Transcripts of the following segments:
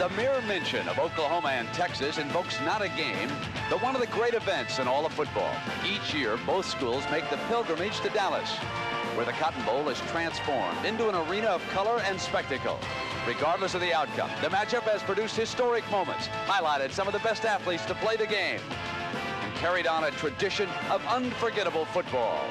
The mere mention of Oklahoma and Texas invokes not a game, but one of the great events in all of football. Each year, both schools make the pilgrimage to Dallas, where the Cotton Bowl is transformed into an arena of color and spectacle. Regardless of the outcome, the matchup has produced historic moments, highlighted some of the best athletes to play the game, and carried on a tradition of unforgettable football.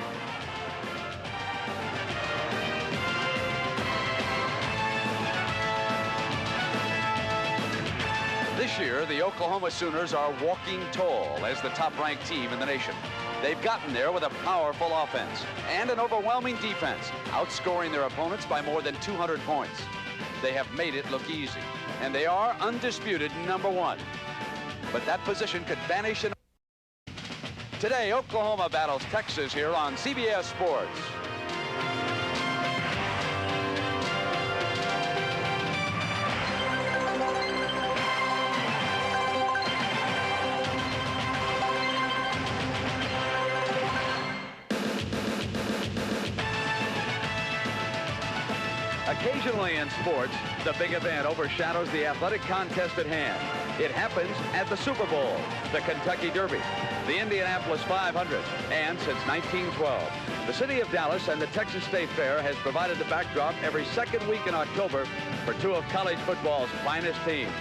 This year, the Oklahoma Sooners are walking tall as the top-ranked team in the nation. They've gotten there with a powerful offense and an overwhelming defense, outscoring their opponents by more than 200 points. They have made it look easy, and they are undisputed #1. But that position could vanish in... Today, Oklahoma battles Texas here on CBS Sports. Occasionally in sports, the big event overshadows the athletic contest at hand. It happens at the Super Bowl, the Kentucky Derby, the Indianapolis 500, and since 1912, the city of Dallas and the Texas State Fair has provided the backdrop every second week in October for two of college football's finest teams.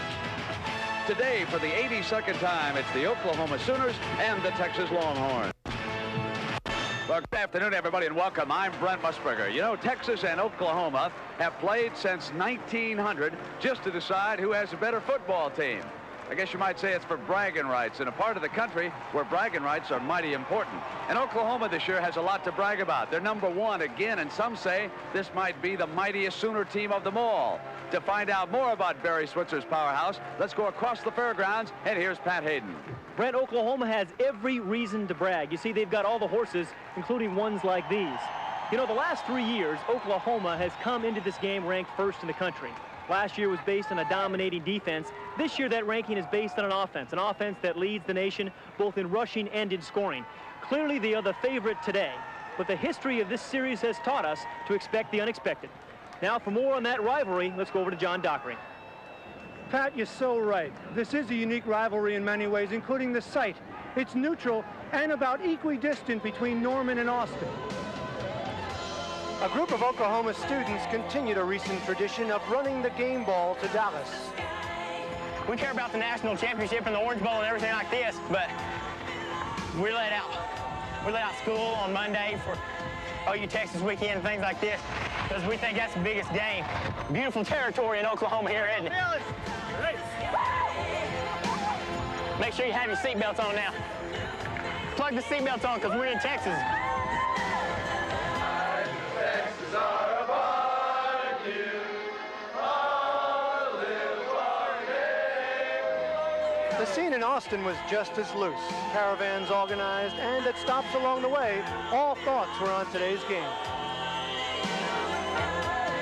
Today, for the 82nd time, it's the Oklahoma Sooners and the Texas Longhorns. Well, good afternoon, everybody, and welcome. I'm Brent Musburger. You know, Texas and Oklahoma have played since 1900 just to decide who has a better football team. I guess you might say it's for bragging rights in a part of the country where bragging rights are mighty important. And Oklahoma this year has a lot to brag about. They're #1 again, and some say this might be the mightiest Sooner team of them all. To find out more about Barry Switzer's powerhouse, let's go across the fairgrounds, and here's Pat Hayden. Brent, Oklahoma has every reason to brag. You see, they've got all the horses, including ones like these. You know, the last 3 years, Oklahoma has come into this game ranked first in the country. Last year was based on a dominating defense. This year, that ranking is based on an offense that leads the nation both in rushing and in scoring. Clearly, they are the favorite today, but the history of this series has taught us to expect the unexpected. Now, for more on that rivalry, let's go over to John Dockery. Pat, you're so right. This is a unique rivalry in many ways, including the site. It's neutral and about equidistant between Norman and Austin. A group of Oklahoma students continued a recent tradition of running the game ball to Dallas. We care about the national championship and the Orange Bowl and everything like this, but we let out school on Monday for OU Texas weekend and things like this because we think that's the biggest game. Beautiful territory in Oklahoma here, isn't it? Make sure you have your seatbelts on now. Plug the seatbelts on because we're in Texas. The scene in Austin was just as loose. Caravans organized, and at stops along the way, all thoughts were on today's game.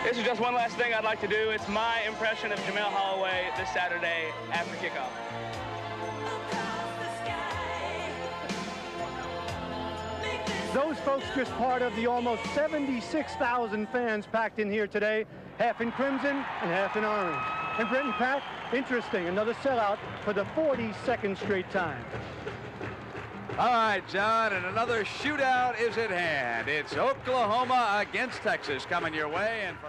This is just one last thing I'd like to do. It's my impression of Jamel Holloway this Saturday after kickoff. Those folks just part of the almost 76,000 fans packed in here today, half in crimson and half in orange. And Brent and Pat, interesting, another sellout for the 42nd straight time. All right, John, and another shootout is at hand. It's Oklahoma against Texas coming your way. And for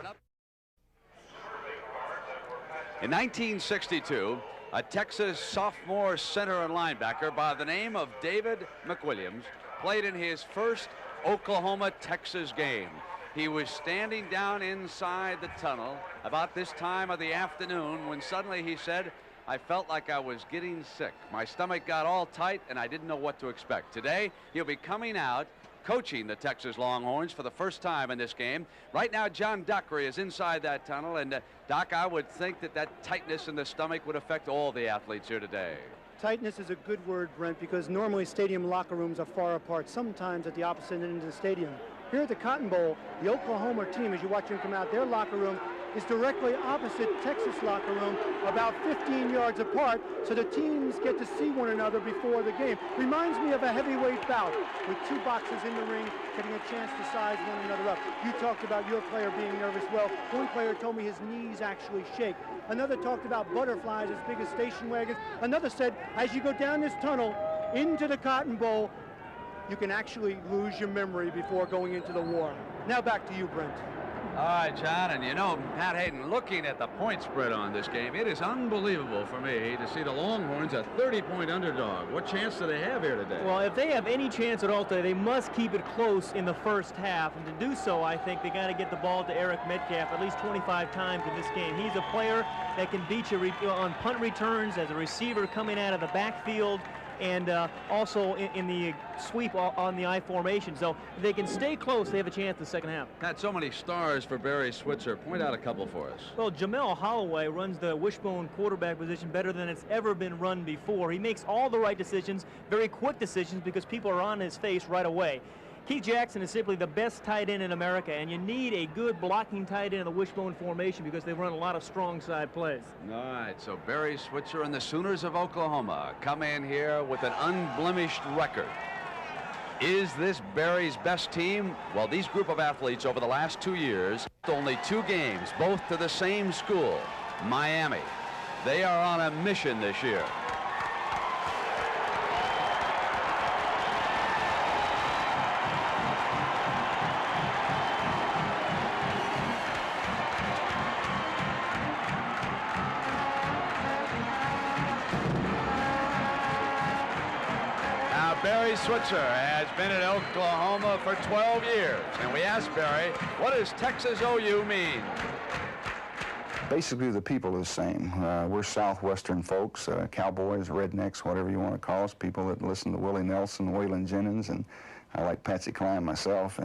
in 1962, a Texas sophomore center and linebacker by the name of David McWilliams played in his first Oklahoma-Texas game. He was standing down inside the tunnel about this time of the afternoon when suddenly he said, "I felt like I was getting sick. My stomach got all tight and I didn't know what to expect." Today, he'll be coming out coaching the Texas Longhorns for the first time in this game. Right now, John Dockery is inside that tunnel, and Doc, I would think that tightness in the stomach would affect all the athletes here today. Tightness is a good word, Brent, because normally stadium locker rooms are far apart, sometimes at the opposite end of the stadium. Here at the Cotton Bowl, the Oklahoma team, as you watch them come out, their locker room is directly opposite Texas locker room, about 15 yards apart, so the teams get to see one another before the game. Reminds me of a heavyweight bout with two boxers in the ring getting a chance to size one another up. You talked about your player being nervous. Well, one player told me his knees actually shake. Another talked about butterflies as big as station wagons. Another said, as you go down this tunnel into the Cotton Bowl, you can actually lose your memory before going into the war. Now back to you, Brent. All right, John, and you know, Pat Hayden, looking at the point spread on this game, it is unbelievable for me to see the Longhorns a 30-point underdog. What chance do they have here today? Well, if they have any chance at all today, they must keep it close in the first half. And to do so, I think they got to get the ball to Eric Metcalf at least 25 times in this game. He's a player that can beat you on punt returns, as a receiver coming out of the backfield, and also in the sweep on the I formation. So if they can stay close, they have a chance in the second half. Had so many stars for Barry Switzer. Point out a couple for us. Well, Jamel Holloway runs the wishbone quarterback position better than it's ever been run before. He makes all the right decisions, very quick decisions, because people are on his face right away. Keith Jackson is simply the best tight end in America, and you need a good blocking tight end in the wishbone formation because they run a lot of strong side plays. All right, so Barry Switzer and the Sooners of Oklahoma come in here with an unblemished record. Is this Barry's best team? Well, these group of athletes over the last 2 years, only 2 games, both to the same school, Miami. They are on a mission this year. Barry Switzer has been at Oklahoma for 12 years, and we asked Barry, what does Texas OU mean? Basically, the people are the same. We're Southwestern folks, cowboys, rednecks, whatever you want to call us, people that listen to Willie Nelson, Waylon Jennings, and I like Patsy Cline myself.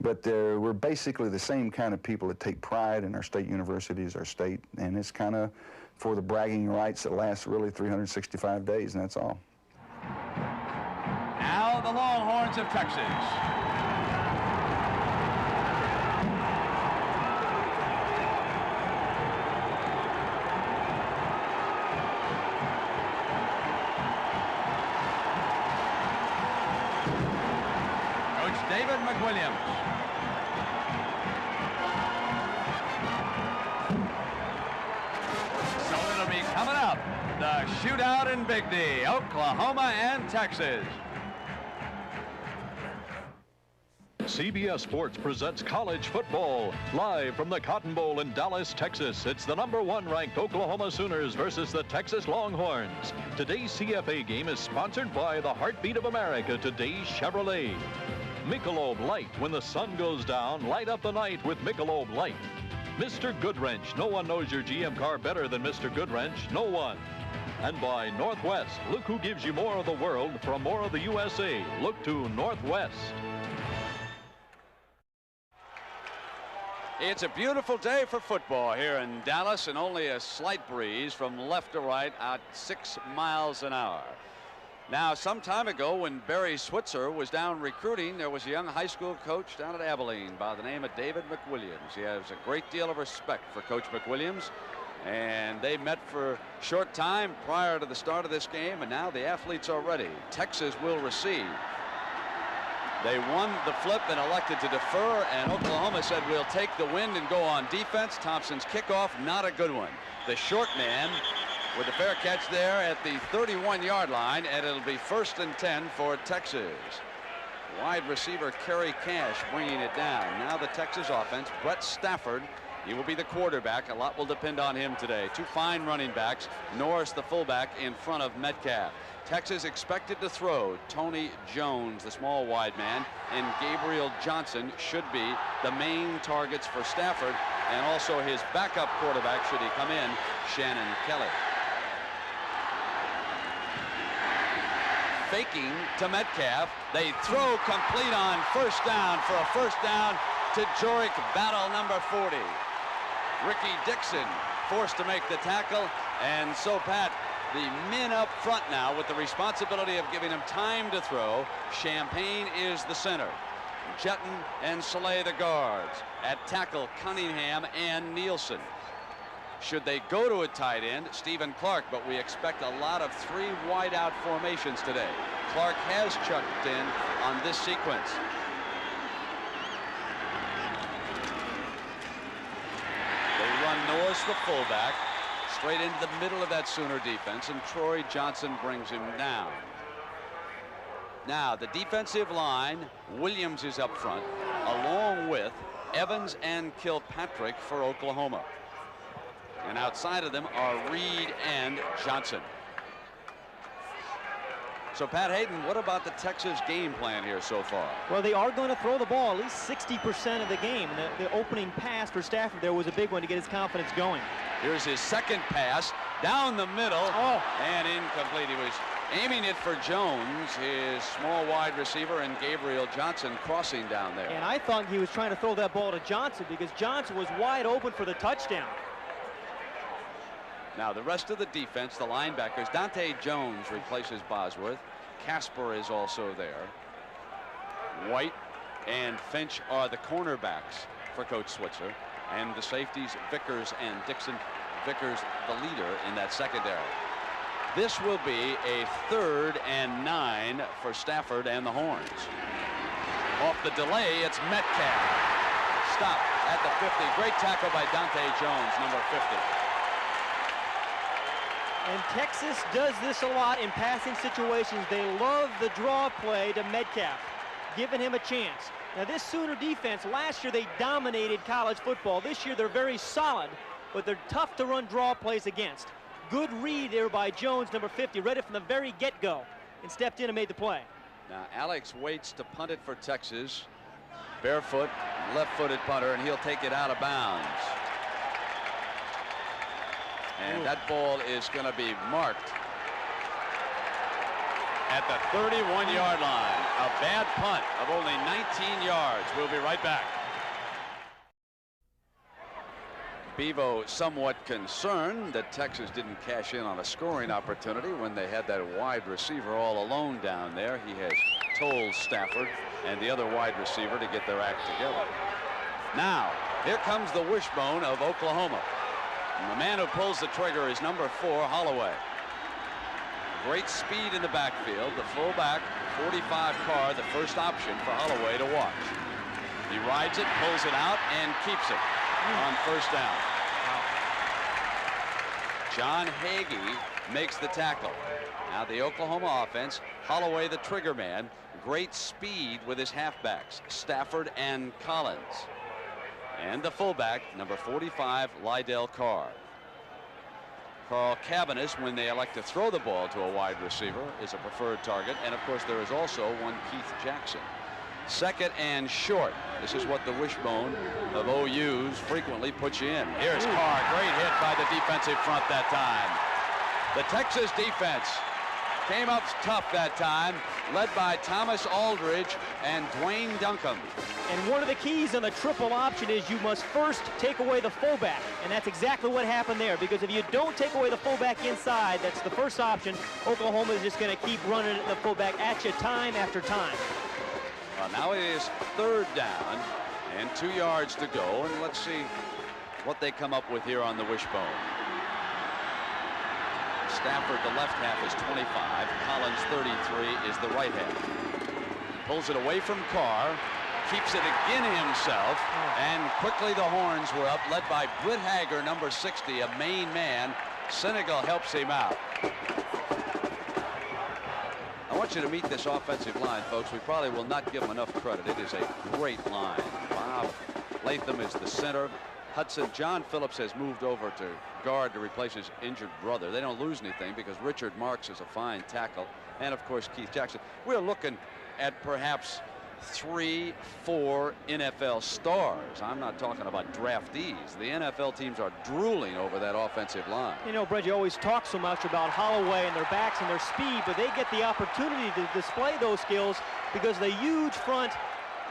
But we're basically the same kind of people that take pride in our state universities, our state, and it's kind of for the bragging rights that last really 365 days, and that's all. Now the Longhorns of Texas. Coach David McWilliams. So it'll be coming up, the shootout in Big D, Oklahoma and Texas. CBS Sports presents college football live from the Cotton Bowl in Dallas, Texas. It's the #1 ranked Oklahoma Sooners versus the Texas Longhorns. Today's CFA game is sponsored by the heartbeat of America, today's Chevrolet. Michelob Light. When the sun goes down, light up the night with Michelob Light. Mr. Goodwrench. No one knows your GM car better than Mr. Goodwrench. No one. And by Northwest. Look who gives you more of the world from more of the USA. Look to Northwest. It's a beautiful day for football here in Dallas, and only a slight breeze from left to right at 6 miles an hour. Now, some time ago when Barry Switzer was down recruiting, there was a young high school coach down at Abilene by the name of David McWilliams. He has a great deal of respect for Coach McWilliams, and they met for a short time prior to the start of this game, and now the athletes are ready. Texas will receive. They won the flip and elected to defer, and Oklahoma said, we'll take the wind and go on defense. Thompson's kickoff, not a good one. The short man with the fair catch there at the 31-yard line, and it'll be 1st and 10 for Texas. Wide receiver Kerry Cash bringing it down. Now the Texas offense, Brett Stafford, he will be the quarterback. A lot will depend on him today. 2 fine running backs, Norris the fullback in front of Metcalf. Texas expected to throw. Tony Jones, the small wide man, and Gabriel Johnson should be the main targets for Stafford, and also his backup quarterback should he come in, Shannon Kelly. Faking to Metcalf. They throw complete on 1st down for a 1st down to Jorick Battle, number 40. Ricky Dixon forced to make the tackle, and so Pat, the men up front now with the responsibility of giving him time to throw. Champagne is the center. Jetton and Saleh the guards. At tackle, Cunningham and Nielsen. Should they go to a tight end, Stephen Clark, but we expect a lot of 3 wide-out formations today. Clark has chucked in on this sequence. They run Norris, the fullback, straight into the middle of that Sooner defense, and Troy Johnson brings him down. Now, the defensive line, Williams is up front, along with Evans and Kilpatrick for Oklahoma. And outside of them are Reed and Johnson. So, Pat Hayden, what about the Texas game plan here so far? Well, they are going to throw the ball at least 60% of the game. The opening pass for Stafford there was a big one to get his confidence going. Here's his second pass down the middle. And incomplete. He was aiming it for Jones, his small wide receiver, and Gabriel Johnson crossing down there. And I thought he was trying to throw that ball to Johnson because Johnson was wide open for the touchdown. Now the rest of the defense, the linebackers, Dante Jones replaces Bosworth. Casper is also there. White and Finch are the cornerbacks for Coach Switzer. And the safeties, Vickers and Dixon. Vickers the leader in that secondary. This will be a 3rd and 9 for Stafford and the Horns. Off the delay, it's Metcalf. Stop at the 50. Great tackle by Dante Jones, number 50. And Texas does this a lot in passing situations. They love the draw play to Metcalf, giving him a chance. Now, this Sooner defense, last year they dominated college football. This year they're very solid, but they're tough to run draw plays against. Good read there by Jones, number 50. Read it from the very get-go and stepped in and made the play. Now, Alex waits to punt it for Texas. Barefoot, left-footed punter, and he'll take it out of bounds. And that ball is going to be marked at the 31-yard line. A bad punt of only 19 yards. We'll be right back. Bevo somewhat concerned that Texas didn't cash in on a scoring opportunity when they had that wide receiver all alone down there. He has told Stafford and the other wide receiver to get their act together. Now, here comes the wishbone of Oklahoma. And the man who pulls the trigger is number 4, Holloway. Great speed in the backfield. The fullback, 45 Carr, the first option for Holloway to watch. He rides it, pulls it out, and keeps it on first down. John Hagee makes the tackle. Now the Oklahoma offense, Holloway the trigger man. Great speed with his halfbacks, Stafford and Collins. And the fullback, number 45, Lydell Carr. Carl Cabanis, when they elect to throw the ball to a wide receiver, is a preferred target. And of course there is also one Keith Jackson. 2nd and short. This is what the wishbone of OU's frequently puts you in. Here's Carr. Great hit by the defensive front that time. The Texas defense came up tough that time, led by Thomas Aldridge and Dwayne Duncombe. And one of the keys on the triple option is you must first take away the fullback. And that's exactly what happened there, because if you don't take away the fullback inside, that's the first option, Oklahoma is just going to keep running the fullback at you time after time. Well, now it is 3rd down and 2 yards to go, and let's see what they come up with here on the wishbone. Stafford, the left half, is 25. Collins, 33, is the right half. Pulls it away from Carr, keeps it again himself, and quickly the Horns were up, led by Britt Hager, number 60, a Maine man. Senegal helps him out. I want you to meet this offensive line, folks. We probably will not give them enough credit. It is a great line. Bob Latham is the center. Hudson, John Phillips has moved over to guard to replace his injured brother. They don't lose anything because Richard Marks is a fine tackle. And of course, Keith Jackson. We're looking at perhaps 3, 4 NFL stars. I'm not talking about draftees. The NFL teams are drooling over that offensive line. You know, Brett, you always talk so much about Holloway and their backs and their speed, but they get the opportunity to display those skills because the huge front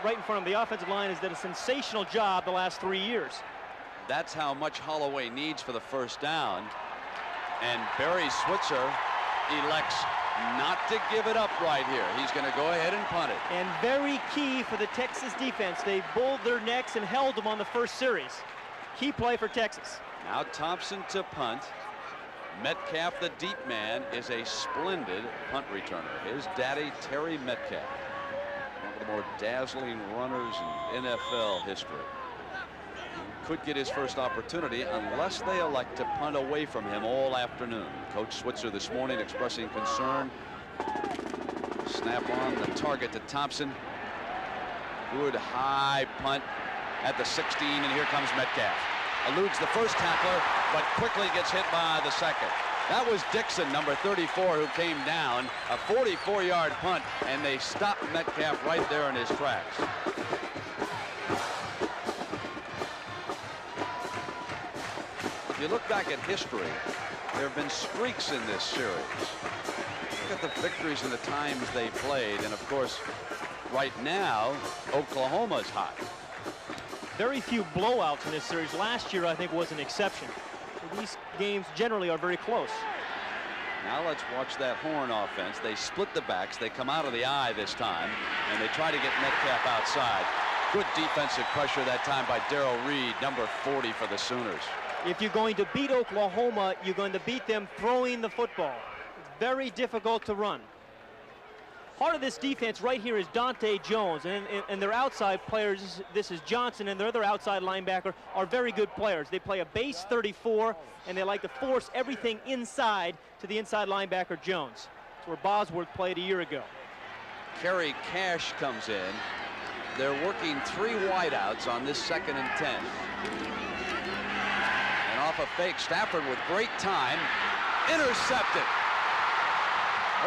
right in front of the offensive line has done a sensational job the last 3 years. That's how much Holloway needs for the first down. And Barry Switzer elects not to give it up right here. He's going to go ahead and punt it. And very key for the Texas defense. They bulled their necks and held them on the first series. Key play for Texas. Now Thompson to punt. Metcalf, the deep man, is a splendid punt returner. His daddy, Terry Metcalf, one of the more dazzling runners in NFL history. Could get his first opportunity unless they elect to punt away from him all afternoon. Coach Switzer this morning expressing concern. Snap on the target to Thompson. Good high punt at the 16, and here comes Metcalf. Eludes the first tackler, but quickly gets hit by the second. That was Dixon, number 34, who came down. A 44-yard punt, and they stopped Metcalf right there in his tracks. If you look back at history, there have been streaks in this series. Look at the victories and the times they played, and of course, right now, Oklahoma's hot. Very few blowouts in this series. Last year, I think, was an exception. These games generally are very close. Now let's watch that Horn offense. They split the backs. They come out of the eye this time, and they try to get Metcalf outside. Good defensive pressure that time by Darrell Reed, number 40 for the Sooners. If you're going to beat Oklahoma, you're going to beat them throwing the football. It's very difficult to run. Part of this defense right here is Dante Jones, and their outside players, this is Johnson and their other outside linebacker, are very good players. They play a base 34, and they like to force everything inside to the inside linebacker Jones. That's where Bosworth played a year ago. Kerry Cash comes in. They're working 3 wideouts on this 2nd and 10. And off a fake, Stafford with great time, intercepted.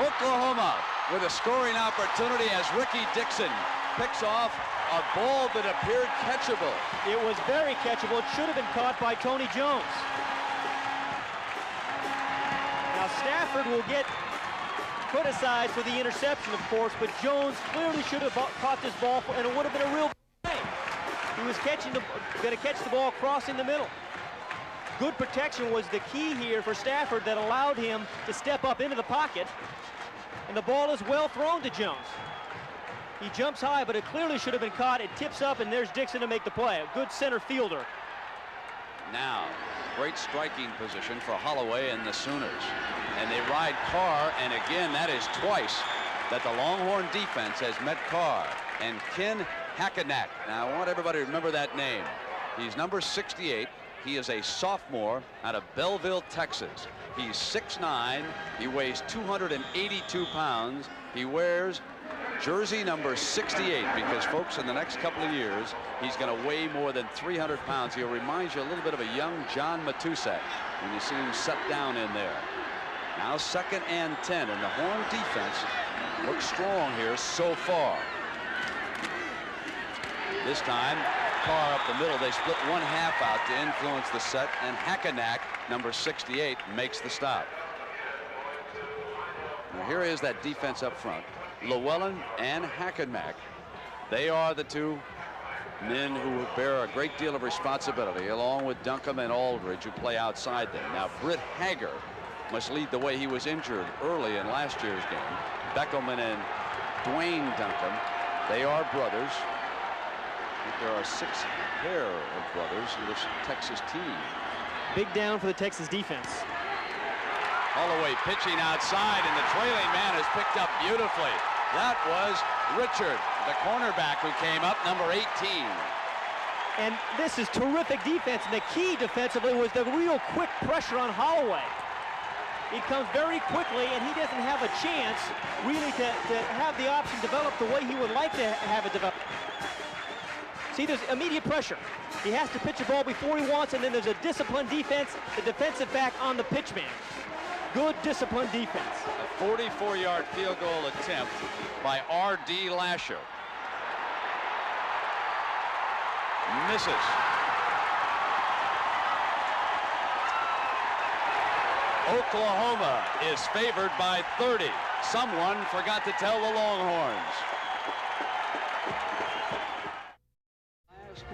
Oklahoma with a scoring opportunity as Ricky Dixon picks off a ball that appeared catchable. It was very catchable. It should have been caught by Tony Jones. Now Stafford will get criticized for the interception, of course, but Jones clearly should have caught this ball, and it would have been a real play. He was going to catch the ball crossing the middle. Good protection was the key here for Stafford that allowed him to step up into the pocket. And the ball is well thrown to Jones. He jumps high, but it clearly should have been caught. It tips up, and there's Dixon to make the play. A good center fielder. Now, great striking position for Holloway and the Sooners. And they ride Carr, and again, that is twice that the Longhorn defense has met Carr. And Ken Hackenack. Now, I want everybody to remember that name. He's number 68. He is a sophomore out of Belleville, Texas. He's 6'9". He weighs 282 pounds. He wears jersey number 68 because, folks, in the next couple of years, he's going to weigh more than 300 pounds. He'll remind you a little bit of a young John Matusak when you see him set down in there. Now 2nd and 10, and the Horn defense looks strong here so far. This time, Carr up the middle. They split 1/2 out to influence the set, and Hackenack, number 68, makes the stop. Now here is that defense up front. Llewellyn and Hackenack. They are the two men who bear a great deal of responsibility, along with Duncombe and Aldridge, who play outside them. Now Britt Hager must lead the way. He was injured early in last year's game. Beckelman and Dwayne Duncombe, they are brothers. I think there are 6 pair of brothers in this Texas team. Big down for the Texas defense. Holloway pitching outside, and the trailing man is picked up beautifully. That was Richard, the cornerback, who came up, number 18. And this is terrific defense, and the key defensively was the real quick pressure on Holloway. He comes very quickly, and he doesn't have a chance really to have the option develop the way he would like to have it develop. See, there's immediate pressure. He has to pitch the ball before he wants, and then there's a disciplined defense, the defensive back on the pitch man. Good disciplined defense. A 44-yard field goal attempt by R.D. Lasher. Misses. Oklahoma is favored by 30. Someone forgot to tell the Longhorns.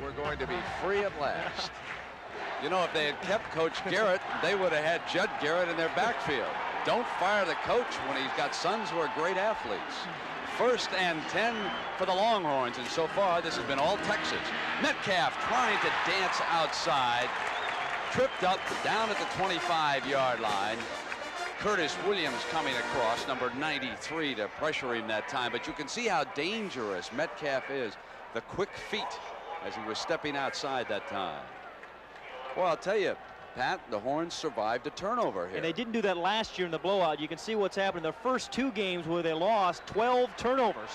We're going to be free at last. You know, if they had kept Coach Garrett, they would have had Judd Garrett in their backfield. don't fire the coach when he's got sons who are great athletes. 1st and 10 for the Longhorns, and so far this has been all Texas. Metcalf trying to dance outside, tripped up down at the 25-yard line. Curtis Williams coming across, number 93, to pressure him that time, but you can see how dangerous Metcalf is. The quick feet as he was stepping outside that time. Well, I'll tell you, Pat, the Horns survived a turnover here. And they didn't do that last year in the blowout. You can see what's happened in their first 2 games where they lost 12 turnovers.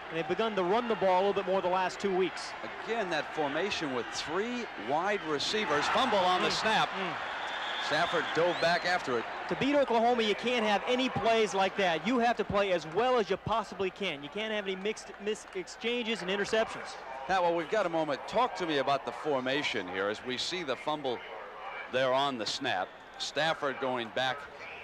And they've begun to run the ball a little bit more the last 2 weeks. Again, that formation with 3 wide receivers. Fumble on the snap. Stafford dove back after it. To beat Oklahoma, you can't have any plays like that. You have to play as well as you possibly can. You can't have any mixed exchanges and interceptions. Now, well, we've got a moment. Talk to me about the formation here as we see the fumble there on the snap. Stafford going back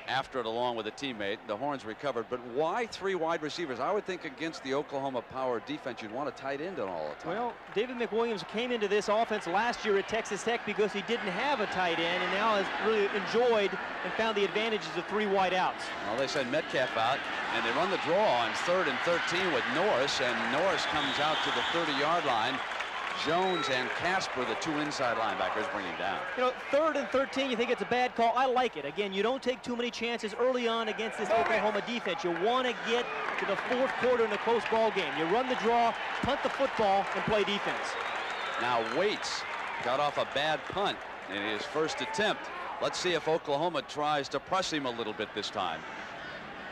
after it along with a teammate. The Horns recovered, but why 3 wide receivers? I would think against the Oklahoma power defense, you'd want a tight end on all the time. Well, David McWilliams came into this offense last year at Texas Tech because he didn't have a tight end, and now has really enjoyed and found the advantages of 3 wide outs. Well, they send Metcalf out, and they run the draw on 3rd and 13 with Norris, and Norris comes out to the 30-yard line. Jones and Casper, the 2 inside linebackers, bring him down. You know, 3rd and 13, you think it's a bad call. I like it. Again, you don't take too many chances early on against this Oklahoma defense. You want to get to the 4th quarter in a close ball game. You run the draw, punt the football, and play defense. Now Waits got off a bad punt in his first attempt. Let's see if Oklahoma tries to press him a little bit this time.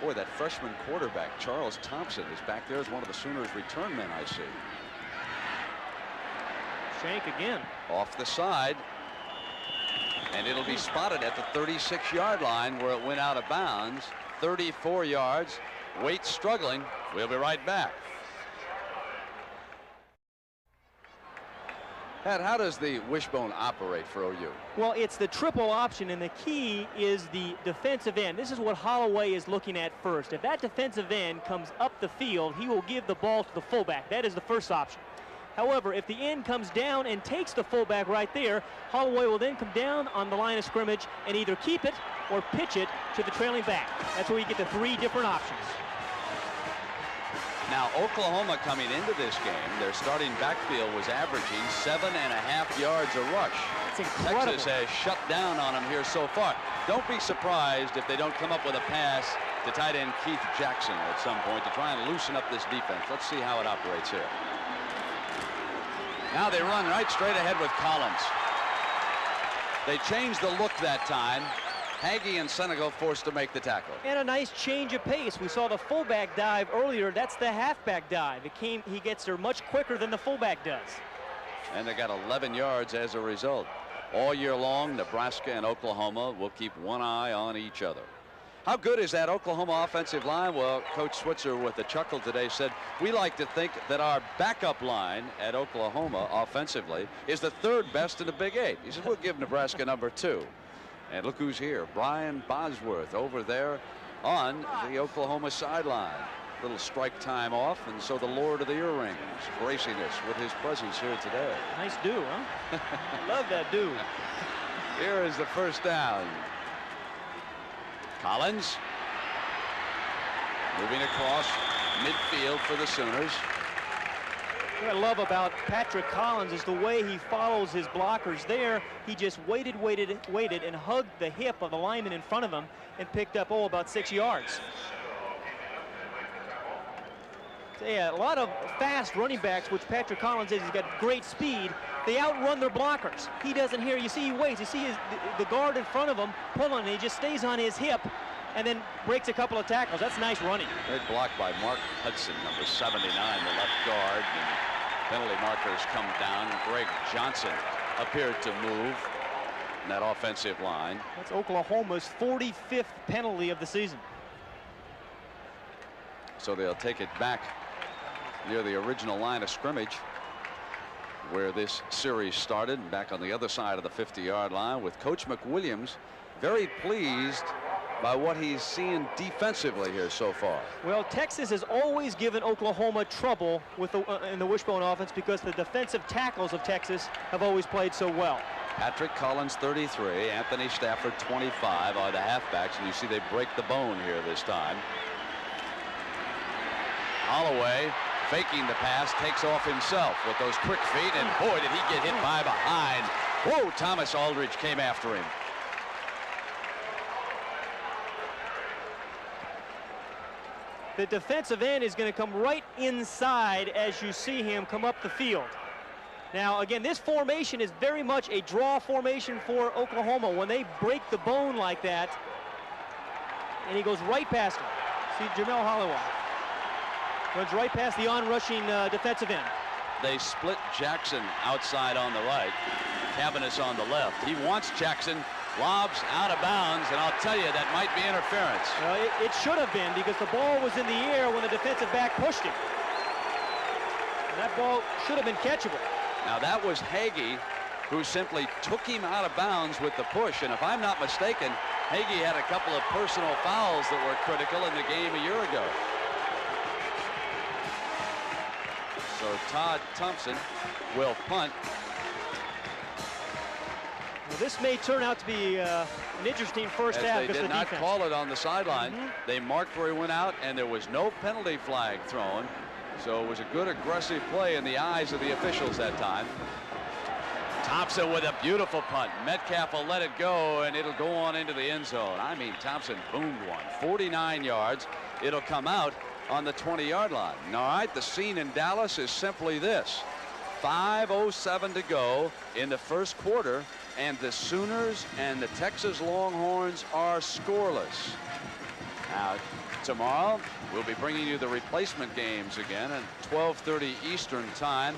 Boy, that freshman quarterback, Charles Thompson, is back there as one of the Sooners' return men, I see. Shank again. Off the side. And it'll be spotted at the 36-yard line where it went out of bounds. 34 yards. Waits struggling. We'll be right back. Pat, how does the wishbone operate for OU? Well, it's the triple option, and the key is the defensive end. This is what Holloway is looking at first. If that defensive end comes up the field, he will give the ball to the fullback. That is the first option. However, if the end comes down and takes the fullback right there, Holloway will then come down on the line of scrimmage and either keep it or pitch it to the trailing back. That's where you get the 3 different options. Now, Oklahoma coming into this game, their starting backfield was averaging 7.5 yards a rush. That's incredible. Texas has shut down on them here so far. Don't be surprised if they don't come up with a pass to tight end Keith Jackson at some point to try and loosen up this defense. Let's see how it operates here. Now they run right straight ahead with Collins. They changed the look that time. Hagee and Senegal forced to make the tackle. And a nice change of pace. We saw the fullback dive earlier. That's the halfback dive. He gets there much quicker than the fullback does. And they got 11 yards as a result. All year long, Nebraska and Oklahoma will keep one eye on each other. How good is that Oklahoma offensive line? Well, Coach Switzer, with a chuckle today, said, we like to think that our backup line at Oklahoma offensively is the 3rd best in the Big 8. He said, we'll give Nebraska number 2. And look who's here. Brian Bosworth over there on the Oklahoma sideline. Little strike time off, and so the Lord of the Earrings gracing us with his presence here today. Nice do, huh? Love that do. Here is the first down. Collins moving across midfield for the Sooners. What I love about Patrick Collins is the way he follows his blockers there. He just waited, and hugged the hip of the lineman in front of him and picked up, about 6 yards. So, yeah, a lot of fast running backs, which Patrick Collins is. He's got great speed. They outrun their blockers. He doesn't hear. You see, he waits. You see the guard in front of him pulling, and he just stays on his hip and then breaks a couple of tackles. That's nice running. Great block by Mark Hudson, number 79, the left guard. And penalty markers come down. Greg Johnson appeared to move in that offensive line. That's Oklahoma's 45th penalty of the season. So they'll take it back near the original line of scrimmage where this series started, and back on the other side of the 50-yard line with Coach McWilliams very pleased by what he's seen defensively here so far. Well, Texas has always given Oklahoma trouble with in the wishbone offense because the defensive tackles of Texas have always played so well. Patrick Collins, 33. Anthony Stafford, 25, are the halfbacks, and you see they break the bone here this time. Holloway, faking the pass, takes off himself with those quick feet, and boy, did he get hit by behind. Whoa, Thomas Aldridge came after him. The defensive end is going to come right inside as you see him come up the field. Now, again, this formation is very much a draw formation for Oklahoma. When they break the bone like that, and he goes right past him. See Jamel Holloway. Runs right past the on-rushing defensive end. They split Jackson outside on the right, Cavanis on the left. He wants Jackson, lobs out of bounds, and I'll tell you, that might be interference. Well, it should have been, because the ball was in the air when the defensive back pushed him. And that ball should have been catchable. Now that was Hagee, who simply took him out of bounds with the push, and if I'm not mistaken, Hagee had a couple of personal fouls that were critical in the game a year ago. So Todd Thompson will punt. Well, this may turn out to be an interesting first half. They did not call it on the sideline. They marked where he went out, and there was no penalty flag thrown. So it was a good aggressive play in the eyes of the officials that time. Thompson with a beautiful punt. Metcalf will let it go, and it'll go on into the end zone. I mean, Thompson boomed one. 49 yards. It'll come out on the 20-yard line. All right, the scene in Dallas is simply this. 5:07 to go in the first quarter, and the Sooners and the Texas Longhorns are scoreless. Now, tomorrow, we'll be bringing you the replacement games again at 12:30 Eastern time.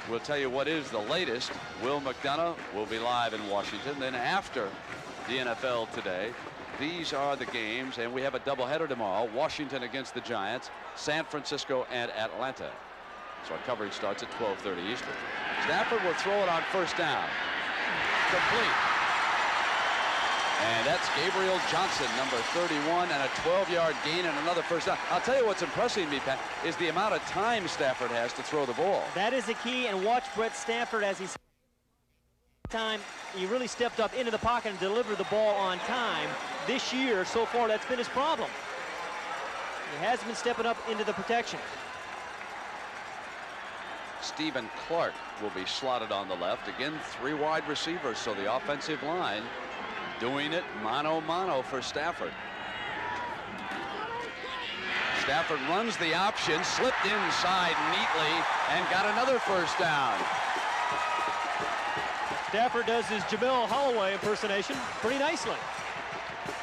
We'll tell you what is the latest. Will McDonough will be live in Washington. Then after the NFL today, these are the games, and we have a doubleheader tomorrow. Washington against the Giants, San Francisco and Atlanta. So our coverage starts at 12:30 Eastern. Stafford will throw it on first down. Complete. And that's Gabriel Johnson, number 31, and a 12-yard gain and another first down. I'll tell you what's impressing me, Pat, is the amount of time Stafford has to throw the ball. That is the key, and watch Brett Stafford as he's time. He really stepped up into the pocket and delivered the ball on time. This year, so far, that's been his problem. He hasn't been stepping up into the protection. Stephen Clark will be slotted on the left. Again, 3 wide receivers, so the offensive line doing it mano-mano for Stafford. Stafford runs the option, slipped inside neatly, and got another first down. Stafford does his Jamel Holloway impersonation pretty nicely.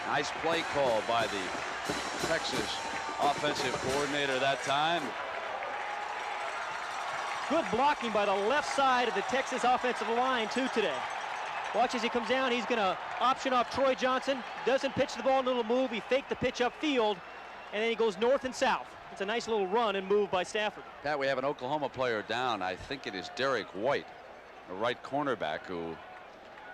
Nice play call by the Texas offensive coordinator that time. Good blocking by the left side of the Texas offensive line, too, today. Watch as he comes down. He's going to option off Troy Johnson. Doesn't pitch the ball in a little move. He faked the pitch upfield, and then he goes north and south. It's a nice little run and move by Stafford. Pat, we have an Oklahoma player down. I think it is Derek White, a right cornerback, who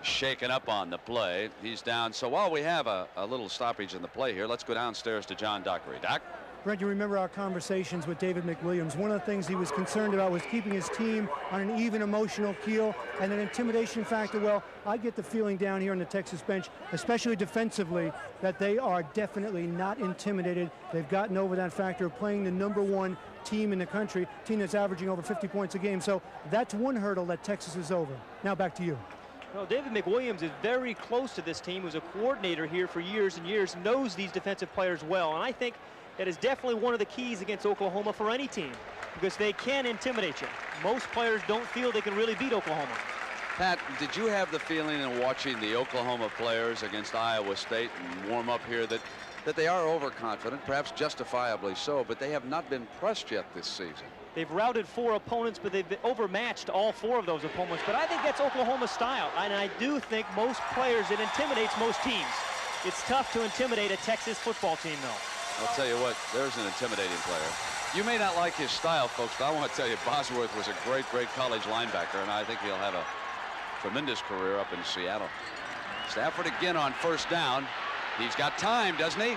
is shaken up on the play. He's down. So while we have a little stoppage in the play here, let's go downstairs to John Dockery. Doc? Brett, you remember our conversations with David McWilliams. One of the things he was concerned about was keeping his team on an even emotional keel, and an intimidation factor. Well, I get the feeling down here on the Texas bench, especially defensively, that they are definitely not intimidated. They've gotten over that factor of playing the #1 team in the country, team that's averaging over 50 points a game. So that's one hurdle that Texas is over. Now back to you. Well, David McWilliams is very close to this team. He was a coordinator here for years and years, knows these defensive players well, and I think that is definitely one of the keys against Oklahoma for any team, because they can intimidate you. Most players don't feel they can really beat Oklahoma. Pat, did you have the feeling in watching the Oklahoma players against Iowa State and warm up here that they are overconfident, perhaps justifiably so, but they have not been pressed yet this season? They've routed 4 opponents, but they've been overmatched all 4 of those opponents. But I think that's Oklahoma's style, and I do think most players, it intimidates most teams. It's tough to intimidate a Texas football team, though. I'll tell you what, there's an intimidating player. You may not like his style, folks, but I want to tell you, Bosworth was a great college linebacker, and I think he'll have a tremendous career up in Seattle. Stafford again on first down. He's got time, doesn't he?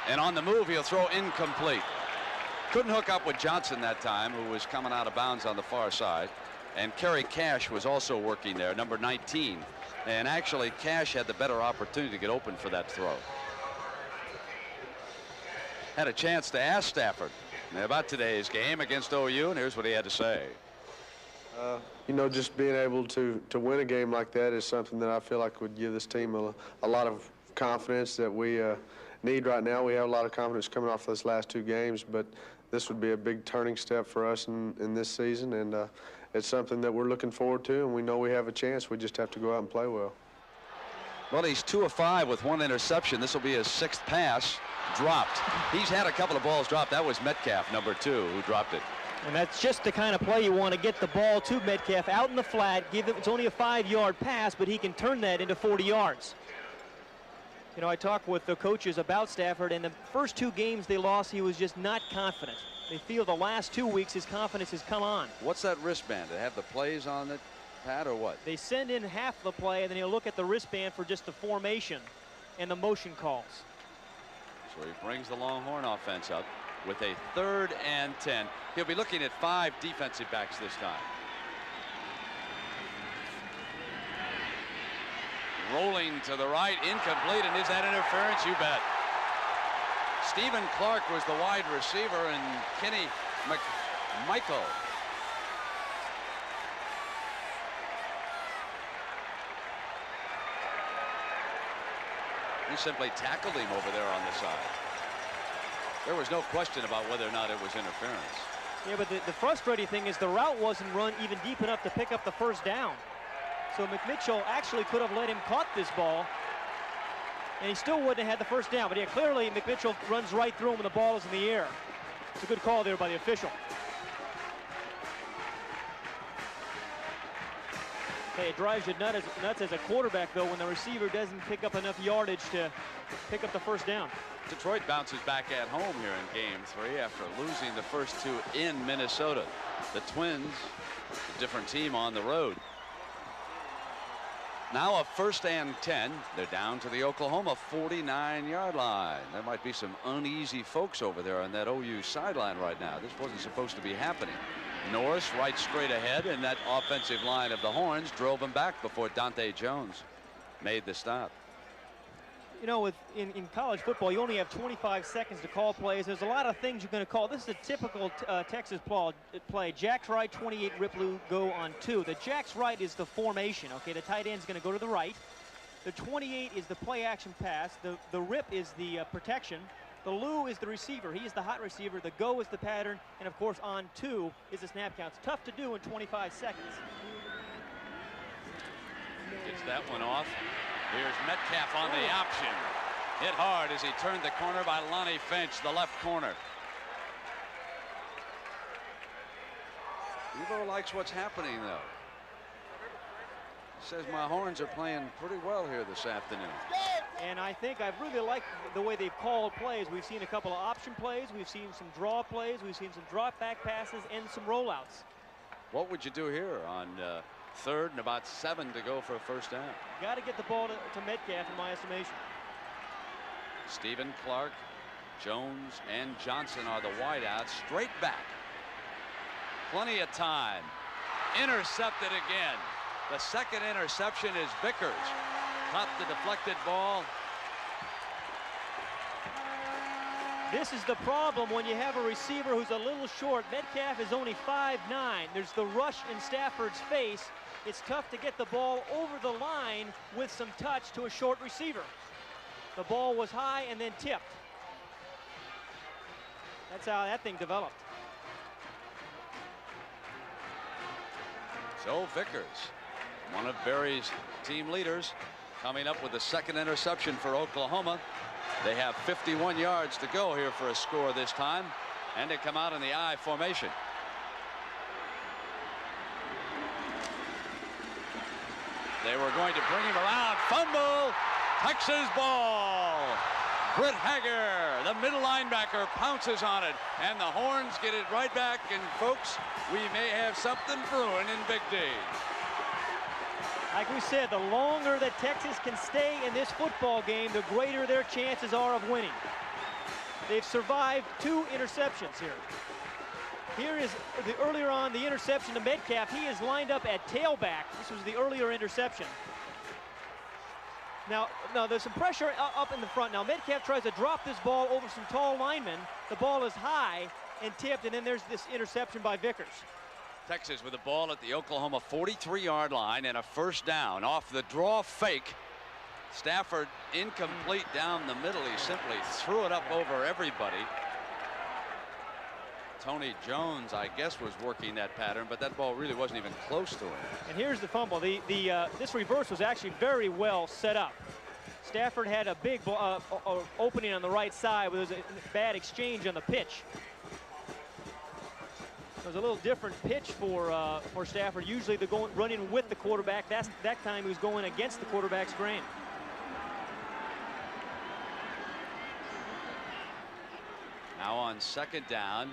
And on the move, he'll throw incomplete. Couldn't hook up with Johnson that time, who was coming out of bounds on the far side. And Kerry Cash was also working there, number 19. And actually, Cash had the better opportunity to get open for that throw. Had a chance to ask Stafford about today's game against OU, and here's what he had to say. You know, just being able to win a game like that is something that I feel like would give this team a lot of confidence that we need right now. We have a lot of confidence coming off those last 2 games, but this would be a big turning step for us in this season, and it's something that we're looking forward to, and we know we have a chance. We just have to go out and play well. Well, he's 2 of 5 with 1 interception. This will be his 6th pass dropped. He's had a couple of balls dropped. That was Metcalf, number 2, who dropped it. And that's just the kind of play you want to get the ball to Metcalf out in the flat. It's only a 5-yard pass, but he can turn that into 40 yards. You know, I talked with the coaches about Stafford, and the first 2 games they lost, he was just not confident. They feel the last 2 weeks his confidence has come on. What's that wristband? Did it have the plays on it, Pat, or what? They send in half the play, and then he'll look at the wristband for just the formation and the motion calls. So he brings the Longhorn offense up with a 3rd and 10. He'll be looking at 5 defensive backs this time. Rolling to the right, incomplete, and is that interference? You bet. Stephen Clark was the wide receiver, and Kenny McMichael. He simply tackled him over there on the side. There was no question about whether or not it was interference. Yeah, but the frustrating thing is the route wasn't run even deep enough to pick up the first down. So McMichael actually could have let him caught this ball, and he still wouldn't have had the first down. But yeah, clearly McMichael runs right through him when the ball is in the air. It's a good call there by the official. Hey, it drives you nuts as a quarterback, though, when the receiver doesn't pick up enough yardage to pick up the first down. Detroit bounces back at home here in game 3 after losing the first 2 in Minnesota. The Twins, a different team on the road. Now a 1st and 10. They're down to the Oklahoma 49-yard line. There might be some uneasy folks over there on that OU sideline right now. This wasn't supposed to be happening. Norris right straight ahead, and that offensive line of the Horns drove him back before Dante Jones made the stop. You know, in college football, you only have 25 seconds to call plays. There's a lot of things you're going to call. This is a typical Texas play. Jacks right, 28, Riplew go on 2. The Jacks right is the formation. Okay, the tight end's going to go to the right. The 28 is the play action pass. The rip is the protection. The Lou is the receiver. He is the hot receiver. The go is the pattern. And, of course, on 2 is the snap count. It's tough to do in 25 seconds. Gets that one off. Here's Metcalf on the option. Hit hard as he turned the corner by Lonnie Finch, the left corner. Evo likes what's happening, though. He says my Horns are playing pretty well here this afternoon. And I think I've really liked the way they've called plays. We've seen a couple of option plays. We've seen some draw plays. We've seen some drop back passes and some rollouts. What would you do here on 3rd and about 7 to go for a first down? Got to get the ball to Metcalf, in my estimation. Stephen Clark, Jones, and Johnson are the wideouts. Straight back. Plenty of time. Intercepted again. The 2nd interception is Vickers. Caught the deflected ball. This is the problem when you have a receiver who's a little short. Metcalf is only 5'9". There's the rush in Stafford's face. It's tough to get the ball over the line with some touch to a short receiver. The ball was high and then tipped. That's how that thing developed. So Vickers, one of Barry's team leaders, coming up with the 2nd interception for Oklahoma. They have 51 yards to go here for a score this time, and they come out in the I formation. They were going to bring him around. Fumble. Texas ball. Britt Hager, the middle linebacker, pounces on it, and the Horns get it right back. And folks, we may have something brewing in Big D. Like we said, the longer that Texas can stay in this football game, the greater their chances are of winning. They've survived 2 interceptions here. Here is earlier on the interception to Metcalf. He is lined up at tailback. This was the earlier interception. Now there's some pressure up in the front. Now Metcalf tries to drop this ball over some tall linemen. The ball is high and tipped, and then there's this interception by Vickers. Texas with the ball at the Oklahoma 43-yard line and a first down off the draw fake. Stafford incomplete down the middle. He simply threw it up over everybody. Tony Jones, I guess, was working that pattern, but that ball really wasn't even close to him. And here's the fumble. This reverse was actually very well set up. Stafford had a big opening on the right side, but there was a bad exchange on the pitch. It was a little different pitch for Stafford. Usually they're running with the quarterback. That time he was going against the quarterback's grain. Now on second down,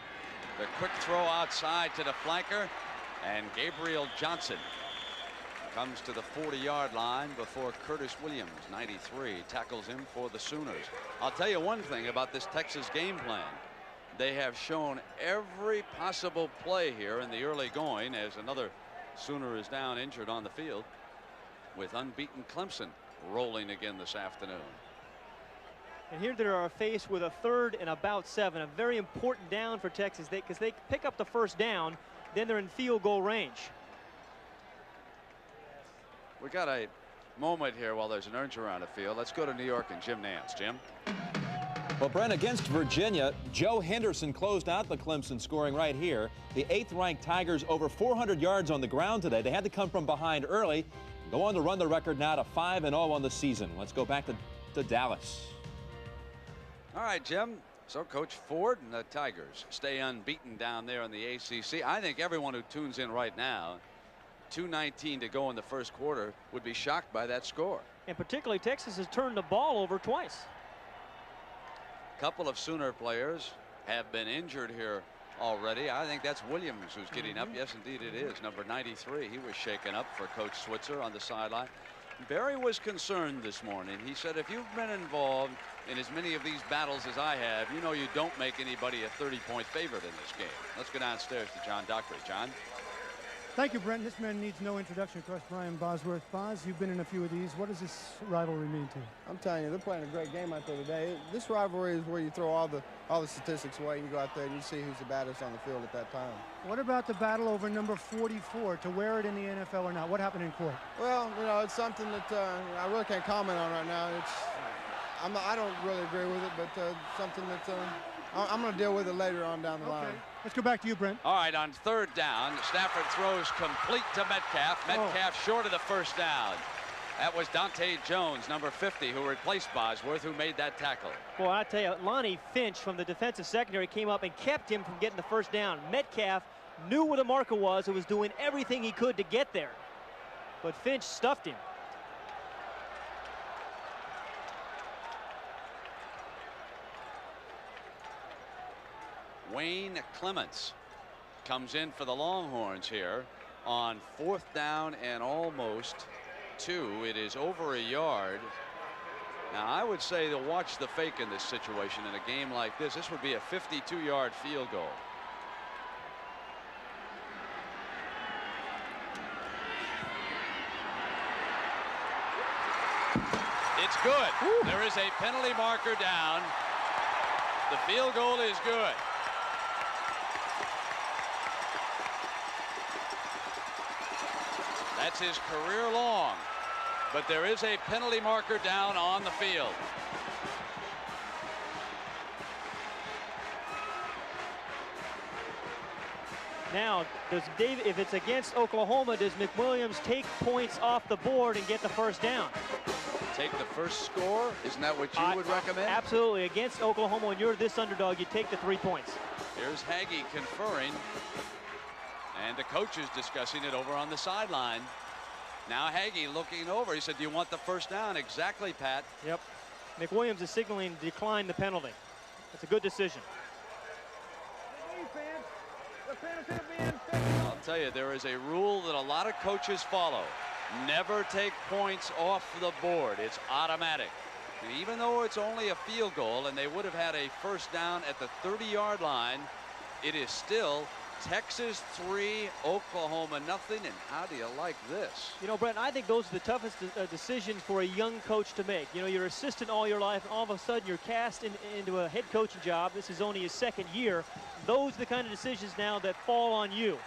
the quick throw outside to the flanker, and Gabriel Johnson comes to the 40-yard line before Curtis Williams, 93, tackles him for the Sooners. I'll tell you one thing about this Texas game plan. They have shown every possible play here in the early going, as another Sooner is down injured on the field, with unbeaten Clemson rolling again this afternoon. And here they are faced with a 3rd and about 7, a very important down for Texas, because they pick up the first down, then they're in field goal range. We got a moment here while there's an urge around the field. Let's go to New York and Jim Nance. Jim. Well, Brent, against Virginia, Joe Henderson closed out the Clemson scoring right here. The 8th-ranked Tigers over 400 yards on the ground today. They had to come from behind early, go on to run the record now to 5-0 on the season. Let's go back to Dallas. All right, Jim. So Coach Ford and the Tigers stay unbeaten down there in the ACC. I think everyone who tunes in right now, 2:19 to go in the first quarter, would be shocked by that score. And particularly Texas has turned the ball over twice. A couple of Sooner players have been injured here already. I think that's Williams who's getting up. Yes, indeed it is. Number 93. He was shaken up for Coach Switzer on the sideline. Barry was concerned this morning. He said, if you've been involved in as many of these battles as I have, you know you don't make anybody a 30-point favorite in this game. Let's go downstairs to John Dockery. John. Thank you, Brent. This man needs no introduction. Of course, Brian Bosworth. Boz, you've been in a few of these. What does this rivalry mean to you? I'm telling you, they're playing a great game out there today. This rivalry is where you throw all the statistics away and you go out there and you see who's the baddest on the field at that time. What about the battle over number 44 to wear it in the NFL or not? What happened in court? Well, you know, it's something that I really can't comment on right now. I don't really agree with it, but something that I'm going to deal with it later on down the line. Let's go back to you, Brent. All right, on 3rd down, Stafford throws complete to Metcalf. Metcalf short of the first down. That was Dante Jones, number 50, who replaced Bosworth, who made that tackle. Well, I tell you, Lonnie Finch from the defensive secondary came up and kept him from getting the first down. Metcalf knew where the marker was and was doing everything he could to get there. But Finch stuffed him. Wayne Clements comes in for the Longhorns here on 4th down and almost 2. It is over a yard. Now, I would say to watch the fake in this situation in a game like this. This would be a 52-yard field goal. It's good. Woo. There is a penalty marker down. The field goal is good. That's his career long, but there is a penalty marker down on the field. Now, does David, if it's against Oklahoma, does McWilliams take points off the board and get the first down? Take the first score? Isn't that what you would recommend? Absolutely. Against Oklahoma, when you're this underdog, you take the 3 points. Here's Hagee conferring. And the coach is discussing it over on the sideline. Now Hagee looking over. He said, do you want the first down? Exactly, Pat. Yep. McWilliams is signaling decline the penalty. It's a good decision. I'll tell you, there is a rule that a lot of coaches follow. never take points off the board. It's automatic. And even though it's only a field goal and they would have had a first down at the 30-yard line, it is still Texas 3, Oklahoma nothing. And how do you like this? You know, Brent, I think those are the toughest decisions for a young coach to make. You know, you're assistant all your life, and all of a sudden you're cast into a head coaching job. This is only his second year. Those are the kind of decisions now that fall on you.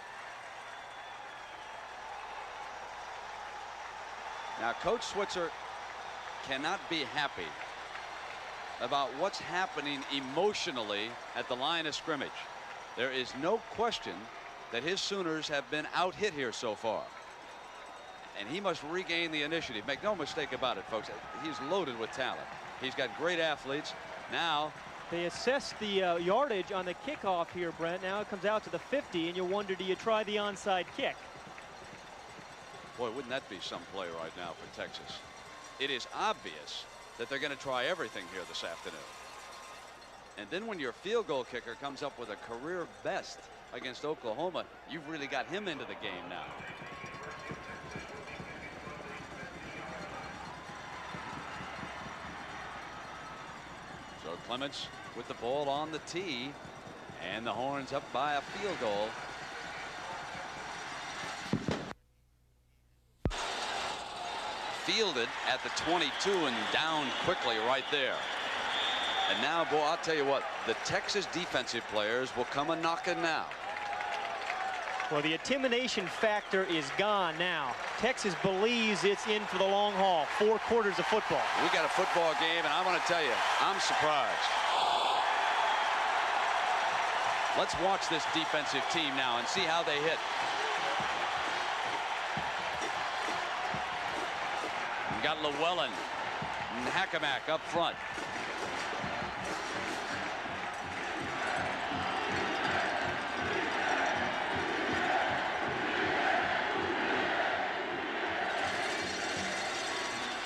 Now, Coach Switzer cannot be happy about what's happening emotionally at the line of scrimmage. There is no question that his Sooners have been out hit here so far. And he must regain the initiative. Make no mistake about it, folks. He's loaded with talent. He's got great athletes. Now they assess the yardage on the kickoff here, Brent. Now it comes out to the 50, and you wonder, do you try the onside kick? Boy, wouldn't that be some play right now for Texas? It is obvious that they're going to try everything here this afternoon. And then when your field goal kicker comes up with a career best against Oklahoma, you've really got him into the game now. So Clements with the ball on the tee, and the Horns up by a field goal. Fielded at the 22 and down quickly right there. And now, boy, I'll tell you what, the Texas defensive players will come a knocking now. Well, the intimidation factor is gone now. Texas believes it's in for the long haul. 4 quarters of football. We got a football game, and I want to tell you, I'm surprised. Let's watch this defensive team now and see how they hit. We got Llewellyn and Hackensack up front.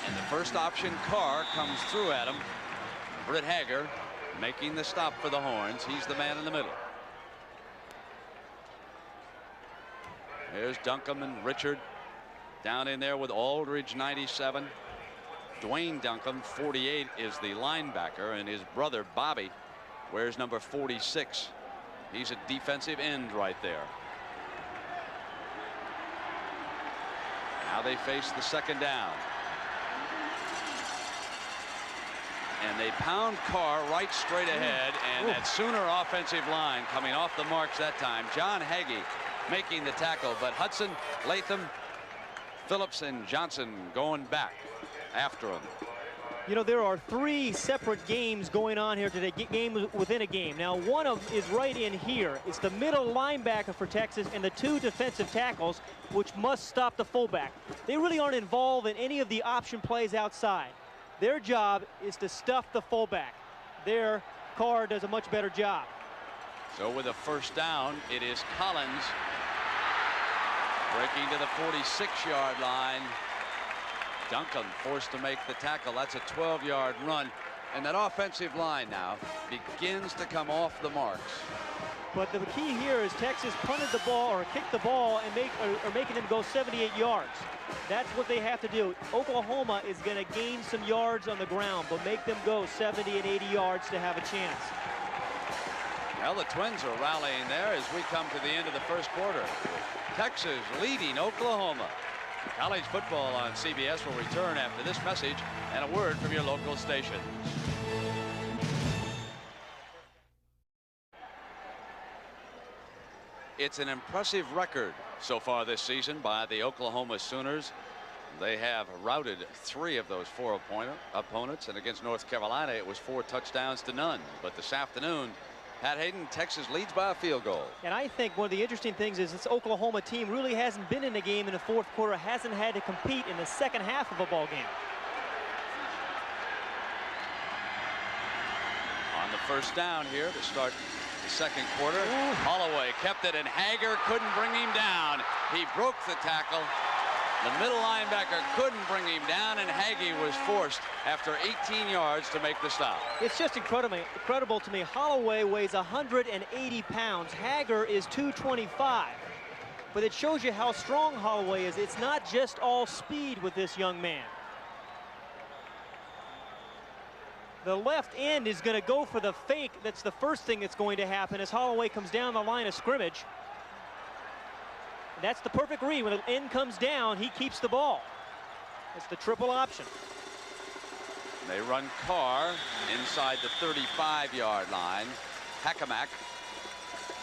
And the first option Carr comes through at him. Britt Hager making the stop for the Horns. He's the man in the middle. There's Duncombe and Richard down in there with Aldridge, 97. Dwayne Duncombe, 48, is the linebacker, and his brother Bobby wears number 46. He's a defensive end right there. Now they face the second down. And they pound Carr right straight ahead, and that Sooner offensive line coming off the marks that time. John Hagee making the tackle, but Hudson, Latham, Phillips, and Johnson going back after him. You know, there are 3 separate games going on here today, game within a game. Now, one of them is right in here. It's the middle linebacker for Texas and the 2 defensive tackles, which must stop the fullback. They really aren't involved in any of the option plays outside. Their job is to stuff the fullback. Their Carr does a much better job. So with a first down, it is Collins breaking to the 46-yard line. Duncombe forced to make the tackle. That's a 12-yard run. And that offensive line now begins to come off the marks. But the key here is Texas punted the ball or kicked the ball and making them go 78 yards. That's what they have to do. Oklahoma is going to gain some yards on the ground, but make them go 70 and 80 yards to have a chance. Well, the Twins are rallying there as we come to the end of the first quarter. Texas leading Oklahoma. College football on CBS will return after this message and a word from your local station. It's an impressive record so far this season by the Oklahoma Sooners. They have routed 3 of those 4 opponents, and against North Carolina it was 4 touchdowns to none. But this afternoon, Pat Hayden, Texas leads by a field goal. And I think one of the interesting things is this Oklahoma team really hasn't been in the game in the 4th quarter, hasn't had to compete in the second half of a ball game. On the first down here to start the second quarter, Holloway kept it, and Hager couldn't bring him down. He broke the tackle. The middle linebacker couldn't bring him down, and Hagee was forced after 18 yards to make the stop. It's just incredible to me. Holloway weighs 180 pounds. Hager is 225. but it shows you how strong Holloway is. It's not just all speed with this young man. The left end is going to go for the fake. That's the first thing that's going to happen as Holloway comes down the line of scrimmage. And that's the perfect read. When the end comes down, he keeps the ball. It's the triple option. They run Carr inside the 35-yard line. Hackensack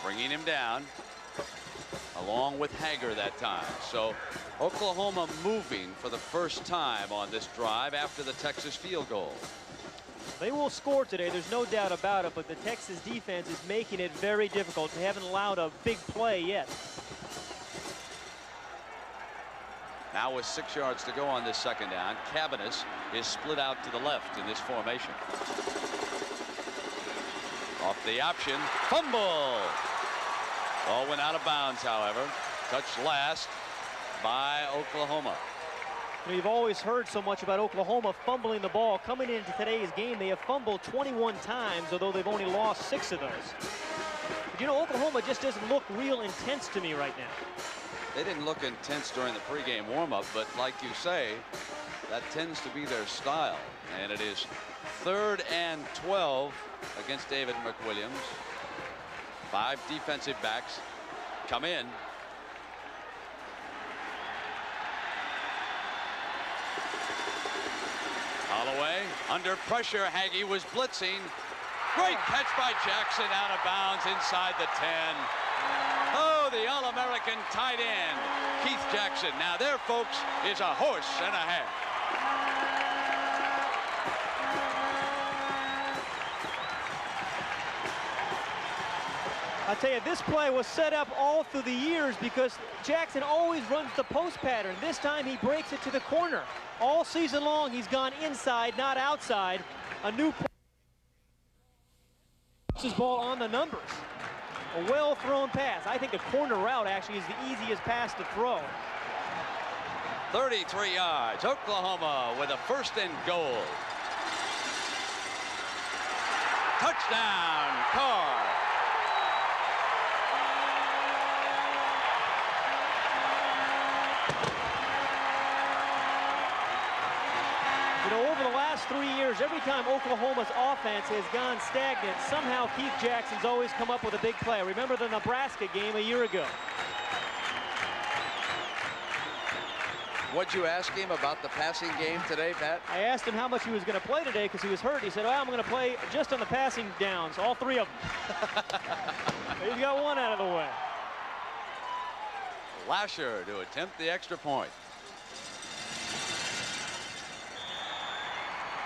bringing him down along with Hager that time. So Oklahoma moving for the first time on this drive after the Texas field goal. They will score today, there's no doubt about it, but the Texas defense is making it very difficult. They haven't allowed a big play yet. Now with 6 yards to go on this second down, Cabanis is split out to the left in this formation. Off the option, fumble. Ball went out of bounds, however. Touched last by Oklahoma. You've always heard so much about Oklahoma fumbling the ball. Coming into today's game, they have fumbled 21 times, although they've only lost 6 of those. But you know, Oklahoma just doesn't look real intense to me right now. They didn't look intense during the pregame warm-up, but like you say, that tends to be their style. And it is 3rd and 12 against David McWilliams. 5 defensive backs come in. Holloway under pressure. Hagee was blitzing. Great catch by Jackson, out of bounds inside the 10. Oh, the All-American tight end, Keith Jackson. Now there, folks, is a horse and a half. I tell you, this play was set up all through the years because Jackson always runs the post pattern. This time he breaks it to the corner. All season long he's gone inside, not outside. A new his ball on the numbers. A well-thrown pass. I think the corner route actually is the easiest pass to throw. 33 yards. Oklahoma with a 1st and goal. Touchdown, Carr. Over the last 3 years, every time Oklahoma's offense has gone stagnant, somehow Keith Jackson's always come up with a big play. Remember the Nebraska game a year ago. What'd you ask him about the passing game today, Pat? I asked him how much he was going to play today because he was hurt. He said, well, I'm going to play just on the passing downs, all 3 of them. He's got 1 out of the way. Lasher to attempt the extra point.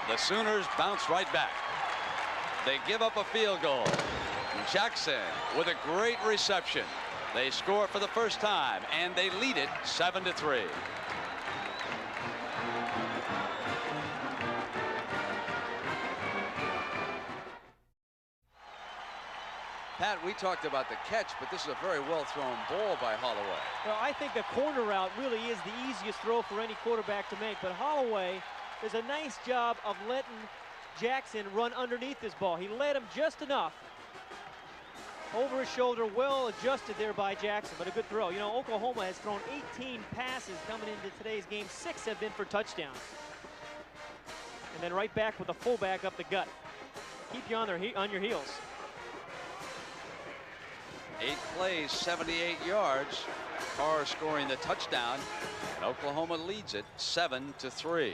The Sooners bounce right back. They give up a field goal. Jackson with a great reception. They score for the first time, and they lead it 7-3. Pat, we talked about the catch, but this is a very well-thrown ball by Holloway. Well, I think the corner route really is the easiest throw for any quarterback to make, but Holloway does a nice job of letting Jackson run underneath this ball. He led him just enough. Over his shoulder, well adjusted there by Jackson, but a good throw. You know, Oklahoma has thrown 18 passes coming into today's game. 6 have been for touchdowns. And then right back with the fullback up the gut. Keep you on your heels. 8 plays, 78 yards. Carr scoring the touchdown, and Oklahoma leads it 7-3.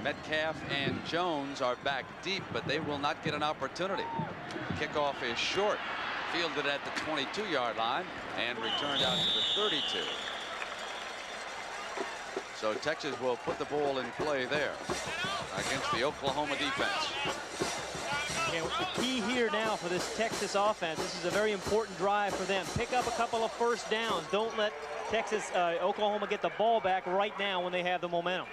Metcalf and Jones are back deep, but they will not get an opportunity. Kickoff is short, fielded at the 22-yard line and returned out to the 32. So Texas will put the ball in play there against the Oklahoma defense. Yeah, the key here now for this Texas offense, this is a very important drive for them. Pick up a couple of first downs. Don't let Oklahoma get the ball back right now when they have the momentum.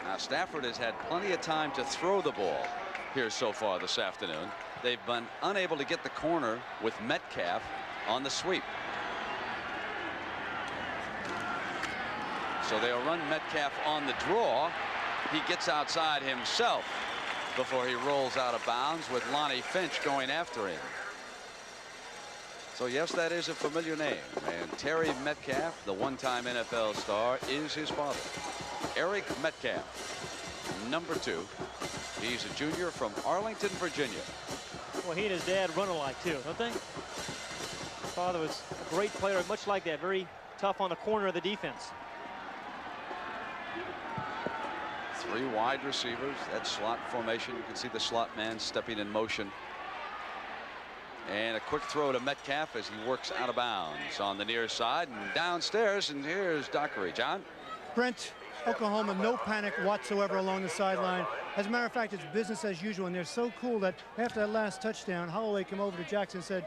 Now Stafford has had plenty of time to throw the ball here so far this afternoon. They've been unable to get the corner with Metcalf on the sweep. So they'll run Metcalf on the draw. He gets outside himself before he rolls out of bounds with Lonnie Finch going after him. So yes, that is a familiar name, and Terry Metcalf, the one-time NFL star, is his father. Eric Metcalf, number 2. He's a junior from Arlington, Virginia. Well, he and his dad run alike too, don't they? His father was a great player, much like that, very tough on the corner of the defense. 3 wide receivers, that slot formation. You can see the slot man stepping in motion. And a quick throw to Metcalf as he works out of bounds on the near side and downstairs. And here's Dockery. John? Brent, Oklahoma, no panic whatsoever along the sideline. As a matter of fact, it's business as usual. And they're so cool that after that last touchdown, Holloway came over to Jackson and said,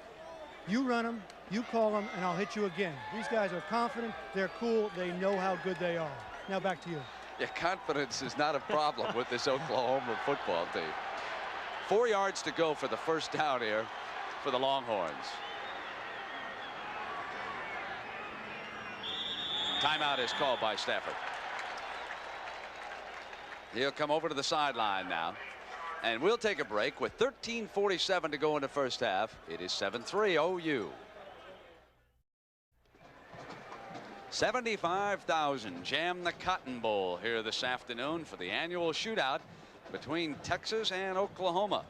you run them, you call them, and I'll hit you again. These guys are confident. They're cool. They know how good they are. Now back to you. Yeah, confidence is not a problem with this Oklahoma football team. 4 yards to go for the first down here for the Longhorns. Timeout is called by Stafford. He'll come over to the sideline now. And we'll take a break with 13:47 to go in the first half. It is 7-3 OU. 75,000 jam the Cotton Bowl here this afternoon for the annual shootout between Texas and Oklahoma.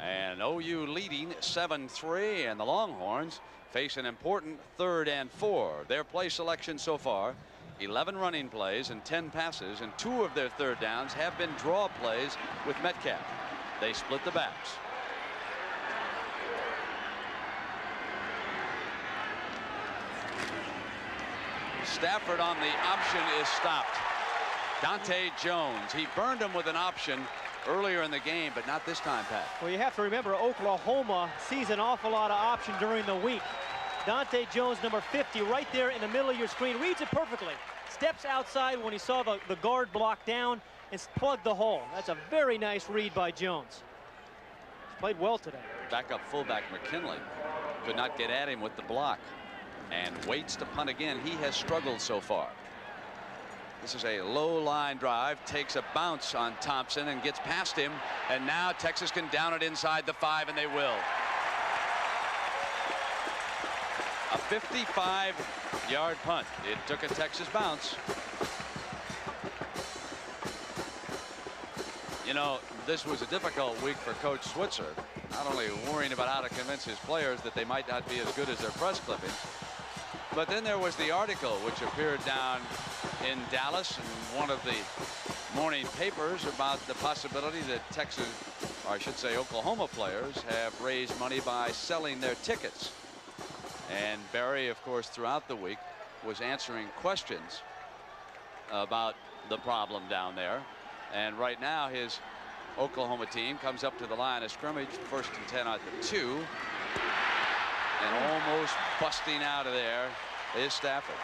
And OU leading 7-3, and the Longhorns face an important 3rd and 4. Their play selection so far, 11 running plays and 10 passes, and 2 of their 3rd downs have been draw plays with Metcalf. They split the backs. Stafford on the option is stopped. Dante Jones, he burned him with an option earlier in the game, but not this time, Pat. Well, you have to remember, Oklahoma sees an awful lot of option during the week. Dante Jones, number 50, right there in the middle of your screen, reads it perfectly. Steps outside when he saw the guard block down and plugged the hole. That's a very nice read by Jones. He's played well today. Backup fullback McKinley could not get at him with the block and waits to punt again. He has struggled so far. This is a low line drive, takes a bounce on Thompson and gets past him, and now Texas can down it inside the 5, and they will. A 55-yard punt. It took a Texas bounce. You know, this was a difficult week for Coach Switzer, not only worrying about how to convince his players that they might not be as good as their press clippings, but then there was the article which appeared down in Dallas in one of the morning papers about the possibility that Texas, or I should say Oklahoma players, have raised money by selling their tickets. And Barry, of course, throughout the week was answering questions about the problem down there. And right now his Oklahoma team comes up to the line of scrimmage, 1st and 10 at the 2. And almost busting out of there is Stafford.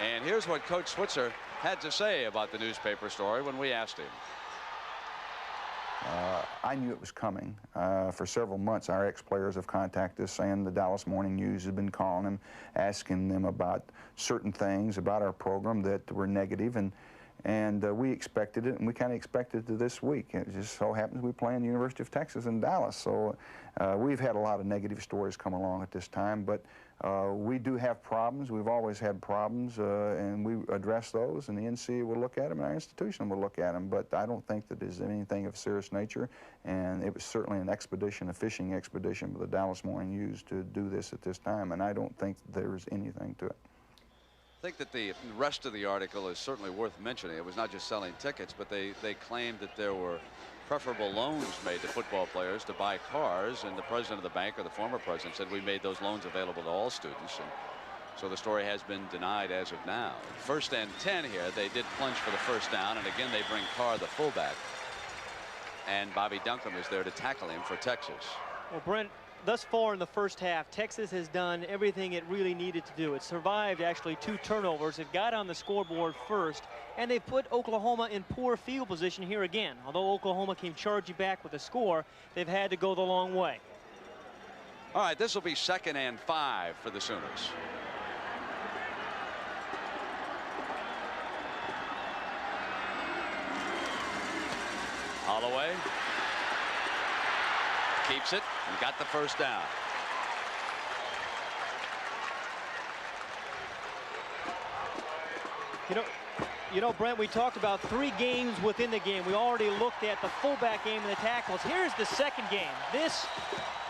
And here's what Coach Switzer had to say about the newspaper story when we asked him. I knew it was coming. For several months, our ex-players have contacted us saying the Dallas Morning News has been calling them, asking them about certain things about our program that were negative, and we expected it, and we kind of expected it this week. It just so happens we play in the University of Texas in Dallas, so we've had a lot of negative stories come along at this time, but we do have problems. We've always had problems, and we address those, and the NCAA will look at them, and our institution will look at them, but I don't think that there's anything of serious nature, and it was certainly an expedition, a fishing expedition for the Dallas Morning News to do this at this time, and I don't think there's anything to it. I think that the rest of the article is certainly worth mentioning. It was not just selling tickets, but they claimed that there were preferable loans made to football players to buy cars, and the president of the bank, or the former president, said we made those loans available to all students, and so the story has been denied as of now. 1st and 10 here. They did plunge for the 1st down, and again they bring Carr, the fullback, and Bobby Duncombe is there to tackle him for Texas. Well, Brent, thus far in the first half, Texas has done everything it really needed to do. It survived actually 2 turnovers. It got on the scoreboard first, and they put Oklahoma in poor field position here again. Although Oklahoma came charging back with a score, they've had to go the long way. All right, this will be 2nd and 5 for the Sooners. Holloway keeps it and got the 1st down. You know, Brent, we talked about 3 games within the game. We already looked at the fullback game and the tackles. Here's the second game. This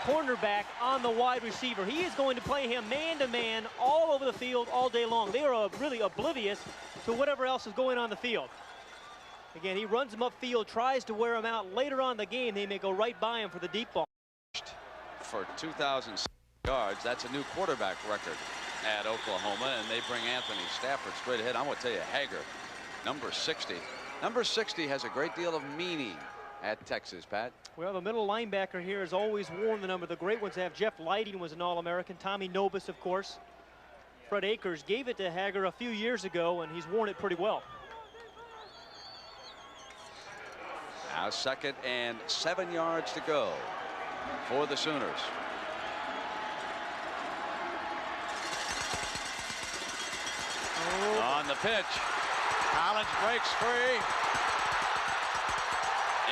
cornerback on the wide receiver. He is going to play him man-to-man all over the field all day long. They are really oblivious to whatever else is going on the field. Again, he runs him upfield, tries to wear him out. Later on in the game, they may go right by him for the deep ball. For 2,000 yards, that's a new quarterback record at Oklahoma, and they bring Anthony Stafford straight ahead. I'm going to tell you, Hager, number 60. Number 60 has a great deal of meaning at Texas, Pat. Well, the middle linebacker here has always worn the number. The great ones have. Jeff Lighting was an All-American. Tommy Nobis, of course. Fred Akers gave it to Hager a few years ago, and he's worn it pretty well. Now 2nd and 7 yards to go for the Sooners. On the pitch, Collins breaks free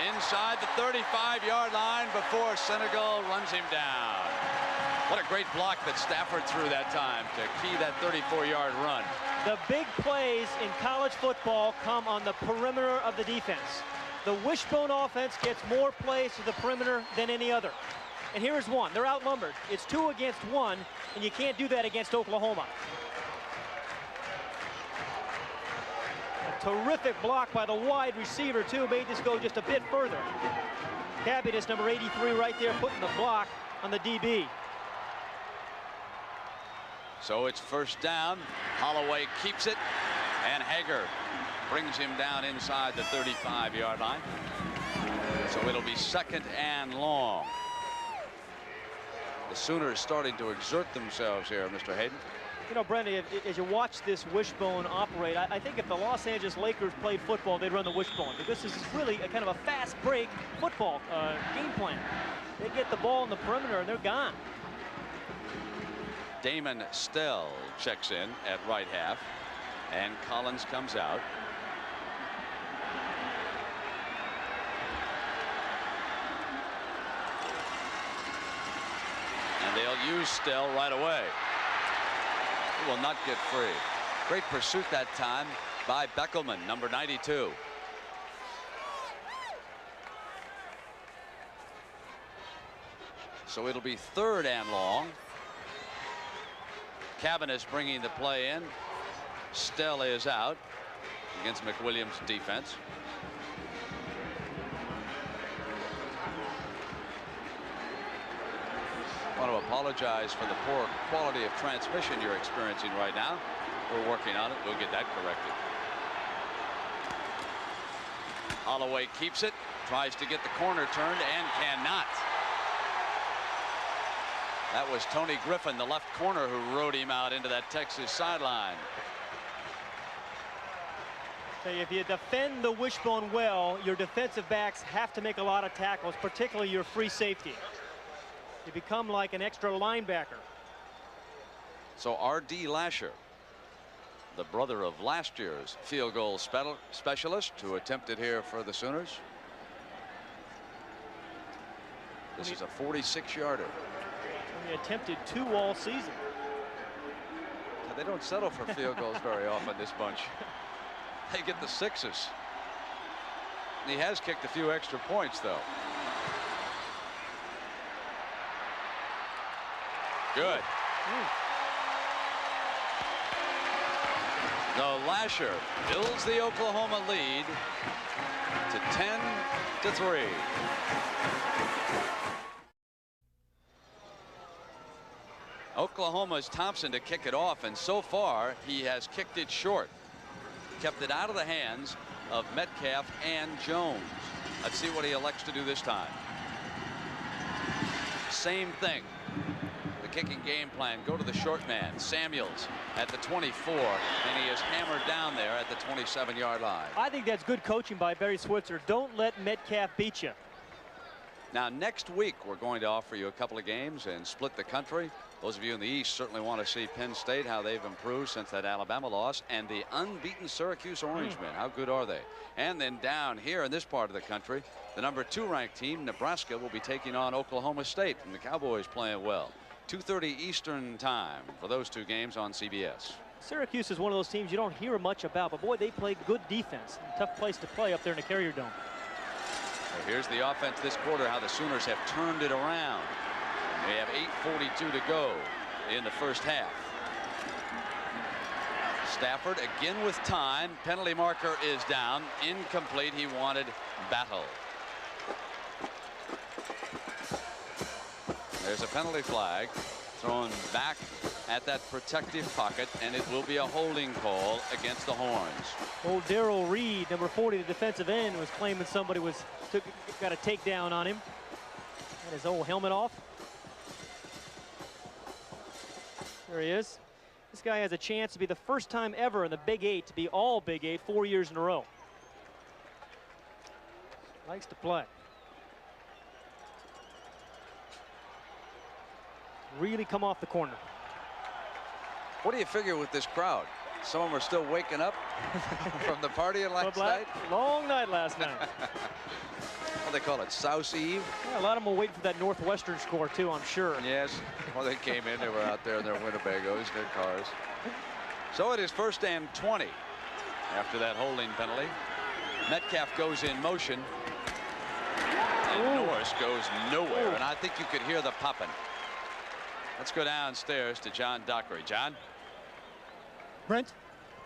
inside the 35-yard line before Senegal runs him down. What a great block that Stafford threw that time to key that 34-yard run. The big plays in college football come on the perimeter of the defense. The wishbone offense gets more plays to the perimeter than any other. And here's one. They're outnumbered. It's 2 against 1, and you can't do that against Oklahoma. A terrific block by the wide receiver, too, made this go just a bit further. Cabinets, number 83, right there, putting the block on the DB. So it's 1st down. Holloway keeps it, and Hager brings him down inside the 35-yard line. So it'll be 2nd and long. The Sooners starting to exert themselves here, Mr. Hayden. You know, Brendan, as you watch this wishbone operate, I think if the Los Angeles Lakers played football, they'd run the wishbone, because this is really a kind of a fast break football game plan. They get the ball in the perimeter and they're gone. Damon Stell checks in at right half, and Collins comes out. And they'll use Stell right away. He will not get free. Great pursuit that time by Beckelman, number 92. So it'll be 3rd and long. Cabinets bringing the play in. Stell is out against McWilliams' defense. I want to apologize for the poor quality of transmission you're experiencing right now. We're working on it. We'll get that corrected. Holloway keeps it, tries to get the corner turned, and cannot. That was Tony Griffin, the left corner, who rode him out into that Texas sideline. If you defend the wishbone well, your defensive backs have to make a lot of tackles, particularly your free safety. You become like an extra linebacker. So R.D. Lasher, the brother of last year's field goal specialist, who attempted here for the Sooners. This is a 46-yarder. He attempted 2 all season. They don't settle for field goals very often, this bunch. They get the 6s. And he has kicked a few extra points, though. Good. So Lasher builds the Oklahoma lead to 10-3. Oklahoma's Thompson to kick it off, and so far he has kicked it short. Kept it out of the hands of Metcalf and Jones. Let's see what he elects to do this time. Same thing. The kicking game plan, go to the short man. Samuels at the 24, and he is hammered down there at the 27-yard line. I think that's good coaching by Barry Switzer. Don't let Metcalf beat you. Now next week we're going to offer you a couple of games and split the country. Those of you in the East certainly want to see Penn State, how they've improved since that Alabama loss, and the unbeaten Syracuse Orangemen. How good are they? And then down here in this part of the country, the number 2 ranked team, Nebraska, will be taking on Oklahoma State, and the Cowboys playing well. 2:30 Eastern time for those 2 games on CBS. Syracuse is one of those teams you don't hear much about, but boy, they play good defense. Tough place to play up there in the Carrier Dome. So here's the offense this quarter, how the Sooners have turned it around. They have 8:42 to go in the first half. Stafford again with time. Penalty marker is down. Incomplete. He wanted Battle. There's a penalty flag thrown back at that protective pocket, and it will be a holding call against the Horns. Old Darrell Reed, number 40, the defensive end, was claiming somebody got a takedown on him. Had his old helmet off. There he is. This guy has a chance to be the first time ever in the Big 8 to be all Big 8 4 years in a row. Likes to play. Really come off the corner. What do you figure with this crowd? Some of them are still waking up from the partying last night. Long night last night. What do they call it? Souse Eve? Yeah, a lot of them will wait for that Northwestern score, too, I'm sure. Yes. Well, they came in. They were out there in their Winnebagos, their cars. So it is 1st and 20 after that holding penalty. Metcalf goes in motion. And Norris goes nowhere. And I think you could hear the popping. Let's go downstairs to John Dockery. John? Brent,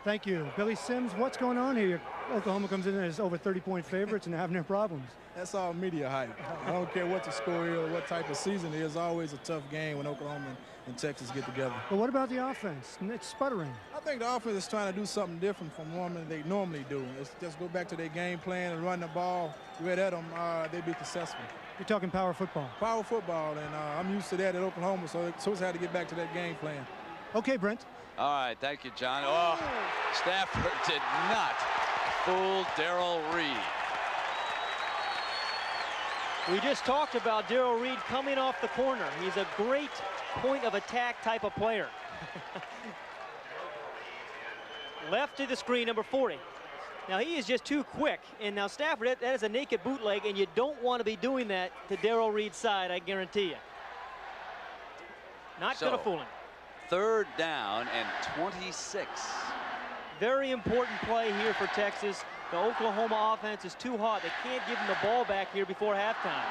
thank you. Billy Sims, what's going on here? Oklahoma comes in as over 30-point favorites and having their problems. That's all media hype. I don't care what the score is or what type of season it is. Always a tough game when Oklahoma and Texas get together. But what about the offense? It's sputtering. I think the offense is trying to do something different from what they normally do. It's just go back to their game plan and run the ball right at them. They'd be successful. You're talking power football. Power football, and I'm used to that at Oklahoma, so it's had to get back to that game plan. Okay, Brent. All right, thank you, John. Oh, Stafford did not fool Darrell Reed. We just talked about Darrell Reed coming off the corner. He's a great point of attack type of player. Left to the screen, number 40. Now he is just too quick, and now Stafford, that is a naked bootleg, and you don't want to be doing that to Darrell Reed's side, I guarantee you. Not going to fool him. 3rd down and 26. Very important play here for Texas. The Oklahoma offense is too hot. They can't give them the ball back here before halftime.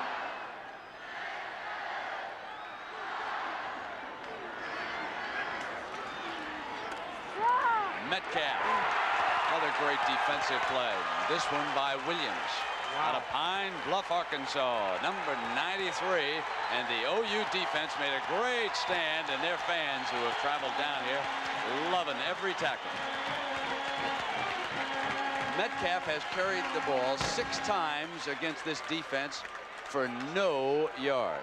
Metcalf. Another great defensive play. This one by Williams. Out of Pine Bluff, Arkansas, number 93. And the OU defense made a great stand, and their fans who have traveled down here loving every tackle. Metcalf has carried the ball 6 times against this defense for no yards.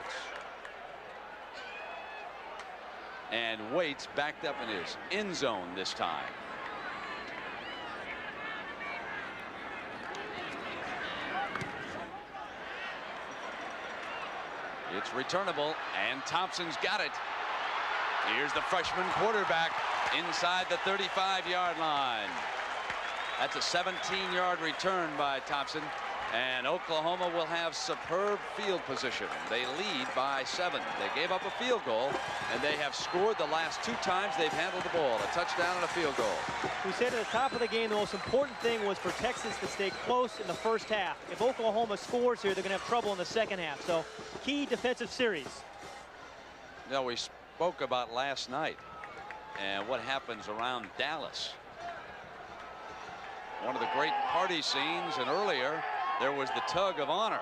And Waits backed up in his end zone this time. It's returnable, and Thompson's got it. Here's the freshman quarterback inside the 35-yard line. That's a 17-yard return by Thompson, and Oklahoma will have superb field position. They lead by 7. They gave up a field goal, and they have scored the last 2 times they've handled the ball, a touchdown and a field goal. We said at the top of the game the most important thing was for Texas to stay close in the first half. If Oklahoma scores here, they're going to have trouble in the second half. So key defensive series. Now, we spoke about last night and what happens around Dallas. One of the great party scenes, and earlier there was the tug of honor.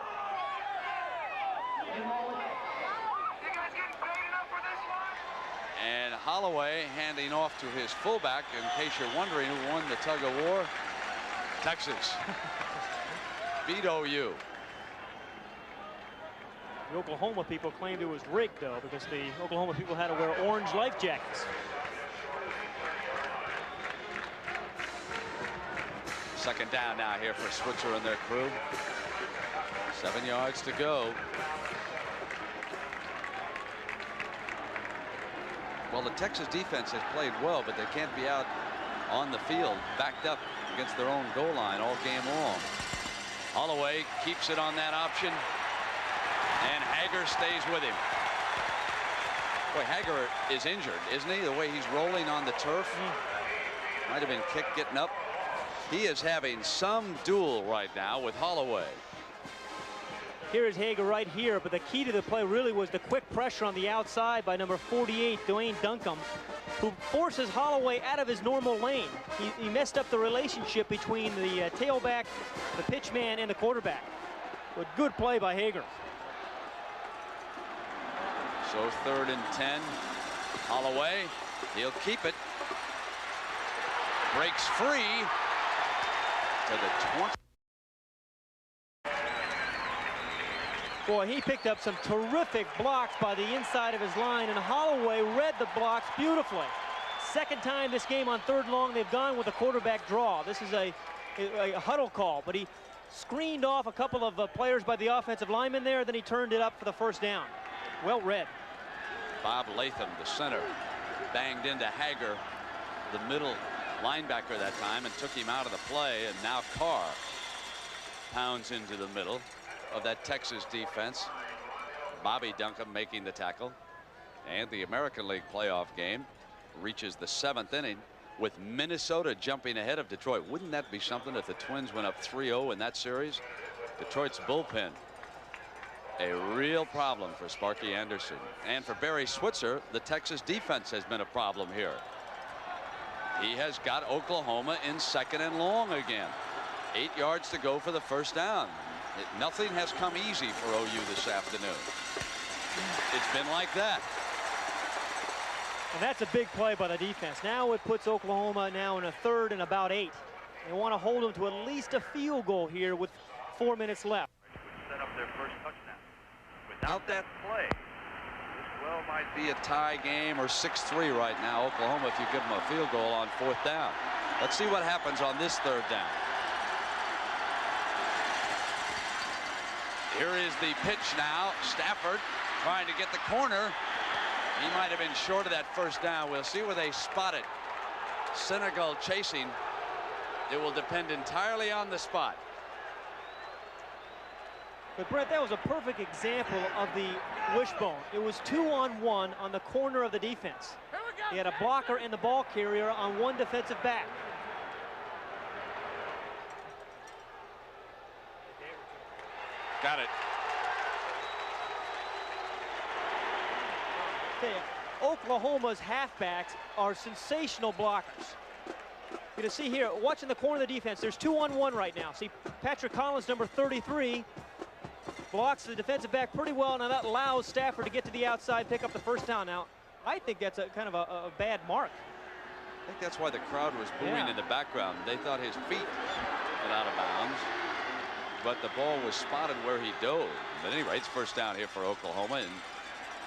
And Holloway handing off to his fullback, in case you're wondering who won the tug of war. Texas beat OU. The Oklahoma people claimed it was rigged, though, because the Oklahoma people had to wear orange life jackets. Second down now here for Switzer and their crew. 7 yards to go. Well, the Texas defense has played well, but they can't be out on the field backed up against their own goal line all game long. Holloway keeps it on that option, and Hager stays with him. Boy, Hager is injured, isn't he? The way he's rolling on the turf. Might have been kicked getting up. He is having some duel right now with Holloway. Here is Hager right here, but the key to the play really was the quick pressure on the outside by number 48, Dwayne Duncombe, who forces Holloway out of his normal lane. He messed up the relationship between the tailback, the pitchman, and the quarterback. But good play by Hager. So 3rd and 10. Holloway, he'll keep it. Breaks free to the 20. Boy, he picked up some terrific blocks by the inside of his line, and Holloway read the blocks beautifully. Second time this game on 3rd and long, they've gone with a quarterback draw. This is a huddle call, but he screened off a couple of players by the offensive lineman there, then he turned it up for the 1st down. Well read. Bob Latham, the center, banged into Hager, the middle linebacker that time, and took him out of the play, and now Carr pounds into the middle of that Texas defense. Bobby Duncombe making the tackle, and the American League playoff game reaches the 7th inning with Minnesota jumping ahead of Detroit. Wouldn't that be something if the Twins went up 3-0 in that series? Detroit's bullpen, a real problem for Sparky Anderson, and for Barry Switzer, the Texas defense has been a problem here. He has got Oklahoma in 2nd and long again. 8 yards to go for the 1st down. Nothing has come easy for OU this afternoon. It's been like that. And that's a big play by the defense. Now it puts Oklahoma now in a 3rd and about 8. They want to hold them to at least a field goal here with 4 minutes left. Set up their first touchdown. Without that play, this well might be a tie game or 6-3 right now. Oklahoma, if you give them a field goal on 4th down. Let's see what happens on this 3rd down. Here is the pitch now. Stafford trying to get the corner. He might have been short of that 1st down. We'll see where they spot it. Senegal chasing. It will depend entirely on the spot. But Brett, that was a perfect example of the wishbone. It was 2-on-1 on the corner of the defense. He had a blocker and the ball carrier on one defensive back. Got it. Oklahoma's halfbacks are sensational blockers. You can see here, watching the corner of the defense, there's 2-on-1 right now. See, Patrick Collins, number 33, blocks the defensive back pretty well. Now that allows Stafford to get to the outside, pick up the 1st down. Now, I think that's a kind of a bad mark. I think that's why the crowd was booing in the background. They thought his feet went out of bounds, but the ball was spotted where he dove. But anyway, it's 1st down here for Oklahoma, and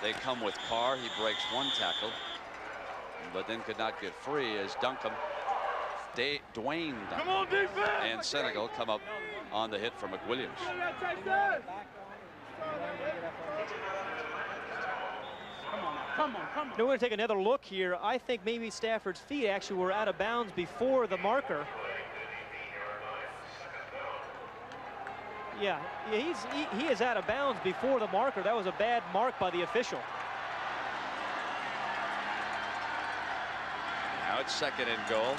they come with Carr. He breaks one tackle, but then could not get free as Duncombe, Dwayne Duncombe, and Senegal come up on the hit for McWilliams. Come on. Now we're going to take another look here. I think maybe Stafford's feet actually were out of bounds before the marker. Yeah, he is out of bounds before the marker. That was a bad mark by the official. Now it's 2nd and goal.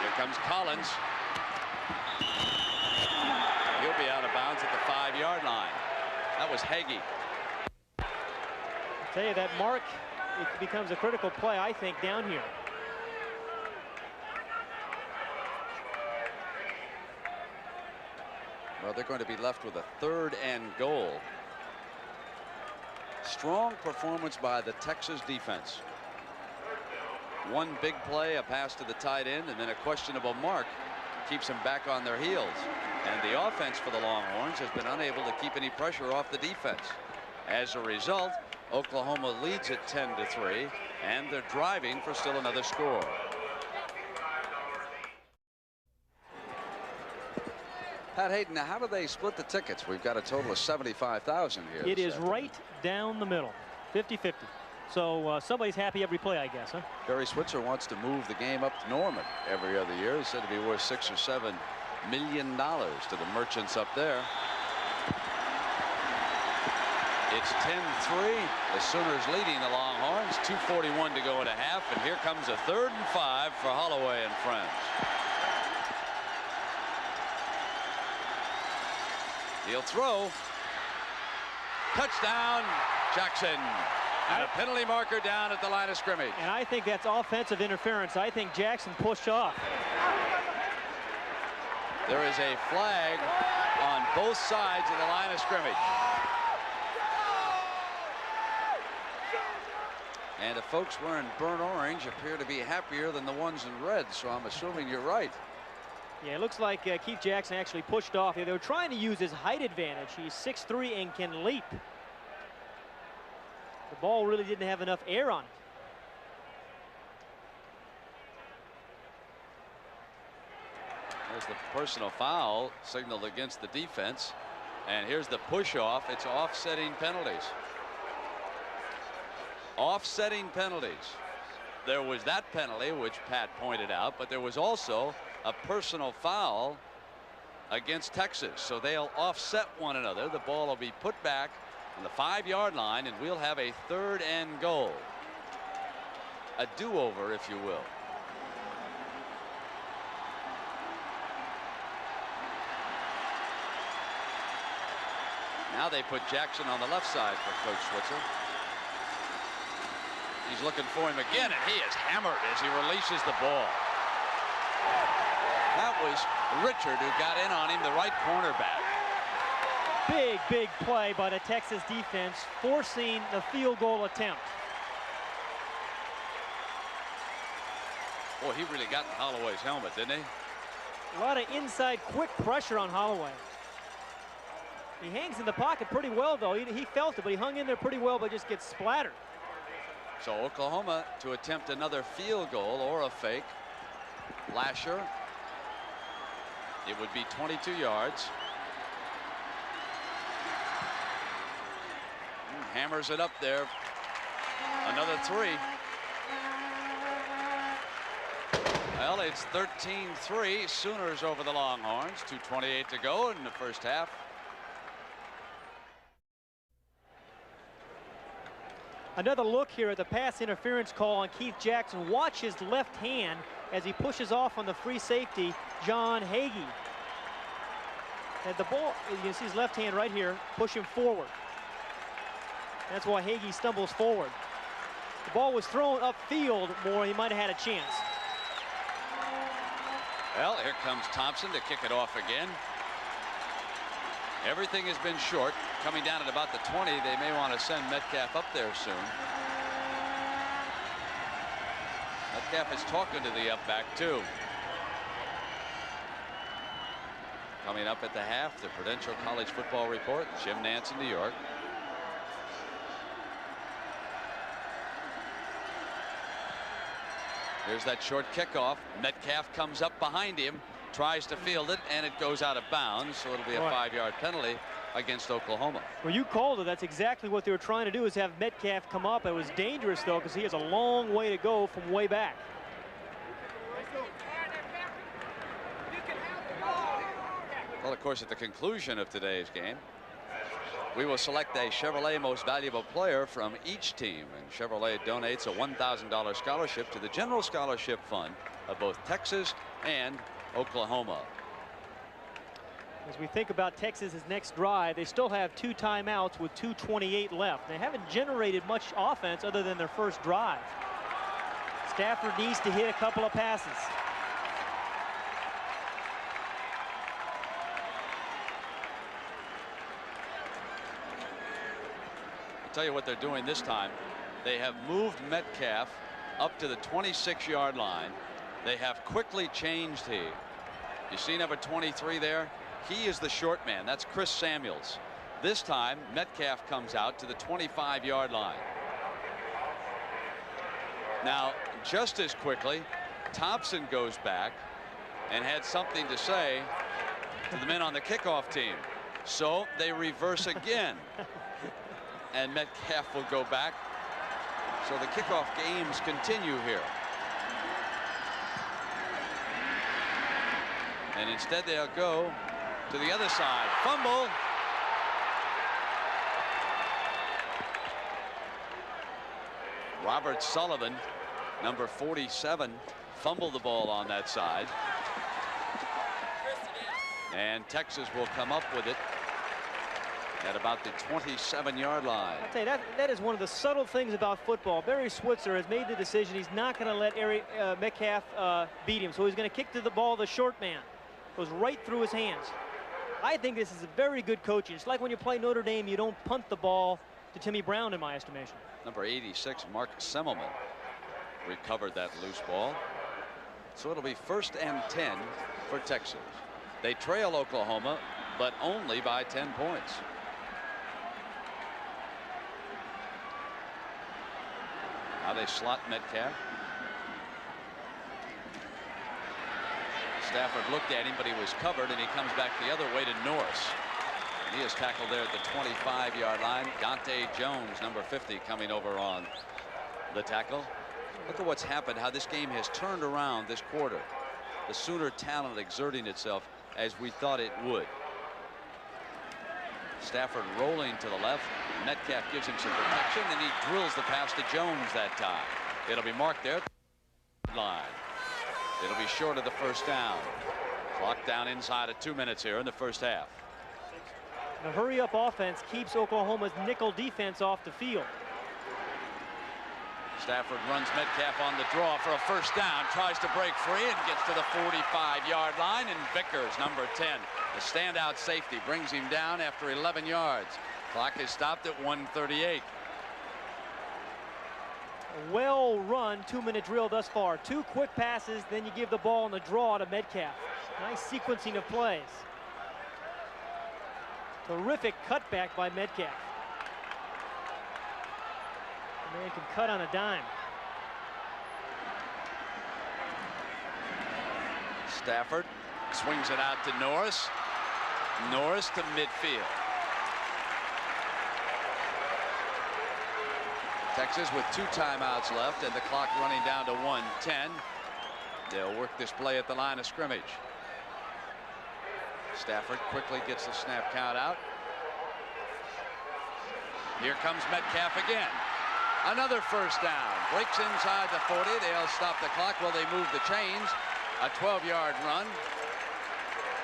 Here comes Collins. He'll be out of bounds at the 5-yard line. That was Hagee. I tell you, that mark, it becomes a critical play, I think, down here. Well, they're going to be left with a 3rd and goal. Strong performance by the Texas defense. One big play, a pass to the tight end, and then a questionable mark keeps them back on their heels. And the offense for the Longhorns has been unable to keep any pressure off the defense. As a result, Oklahoma leads at 10-3, and they're driving for still another score. Pat Hayden, now how do they split the tickets? We've got a total of 75,000 here. It is right down the middle, 50-50. So somebody's happy every play, I guess, huh? Barry Switzer wants to move the game up to Norman every other year. He's said to be worth $6 or $7 million to the merchants up there. It's 10-3. The Sooners leading the Longhorns. 2:41 to go in a half. And here comes a 3rd and 5 for Holloway and friends. He'll throw. Touchdown, Jackson. And a penalty marker down at the line of scrimmage. And I think that's offensive interference. I think Jackson pushed off. There is a flag on both sides of the line of scrimmage. And the folks wearing burnt orange appear to be happier than the ones in red, so I'm assuming you're right. Yeah, it looks like Keith Jackson actually pushed off. They were trying to use his height advantage. He's 6'3" and can leap. The ball really didn't have enough air on it. There's the personal foul signaled against the defense. And here's the push off. It's offsetting penalties. Offsetting penalties. There was that penalty, which Pat pointed out, but there was also a personal foul against Texas. So they'll offset one another. The ball will be put back on the 5-yard line, and we'll have a 3rd and goal. A do-over, if you will. Now they put Jackson on the left side for Coach Switzer. He's looking for him again, and he is hammered as he releases the ball. That was Richard who got in on him, the right cornerback. Big play by the Texas defense, forcing the field goal attempt. Boy, he really got in Holloway's helmet, didn't he? A lot of inside quick pressure on Holloway. He hangs in the pocket pretty well, though. He felt it, but he hung in there pretty well, but just gets splattered. So Oklahoma to attempt another field goal or a fake. Lasher. It would be 22 yards. Hammers it up there. Another 3. Well, it's 13-3. Sooners over the Longhorns. 2:28 to go in the first half. Another look here at the pass interference call on Keith Jackson. Watch his left hand as he pushes off on the free safety, John Hagee. And the ball, you can see his left hand right here, push him forward. That's why Hagee stumbles forward. The ball was thrown upfield more, he might have had a chance. Well, here comes Thompson to kick it off again. Everything has been short. Coming down at about the 20, they may want to send Metcalf up there soon. Metcalf is talking to the up back too. Coming up at the half, the Prudential College Football Report. Jim Nantz in New York. Here's that short kickoff. Metcalf comes up behind him, tries to field it, and it goes out of bounds, so it'll be a 5-yard penalty against Oklahoma. Well, you called it. That's exactly what they were trying to do, is have Metcalf come up. It was dangerous, though, because he has a long way to go from way back. Well, of course, at the conclusion of today's game, we will select a Chevrolet Most Valuable Player from each team, and Chevrolet donates a $1,000 scholarship to the General Scholarship Fund of both Texas and Oklahoma. As we think about Texas's next drive, they still have 2 timeouts with 2:28 left. They haven't generated much offense other than their first drive. Stafford needs to hit a couple of passes. I'll tell you what they're doing this time. They have moved Metcalf up to the 26-yard line. They have quickly changed he. You see number 23 there? He is the short man. That's Chris Samuels. This time, Metcalf comes out to the 25-yard line. Now, just as quickly, Thompson goes back and had something to say to the men on the kickoff team. So they reverse again. And Metcalf will go back. So the kickoff games continue here. And instead they'll go to the other side. Fumble. Robert Sullivan, number 47, fumbled the ball on that side. And Texas will come up with it at about the 27-yard line. I'll tell you, that is one of the subtle things about football. Barry Switzer has made the decision he's not going to let Metcalf beat him, so he's going to kick to the ball, the short man. Goes right through his hands. I think this is a very good coaching. It's like when you play Notre Dame, you don't punt the ball to Timmy Brown, in my estimation. Number 86, Mark Semmelman, recovered that loose ball. So it'll be 1st and 10 for Texas. They trail Oklahoma, but only by 10 points. Now they slot Metcalf. Stafford looked at him, but he was covered, and he comes back the other way to Norris. He is tackled there at the 25-yard line. Dante Jones, number 50, coming over on the tackle. Look at what's happened, how this game has turned around this quarter. The Sooner talent exerting itself as we thought it would. Stafford rolling to the left. Metcalf gives him some protection, and he drills the pass to Jones that time. It'll be marked there at the line. It'll be short of the first down. Clock down inside of 2 minutes here in the first half. The hurry-up offense keeps Oklahoma's nickel defense off the field. Stafford runs Metcalf on the draw for a first down, tries to break free and gets to the 45-yard line, and Vickers, number 10, the standout safety, brings him down after 11 yards. Clock is stopped at 1:38. A well-run 2-minute drill thus far. 2 quick passes, then you give the ball on the draw to Metcalf. Nice sequencing of plays. Terrific cutback by Metcalf. The man can cut on a dime. Stafford swings it out to Norris. Norris to midfield. Texas with 2 timeouts left and the clock running down to 1:10. They'll work this play at the line of scrimmage. Stafford quickly gets the snap count out. Here comes Metcalf again. Another first down. Breaks inside the 40. They'll stop the clock while they move the chains. A 12-yard run.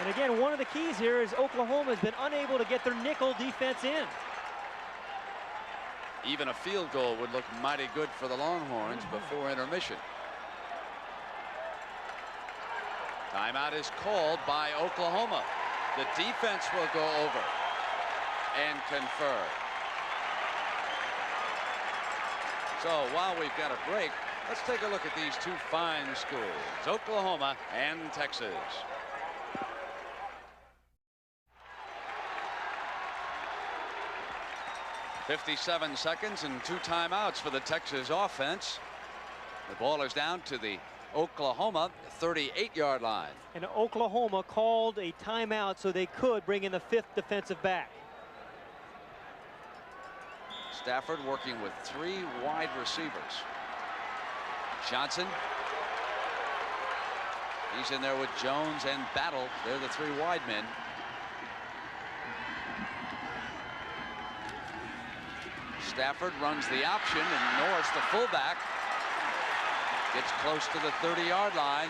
And again, one of the keys here is Oklahoma has been unable to get their nickel defense in. Even a field goal would look mighty good for the Longhorns before intermission. Timeout is called by Oklahoma. The defense will go over and confer. So while we've got a break, let's take a look at these 2 fine schools, Oklahoma and Texas. .57 seconds and 2 timeouts for the Texas offense. The ball is down to the Oklahoma 38-yard line. And Oklahoma called a timeout so they could bring in the 5th defensive back. Stafford working with 3 wide receivers. Johnson. He's in there with Jones and Battle. They're the 3 wide men. Stafford runs the option, and Norris, the fullback, gets close to the 30-yard line.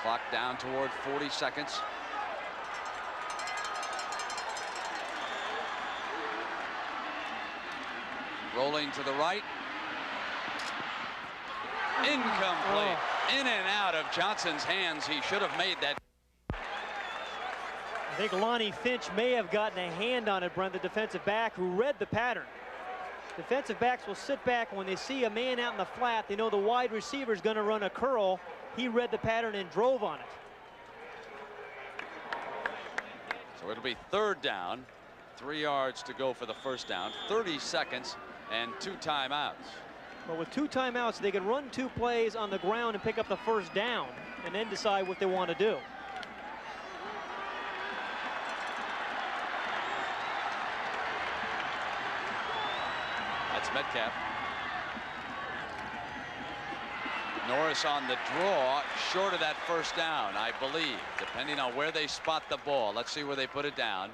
Clock down toward 40 seconds. Rolling to the right. Incomplete. In and out of Johnson's hands. He should have made that. I think Lonnie Finch may have gotten a hand on it, Brent, the defensive back who read the pattern. Defensive backs will sit back when they see a man out in the flat. They know the wide receiver is going to run a curl. He read the pattern and drove on it. So it'll be 3rd down. 3 yards to go for the first down. 30 seconds and 2 timeouts. But with 2 timeouts, they can run 2 plays on the ground and pick up the first down and then decide what they want to do. That's Metcalf. Norris on the draw, short of that first down, I believe, depending on where they spot the ball. Let's see where they put it down.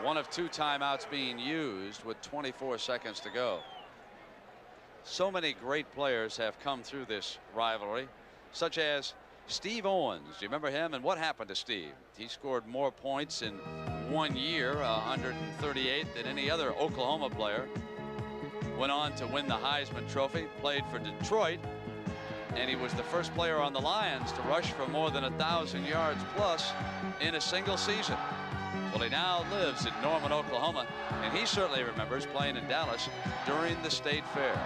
One of 2 timeouts being used with 24 seconds to go. So many great players have come through this rivalry, such as Steve Owens. Do you remember him? And what happened to Steve? He scored more points in 1 year, 138, than any other Oklahoma player. Went on to win the Heisman Trophy, played for Detroit, and he was the first player on the Lions to rush for more than 1,000 yards plus in a single season. Well, he now lives in Norman, Oklahoma, and he certainly remembers playing in Dallas during the State Fair.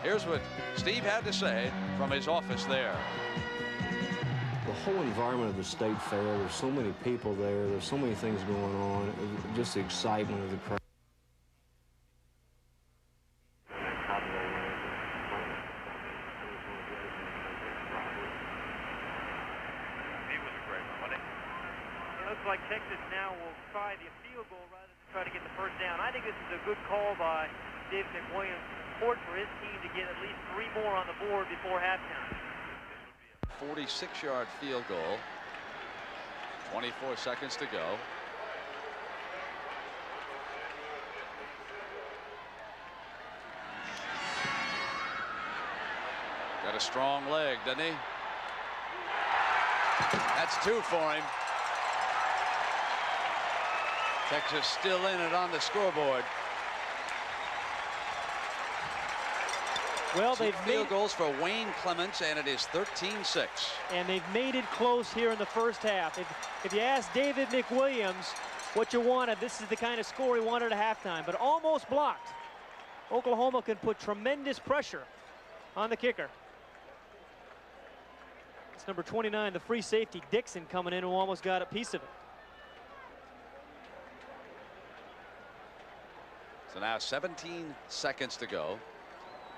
Here's what Steve had to say from his office there. The whole environment of the State Fair, there's so many people there, there's so many things going on, just the excitement of the crowd. Like Texas now will try the field goal rather than try to get the first down. I think this is a good call by David McWilliams. Important for his team to get at least 3 more on the board before halftime. 46-yard field goal. 24 seconds to go. Got a strong leg, doesn't he? That's 2 for him. Texas still in it on the scoreboard. Well, they've field goals for Wayne Clements, and it is 13-6. And they've made it close here in the first half. If you ask David McWilliams what you wanted, this is the kind of score he wanted at halftime, but almost blocked. Oklahoma can put tremendous pressure on the kicker. It's number 29, the free safety, Dixon, coming in, who almost got a piece of it. So now 17 seconds to go.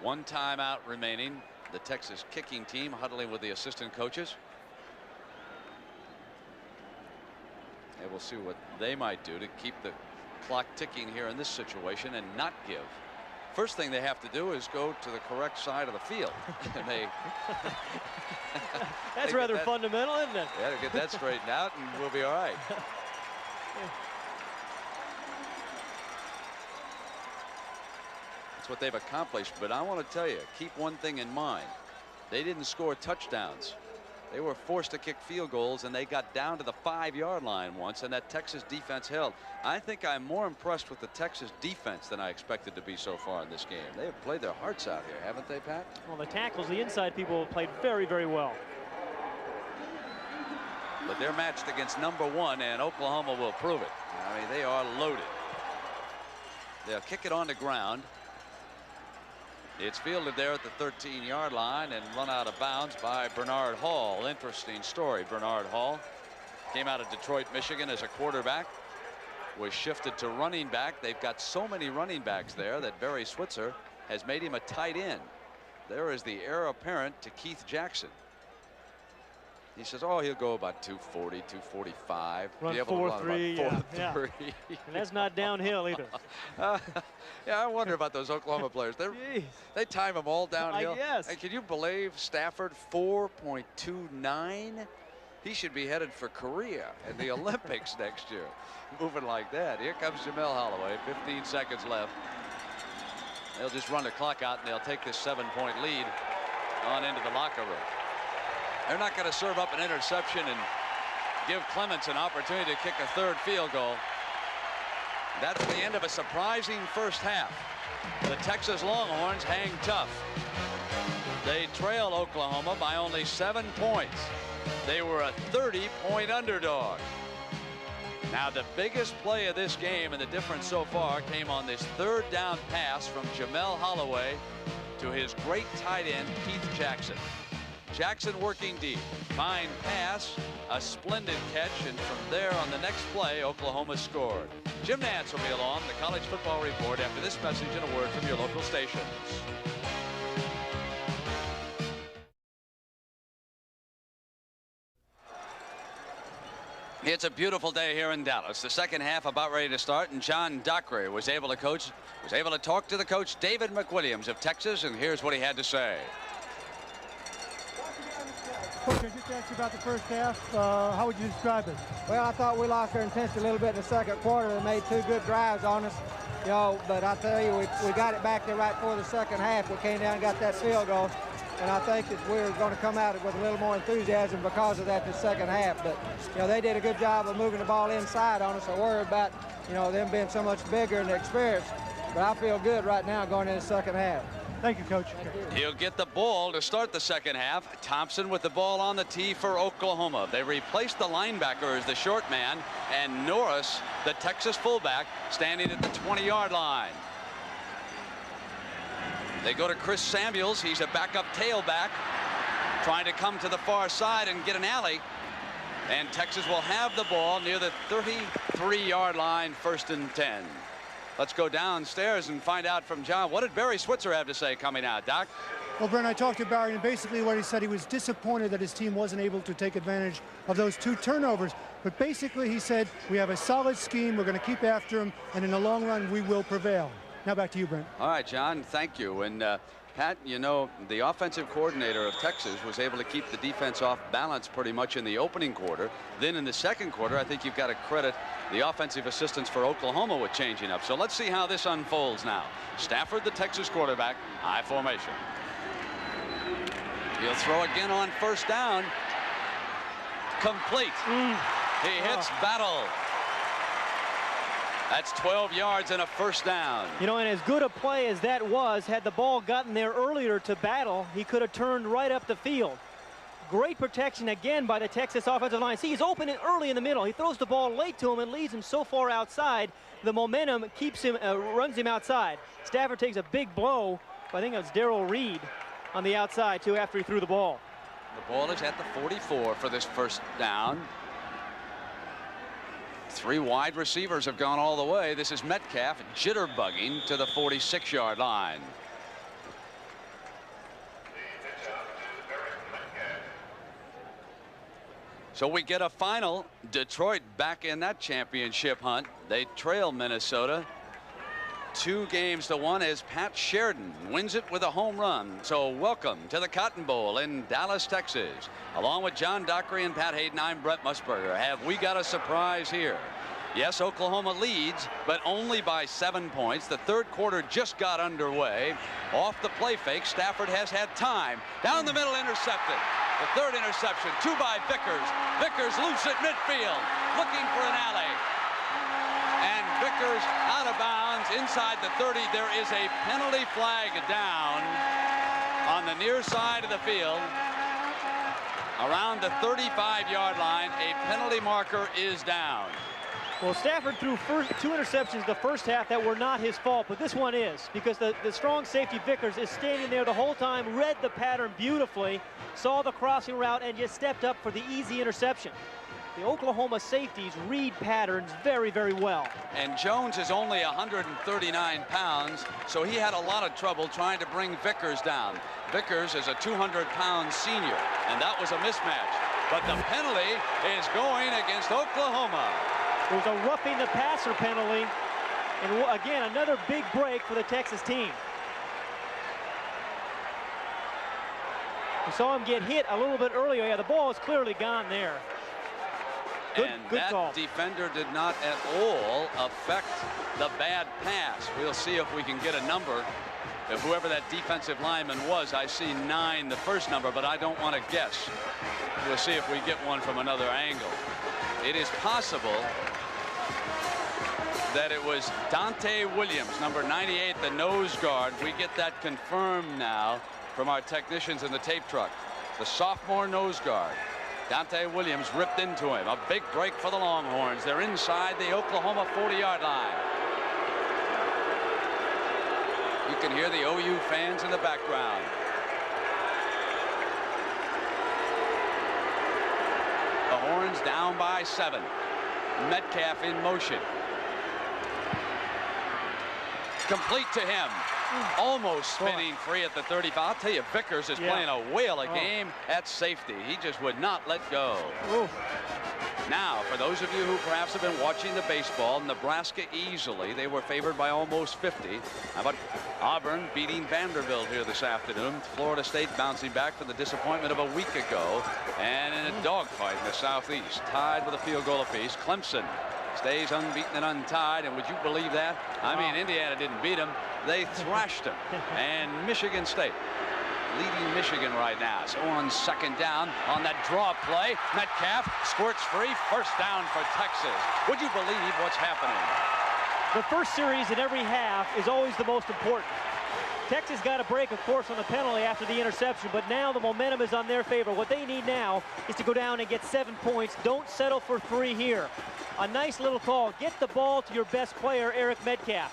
1 timeout remaining. The Texas kicking team huddling with the assistant coaches. And we'll see what they might do to keep the clock ticking here in this situation and not give. First thing they have to do is go to the correct side of the field. And that's rather fundamental, isn't it? Yeah, to get that straightened out, and we'll be all right. That's what they've accomplished, but I want to tell you, keep one thing in mind. They didn't score touchdowns. They were forced to kick field goals, and they got down to the 5-yard line once, and that Texas defense held. I think I'm more impressed with the Texas defense than I expected to be so far in this game. They have played their hearts out here, haven't they, Pat? Well, the tackles, the inside people have played very, very well. But they're matched against number 1, and Oklahoma will prove it. I mean, they are loaded. They'll kick it on the ground. It's fielded there at the 13-yard line and run out of bounds by Bernard Hall. Interesting story. Bernard Hall came out of Detroit, Michigan as a quarterback, was shifted to running back. They've got so many running backs there that Barry Switzer has made him a tight end. There is the heir apparent to Keith Jackson. He says, oh, he'll go about 240, 245. Run 4.3, yeah. And that's not downhill either. Yeah, I wonder about those Oklahoma players. They time them all downhill. Yes. And can you believe Stafford 4.29? He should be headed for Korea in the Olympics next year. Moving like that. Here comes Jamel Holloway. 15 seconds left. They'll just run the clock out, and they'll take this 7-point lead on into the locker room. They're not going to serve up an interception and give Clements an opportunity to kick a 3rd field goal. That's the end of a surprising first half. The Texas Longhorns hang tough. They trail Oklahoma by only 7 points. They were a 30-point underdog. Now, the biggest play of this game, and the difference so far, came on this 3rd down pass from Jamel Holloway to his great tight end, Keith Jackson. Jackson working deep. Fine pass, a splendid catch, and from there on the next play, Oklahoma scored. Jim Nantz will be along, the College Football Report, after this message and a word from your local stations. It's a beautiful day here in Dallas. The second half about ready to start, and John Dockery was able to talk to the coach, David McWilliams of Texas, and here's what he had to say. Coach, I just asked you about the first half. How would you describe it? Well, I thought we lost our intensity a little bit in the second quarter. They made 2 good drives on us, you know, but I tell you, we got it back there right before the second half. We came down and got that field goal, and I think that we're going to come out with a little more enthusiasm because of that the second half. But, you know, they did a good job of moving the ball inside on us. I worry about, you know, them being so much bigger and experienced. But I feel good right now going into the second half. Thank you, Coach. He'll get the ball to start the second half. Thompson with the ball on the tee for Oklahoma. They replaced the linebacker as the short man, and Norris, the Texas fullback, standing at the 20-yard line. They go to Chris Samuels. He's a backup tailback, trying to come to the far side and get an alley. And Texas will have the ball near the 33-yard line, 1st and 10. Let's go downstairs and find out from John. What did Barry Switzer have to say coming out, Doc? Well, Brent, I talked to Barry, and basically what he said, he was disappointed that his team wasn't able to take advantage of those 2 turnovers. But basically he said, we have a solid scheme, we're going to keep after them, and in the long run, we will prevail. Now back to you, Brent. All right, John, thank you. And Pat, you know, the offensive coordinator of Texas was able to keep the defense off balance pretty much in the opening quarter. Then in the second quarter, I think you've got to credit the offensive assistants for Oklahoma with changing up. So let's see how this unfolds now. Stafford, the Texas quarterback, high formation. He'll throw again on 1st down. Complete. He hits Battle. That's 12 yards and a 1st down. You know, and as good a play as that was, had the ball gotten there earlier to Battle, he could have turned right up the field. Great protection again by the Texas offensive line. See, he's open early in the middle. He throws the ball late to him and leaves him so far outside. The momentum keeps him, runs him outside. Stafford takes a big blow. I think it was Darrell Reed on the outside, too, after he threw the ball. The ball is at the 44 for this 1st down. 3 wide receivers have gone all the way. This is Metcalf jitterbugging to the 46-yard line. So we get a final. Detroit back in that championship hunt. They trail Minnesota 2-1 as Pat Sheridan wins it with a home run. So welcome to the Cotton Bowl in Dallas, Texas. Along with John Dockery and Pat Hayden, I'm Brent Musburger. Have we got a surprise here? Yes, Oklahoma leads, but only by 7 points. The 3rd quarter just got underway. Off the play fake, Stafford has had time. Down the middle, intercepted. The 3rd interception, 2 by Vickers. Vickers loose at midfield, looking for an alley. And Vickers out of bounds inside the 30. There is a penalty flag down on the near side of the field. Around the 35-yard line, a penalty marker is down. Well, Stafford threw 2 interceptions the 1st half that were not his fault, but this one is, because the strong safety Vickers is standing there the whole time, read the pattern beautifully, saw the crossing route, and just stepped up for the easy interception. The Oklahoma safeties read patterns very, very well. And Jones is only 139 pounds, so he had a lot of trouble trying to bring Vickers down. Vickers is a 200-pound senior, and that was a mismatch. But the penalty is going against Oklahoma. There's a roughing the passer penalty, and again, another big break for the Texas team. We saw him get hit a little bit earlier. Yeah, the ball is clearly gone there. Good that call. Defender did not at all affect the bad pass. We'll see if we can get a number. If whoever that defensive lineman was, I see 9, the first number, but I don't want to guess. We'll see if we get one from another angle. It is possible that it was Dante Williams, number 98, the nose guard. We get that confirmed now from our technicians in the tape truck. The sophomore nose guard. Dante Williams ripped into him. A big break for the Longhorns. They're inside the Oklahoma 40-yard line. You can hear the OU fans in the background. The Horns down by 7. Metcalf in motion. Complete to him. almost spinning free at the 35. I'll tell you, Vickers is playing a whale of game at safety. He just would not let go. Now, for those of you who perhaps have been watching the baseball, Nebraska easily. They were favored by almost 50. How about Auburn beating Vanderbilt here this afternoon? Florida State bouncing back from the disappointment of a week ago. And in a dogfight in the Southeast, tied with a field goal apiece. Clemson stays unbeaten and untied. And would you believe that? I mean, Indiana didn't beat them. They thrashed them. And Michigan State leading Michigan right now. So on second down on that draw play, Metcalf squirts free. First down for Texas. Would you believe what's happening? The first series in every half is always the most important. Texas got a break, of course, on the penalty after the interception, but now the momentum is on their favor. What they need now is to go down and get 7 points. Don't settle for 3 here. A nice little call. Get the ball to your best player, Eric Metcalf.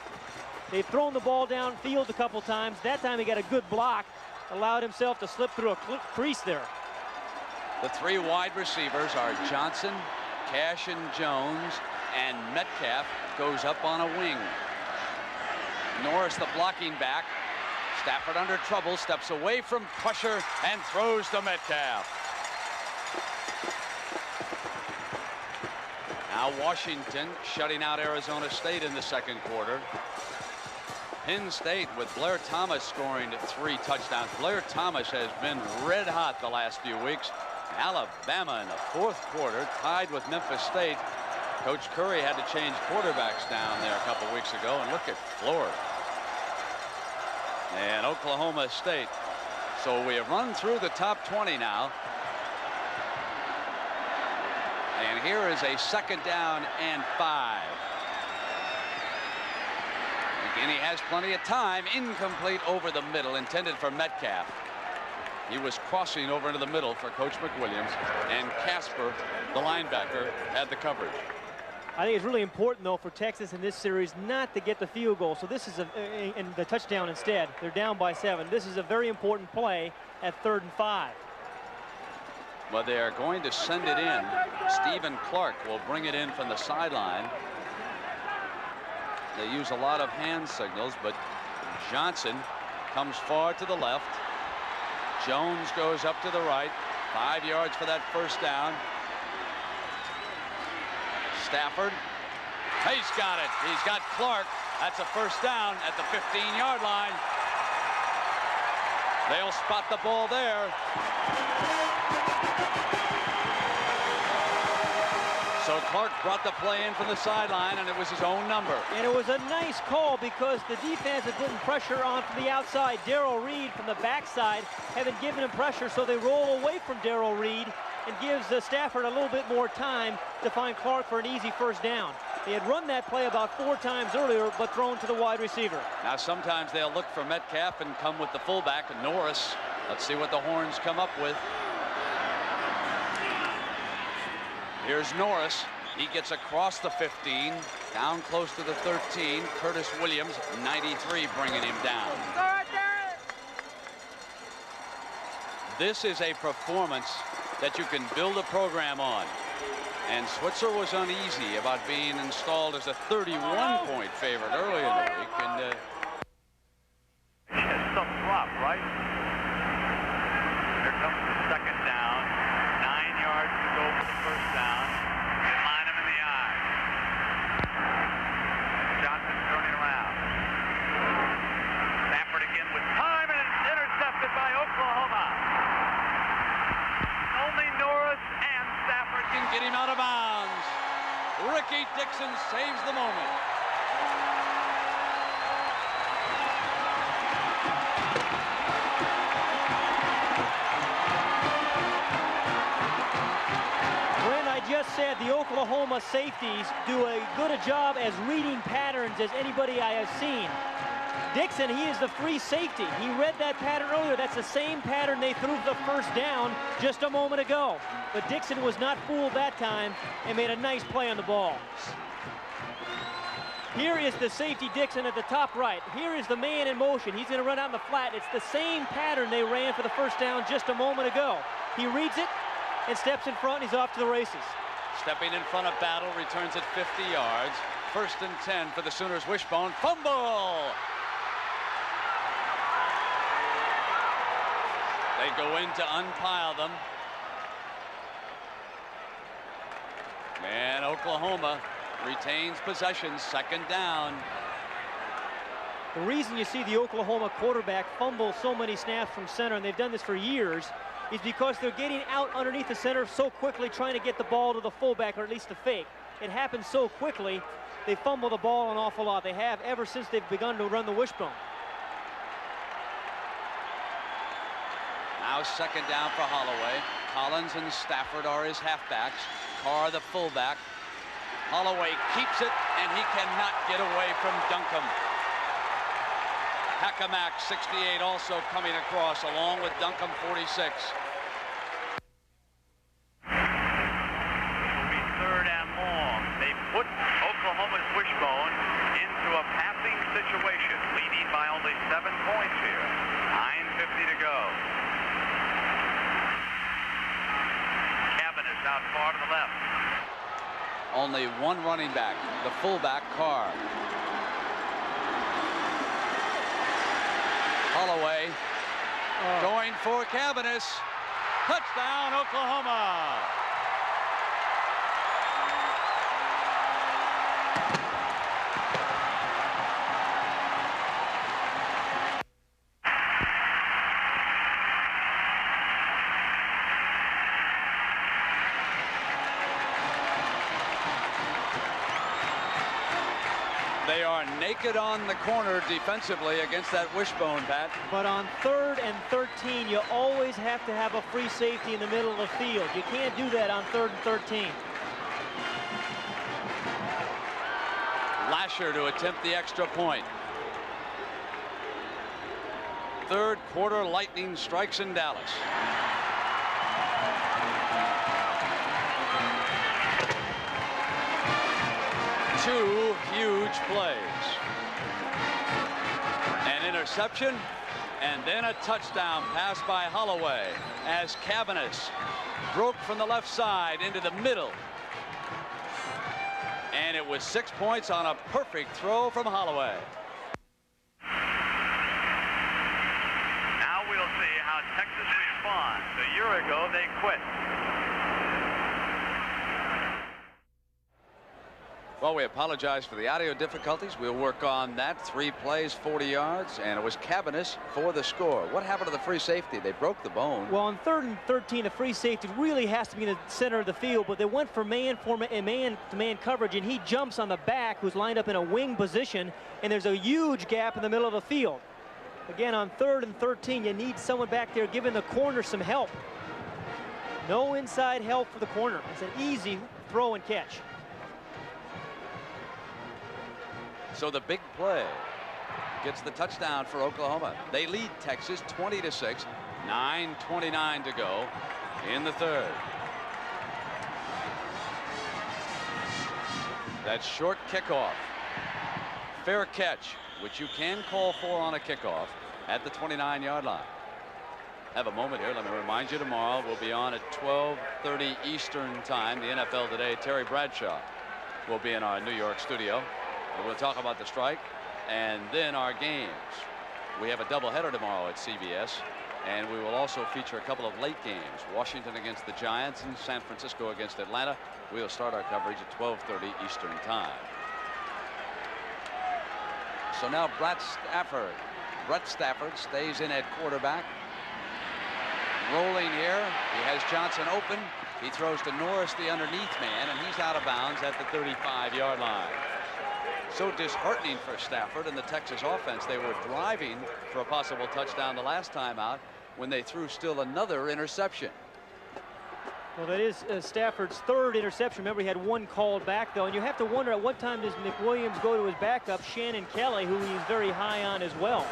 They've thrown the ball downfield a couple times. That time he got a good block. Allowed himself to slip through a crease there. The 3 wide receivers are Johnson, Cash and Jones, and Metcalf goes up on a wing. Norris, the blocking back. Stafford under trouble, steps away from pressure and throws to Metcalf. Now Washington shutting out Arizona State in the second quarter. Penn State with Blair Thomas scoring 3 touchdowns. Blair Thomas has been red hot the last few weeks. Alabama in the fourth quarter tied with Memphis State. Coach Curry had to change quarterbacks down there a couple weeks ago, and look at Florida and Oklahoma State. So we have run through the top 20 now. And here is a second down and 5. Again, he has plenty of time. Incomplete over the middle, intended for Metcalf. He was crossing over into the middle for Coach McWilliams, and Casper, the linebacker, had the coverage. I think it's really important, though, for Texas in this series not to get the field goal. So this is and the touchdown instead. They're down by 7. This is a very important play at 3rd and 5. But they are going to send it in. Stephen Clark will bring it in from the sideline. They use a lot of hand signals, but Johnson comes far to the left. Jones goes up to the right. 5 yards for that first down. Stafford. He's got it. He's got Clark. That's a first down at the 15-yard line. They'll spot the ball there. So Clark brought the play in from the sideline, and it was his own number. And it was a nice call because the defense had putting pressure on from the outside. Darrell Reed from the backside haven't given him pressure, so they roll away from Darrell Reed and gives Stafford a little bit more time to find Clark for an easy first down. They had run that play about 4 times earlier, but thrown to the wide receiver. Now sometimes they'll look for Metcalf and come with the fullback, Norris. Let's see what the Horns come up with. Here's Norris. He gets across the 15, down close to the 13. Curtis Williams, 93, bringing him down. This is a performance that you can build a program on. And Switzer was uneasy about being installed as a 31-point favorite early in the week. And some drop, right? Here comes the second down. 9 yards to go for the first down. They line him in the eye. Johnson turning around. Stafford again with time, and it's intercepted by Oklahoma. Only Norris and Stafford can get him out of bounds. Ricky Dixon saves the moment. Just said the Oklahoma safeties do a good a job as reading patterns as anybody I have seen. Dixon, he is the free safety. He read that pattern earlier. That's the same pattern they threw the first down just a moment ago. But Dixon was not fooled that time and made a nice play on the ball. Here is the safety Dixon at the top right. Here is the man in motion. He's going to run out in the flat. It's the same pattern they ran for the first down just a moment ago. He reads it and steps in front. He's off to the races. Stepping in front of Battle, returns at 50 yards. 1st and 10 for the Sooners. Wishbone fumble. They go in to unpile them. And Oklahoma retains possession, 2nd down. The reason you see the Oklahoma quarterback fumble so many snaps from center, and they've done this for years, is because they're getting out underneath the center so quickly, trying to get the ball to the fullback, or at least the fake. It happens so quickly, they fumble the ball an awful lot. They have ever since they've begun to run the wishbone. Now 2nd down for Holloway. Collins and Stafford are his halfbacks. Carr the fullback. Holloway keeps it, and he cannot get away from Duncombe. Hackamack, 68, also coming across, along with Duncombe, 46. It will be 3rd and long. They put Oklahoma's wishbone into a passing situation, leading by only 7 points here. 9:50 to go. Cabin is out far to the left. Only one running back, the fullback, Carr. Holloway going for Cabanis. Touchdown, Oklahoma. They are naked on the corner defensively against that wishbone, Pat. But on 3rd and 13, you always have to have a free safety in the middle of the field. You can't do that on 3rd and 13. Lasher to attempt the extra point. 3rd quarter, lightning strikes in Dallas. Two huge plays. An interception and then a touchdown pass by Holloway as Cabanis broke from the left side into the middle. And it was 6 points on a perfect throw from Holloway. Now we'll see how Texas responds. A year ago, they quit. Well, we apologize for the audio difficulties. We'll work on that. 3 plays, 40 yards, and it was Cabanis for the score. What happened to the free safety? They broke the bone. Well, on 3rd and 13, the free safety really has to be in the center of the field, but they went for man-to-man coverage, and he jumps on the back, who's lined up in a wing position, and there's a huge gap in the middle of the field. Again, on 3rd and 13, you need someone back there giving the corner some help. No inside help for the corner. It's an easy throw and catch. So the big play gets the touchdown for Oklahoma. They lead Texas 20-6. 9:29 to go in the 3rd. That short kickoff. Fair catch, which you can call for on a kickoff at the 29-yard line. Have a moment here. Let me remind you, tomorrow we'll be on at 12:30 Eastern time. The NFL Today, Terry Bradshaw will be in our New York studio. We'll talk about the strike and then our games. We have a doubleheader tomorrow at CBS, and we will also feature a couple of late games. Washington against the Giants and San Francisco against Atlanta. We'll start our coverage at 12:30 Eastern time. So now Brett Stafford stays in at quarterback. Rolling here. He has Johnson open. He throws to Norris, the underneath man, and he's out of bounds at the 35-yard line. So disheartening for Stafford and the Texas offense. They were driving for a possible touchdown the last time out when they threw still another interception. Well, that is Stafford's 3rd interception. Remember, he had 1 called back, though, and you have to wonder at what time does McWilliams go to his backup, Shannon Kelly, who he's very high on as well.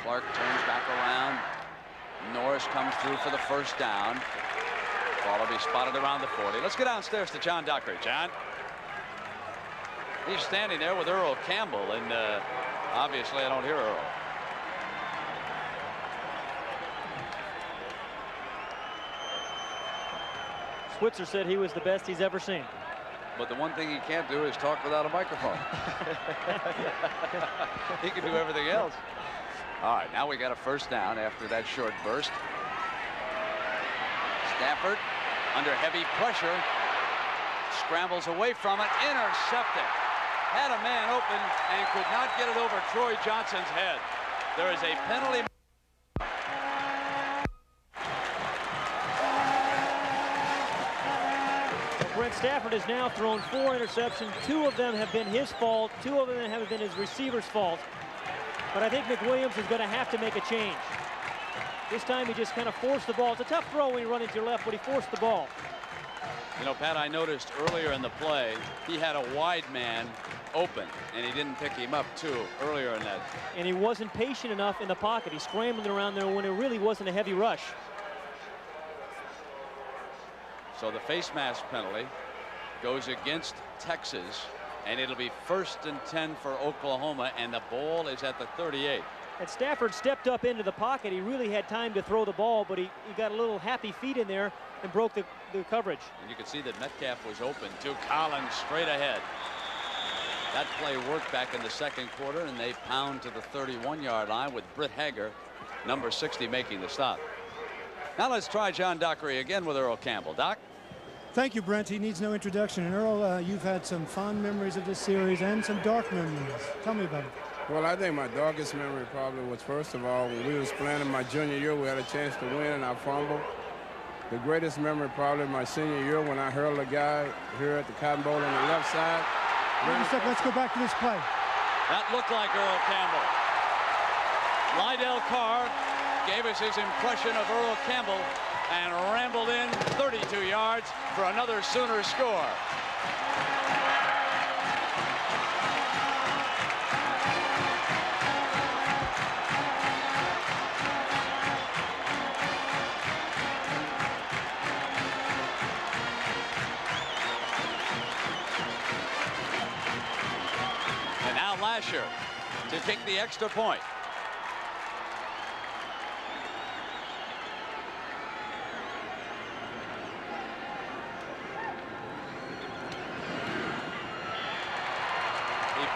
Clark turns back around. Norris comes through for the 1st down. Ball will be spotted around the 40. Let's get downstairs to John Dockery. John. He's standing there with Earl Campbell, and obviously I don't hear Earl. Switzer said he was the best he's ever seen. but the one thing he can't do is talk without a microphone. He can do everything else. All right, now we got a first down after that short burst. Stafford under heavy pressure scrambles away from it, intercepted. Had a man open and could not get it over Troy Johnson's head. There is a penalty. Brent Stafford has now thrown 4 interceptions. 2 of them have been his fault. 2 of them have been his receiver's fault. But I think McWilliams is going to have to make a change. This time he just kind of forced the ball. It's a tough throw when you run into your left, but he forced the ball. You know, Pat, I noticed earlier in the play, he had a wide man open, and he didn't pick him up, too, earlier in that. And he wasn't patient enough in the pocket. He's scrambling around there when it really wasn't a heavy rush. So the face mask penalty goes against Texas, and it'll be 1st and 10 for Oklahoma, and the ball is at the 38. And Stafford stepped up into the pocket. He really had time to throw the ball, but he got a little happy feet in there and broke the coverage. And you can see that Metcalf was open to Collins straight ahead. That play worked back in the second quarter, and they pound to the 31-yard line with Britt Hager, number 60, making the stop. Now let's try John Dockery again with Earl Campbell. Doc? Thank you, Brent. He needs no introduction. And Earl, you've had some fond memories of this series and some dark memories. Tell me about it. Well, I think my darkest memory probably was, first of all, when we was playing in my junior year, we had a chance to win and I fumbled. The greatest memory probably my senior year when I hurled a guy here at the Cotton Bowl on the left side. Wait a second, let's go back to this play. That looked like Earl Campbell. Lydell Carr gave us his impression of Earl Campbell and rambled in 32 yards for another Sooner score. And now Lasher to kick the extra point.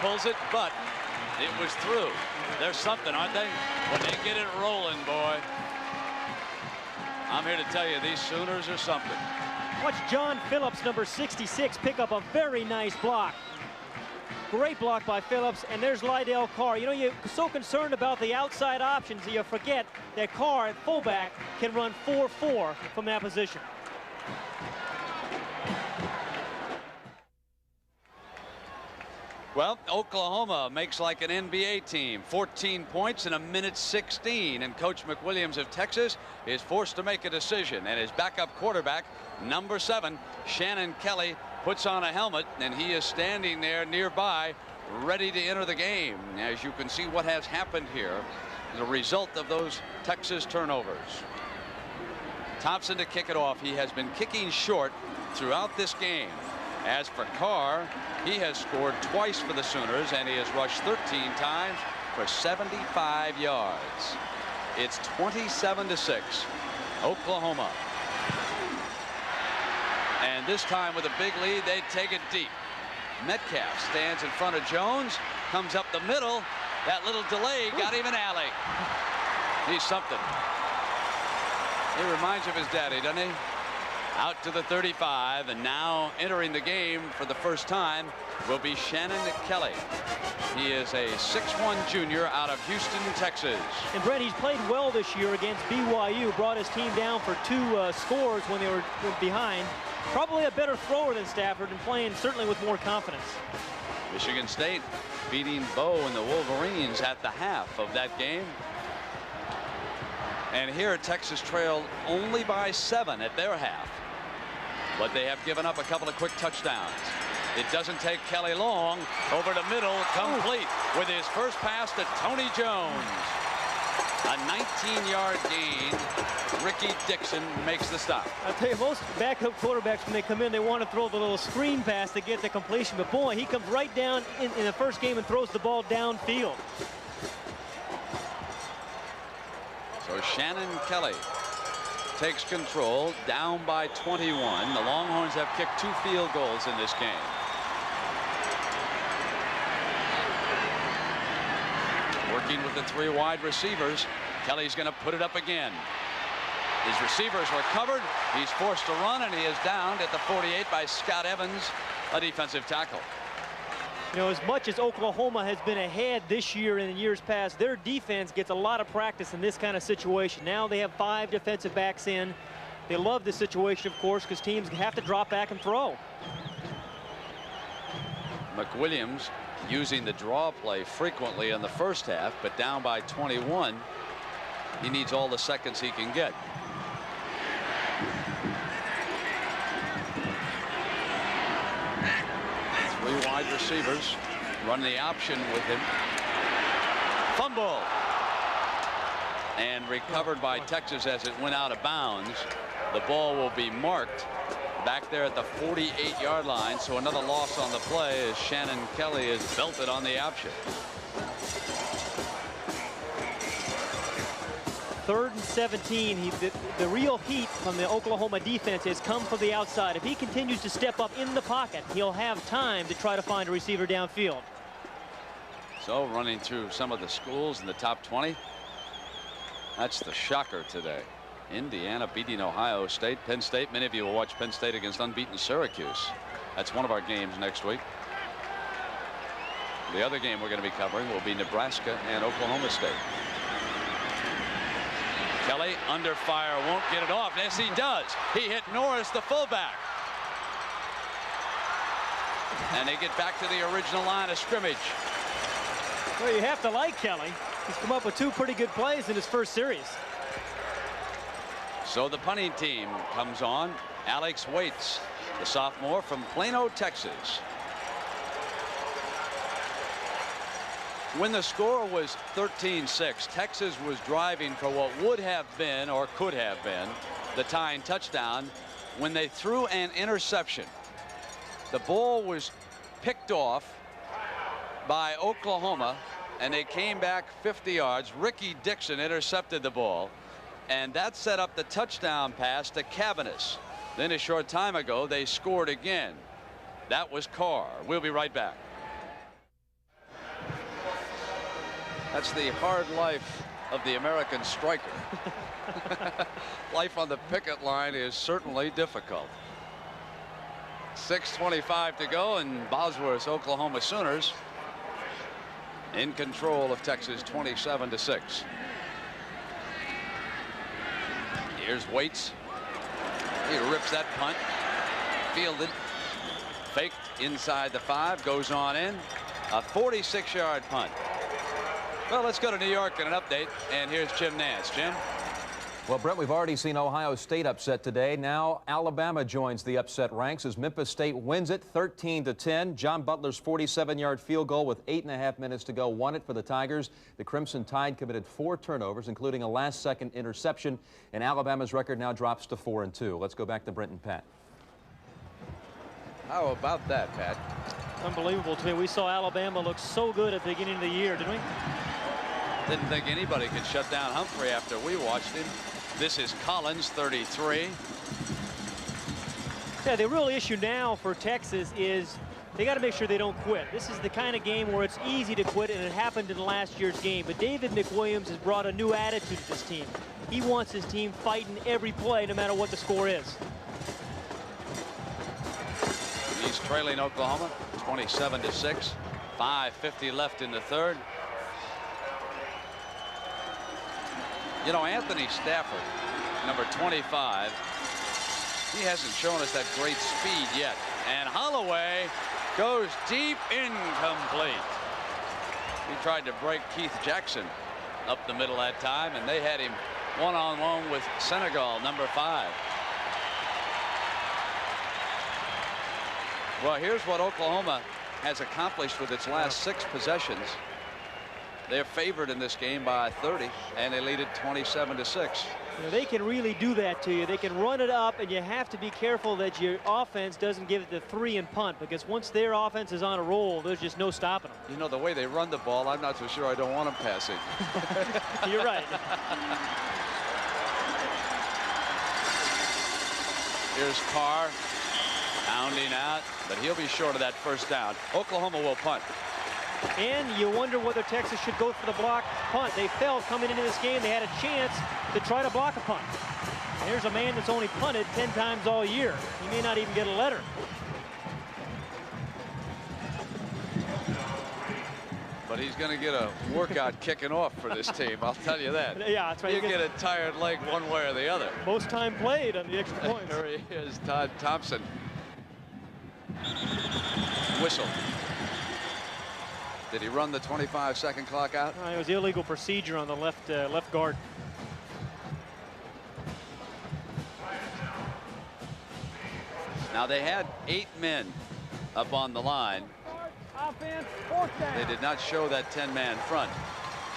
Pulls it, but it was through. There's something, aren't they? When they get it rolling, boy. I'm here to tell you, these Sooners are something. Watch John Phillips, number 66, pick up a very nice block. Great block by Phillips, and there's Lydell Carr. You know, you're so concerned about the outside options that you forget that Carr at fullback can run 4-4 from that position. Well, Oklahoma makes like an NBA team. 14 points in a minute 16. And Coach McWilliams of Texas is forced to make a decision. And his backup quarterback, number 7, Shannon Kelly, puts on a helmet. And he is standing there nearby, ready to enter the game. As you can see what has happened here, the result of those Texas turnovers. Thompson to kick it off. He has been kicking short throughout this game. As for Carr, he has scored twice for the Sooners, and he has rushed 13 times for 75 yards. It's 27-6, Oklahoma. And this time with a big lead, they take it deep. Metcalf stands in front of Jones, comes up the middle. That little delay got him an alley. He's something. He reminds you of his daddy, doesn't he? Out to the 35, and now entering the game for the first time will be Shannon Kelly. He is a 6'1" junior out of Houston, Texas. And Brent, he's played well this year against BYU, brought his team down for 2 scores when they were behind. Probably a better thrower than Stafford and playing certainly with more confidence. Michigan State beating Bo and the Wolverines at the half of that game. And here Texas trailed only by 7 at their half. But they have given up a couple of quick touchdowns. It doesn't take Kelly long. Over the middle, complete with his first pass to Tony Jones. A 19-yard gain. Ricky Dixon makes the stop. I'll tell you, most backup quarterbacks, when they come in, they want to throw the little screen pass to get the completion. But boy, he comes right down in the first game and throws the ball downfield. So Shannon Kelly takes control, down by 21. The Longhorns have kicked 2 field goals in this game. Working with the 3 wide receivers. Kelly's going to put it up again. His receivers were covered. He's forced to run, and he is downed at the 48 by Scott Evans, a defensive tackle. You know, as much as Oklahoma has been ahead this year and in years past, their defense gets a lot of practice in this kind of situation. Now they have 5 defensive backs in. They love this situation, of course, because teams have to drop back and throw. McWilliams using the draw play frequently in the first half, but down by 21. He needs all the seconds he can get. Wide receivers run the option with him. Fumble. And recovered by Texas as it went out of bounds. The ball will be marked back there at the 48-yard line. So another loss on the play as Shannon Kelly is belted on the option. 3rd and 17. The real heat from the Oklahoma defense has come from the outside. If he continues to step up in the pocket, he'll have time to try to find a receiver downfield. So running through some of the schools in the top 20. That's the shocker today. Indiana beating Ohio State. Penn State. Many of you will watch Penn State against unbeaten Syracuse. That's one of our games next week. The other game we're going to be covering will be Nebraska and Oklahoma State. Kelly under fire, won't get it off. Yes, he does. He hit Norris, the fullback. And they get back to the original line of scrimmage. Well, you have to like Kelly. He's come up with 2 pretty good plays in his first series. So the punting team comes on. Alex Waits, the sophomore from Plano, Texas. When the score was 13-6, Texas was driving for what would have been or could have been the tying touchdown when they threw an interception. The ball was picked off by Oklahoma, and they came back 50 yards. Ricky Dixon intercepted the ball, and that set up the touchdown pass to Cavanis. Then a short time ago, they scored again. That was Carr. We'll be right back. That's the hard life of the American striker. Life on the picket line is certainly difficult. 6:25 to go, and Bosworth's Oklahoma Sooners in control of Texas 27-6. Here's Waits. He rips that punt. Fielded. Faked inside the 5. Goes on in. A 46-yard punt. Well, let's go to New York and an update. And here's Jim Nantz. Jim? Well, Brett, we've already seen Ohio State upset today. Now Alabama joins the upset ranks as Memphis State wins it 13-10. John Butler's 47-yard field goal with 8.5 minutes to go won it for the Tigers. The Crimson Tide committed 4 turnovers, including a last-second interception, and Alabama's record now drops to 4-2. Let's go back to Brent and Pat. How about that, Pat? Unbelievable to me. We saw Alabama look so good at the beginning of the year, didn't we? Didn't think anybody could shut down Humphrey after we watched him. This is Collins, 33. Yeah, the real issue now for Texas is they got to make sure they don't quit. This is the kind of game where it's easy to quit, and it happened in last year's game. But David McWilliams has brought a new attitude to this team. He wants his team fighting every play, no matter what the score is. He's trailing Oklahoma 27-6. 5:50 left in the third. You know, Anthony Stafford, number 25, he hasn't shown us that great speed yet. And Holloway goes deep, incomplete. He tried to break Keith Jackson up the middle that time, and they had him one-on-one with Senegal, number 5. Well, here's what Oklahoma has accomplished with its last 6 possessions. They're favored in this game by 30, and they lead it 27-6. You know, they can really do that to you. They can run it up, and you have to be careful that your offense doesn't give it the 3 and punt, because once their offense is on a roll, there's just no stopping them. You know, the way they run the ball, I'm not so sure I don't want them passing. You're right. Here's Carr pounding out, but he'll be short of that first down. Oklahoma will punt. And you wonder whether Texas should go for the block punt. They felt coming into this game they had a chance to try to block a punt. And here's a man that's only punted 10 times all year. He may not even get a letter. But he's going to get a workout kicking off for this team, I'll tell you that. Yeah, that's right. You get a tired leg one way or the other. Most time played on the extra points. There he is, Todd Thompson. Whistle. Did he run the 25-second clock out? It was illegal procedure on the left guard. Now they had 8 men up on the line. Offense, 4th down. They did not show that 10-man front.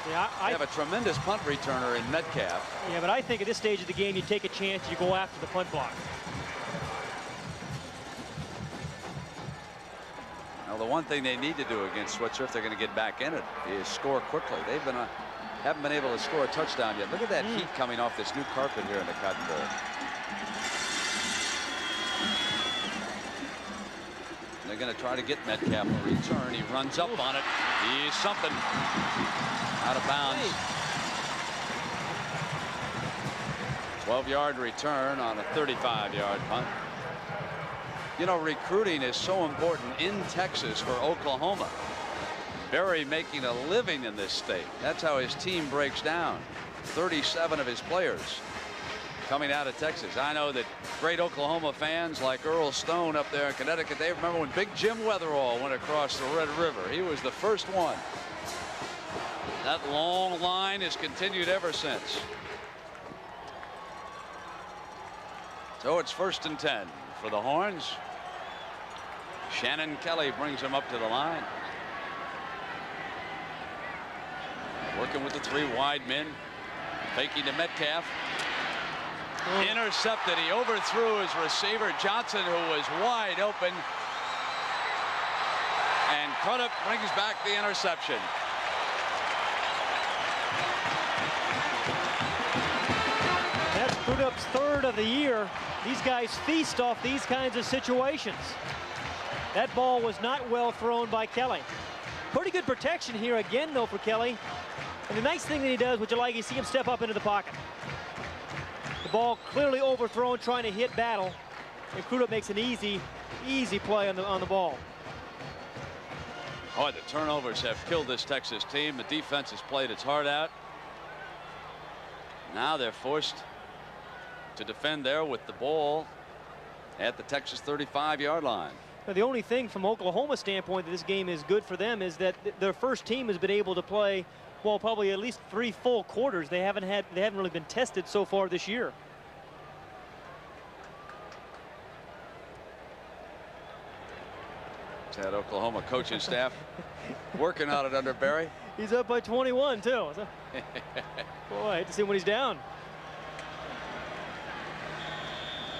Yeah, They have a tremendous punt returner in Metcalf. Yeah, but I think at this stage of the game, you take a chance, you go after the punt block. Now, the one thing they need to do against Switzer, if they're going to get back in it, is score quickly. They've haven't been able to score a touchdown yet. Look at that heat coming off this new carpet here in the Cotton Bowl. They're going to try to get Metcalf a return. He runs up on it. He's something. Out of bounds. 12-yard return on a 35-yard punt. You know, recruiting is so important in Texas for Oklahoma. Berry making a living in this state. That's how his team breaks down. 37 of his players coming out of Texas. I know that great Oklahoma fans like Earl Stone up there in Connecticut, they remember when Big Jim Weatherall went across the Red River. He was the first one. That long line has continued ever since. So it's 1st and 10 for the Horns. Shannon Kelly brings him up to the line. Working with the 3 wide men. Faking to Metcalf. Intercepted. He overthrew his receiver Johnson, who was wide open. And Crudup brings back the interception. That's Crudup's 3rd of the year. These guys feast off these kinds of situations. That ball was not well thrown by Kelly. Pretty good protection here again, though, for Kelly. And the nice thing that he does, which I like, you see him step up into the pocket. The ball clearly overthrown, trying to hit Battle. And Crudup makes an easy play on the ball. Oh, the turnovers have killed this Texas team. The defense has played its heart out. Now they're forced to defend there with the ball at the Texas 35-yard line. Now, the only thing from Oklahoma's standpoint that this game is good for them is that their first team has been able to play, well, probably at least 3 full quarters. They haven't really been tested so far this year. That Oklahoma coaching staff working on it under Berry. He's up by 21 too. Boy, I hate to see him when he's down.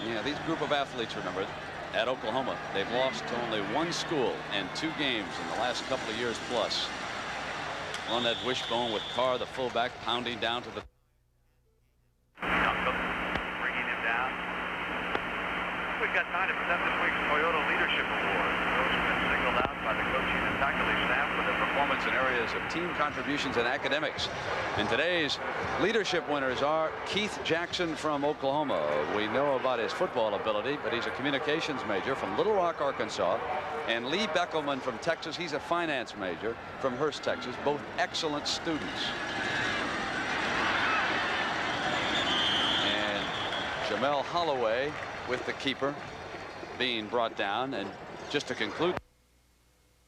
Yeah, these group of athletes, remember, at Oklahoma, they've lost to only 1 school and 2 games in the last couple of years plus. On that wishbone with Carr, the fullback, pounding down to the. Bringing him down. We've got time to present this week's Toyota Leadership Award. Those have been singled out by the coaching and faculty staff for their performance in areas of team contributions and academics. And today's leadership winners are Keith Jackson from Oklahoma. We know about his football ability, but he's a communications major from Little Rock, Arkansas. And Lee Beckelman from Texas. He's a finance major from Hearst, Texas. Both excellent students. And Jamel Holloway with the keeper being brought down. And just to conclude.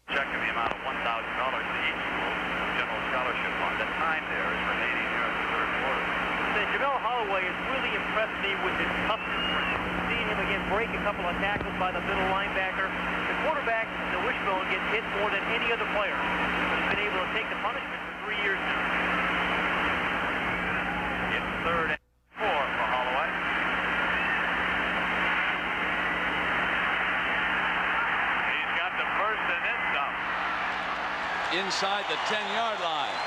Check in the amount of $1,000 to each school. General scholarship fund. The time there is remaining here in the 3rd quarter. Jamel Holloway has really impressed me with his toughness. Seeing him again break a couple of tackles by the middle linebacker. The quarterback, the wishbone, gets hit more than any other player. But he's been able to take the punishment for 3 years now. It's 3rd and 4 for Holloway. He's got the first and then some. Inside the 10-yard line.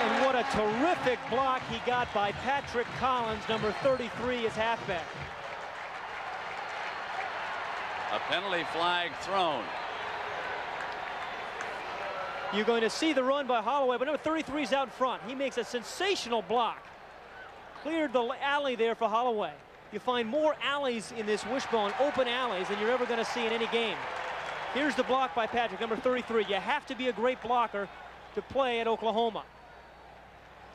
And what a terrific block he got by Patrick Collins, number 33, his halfback. A penalty flag thrown. You're going to see the run by Holloway, but number 33 is out in front. He makes a sensational block. Cleared the alley there for Holloway. You find more alleys in this wishbone, open alleys, than you're ever going to see in any game. Here's the block by Patrick, number 33. You have to be a great blocker to play at Oklahoma.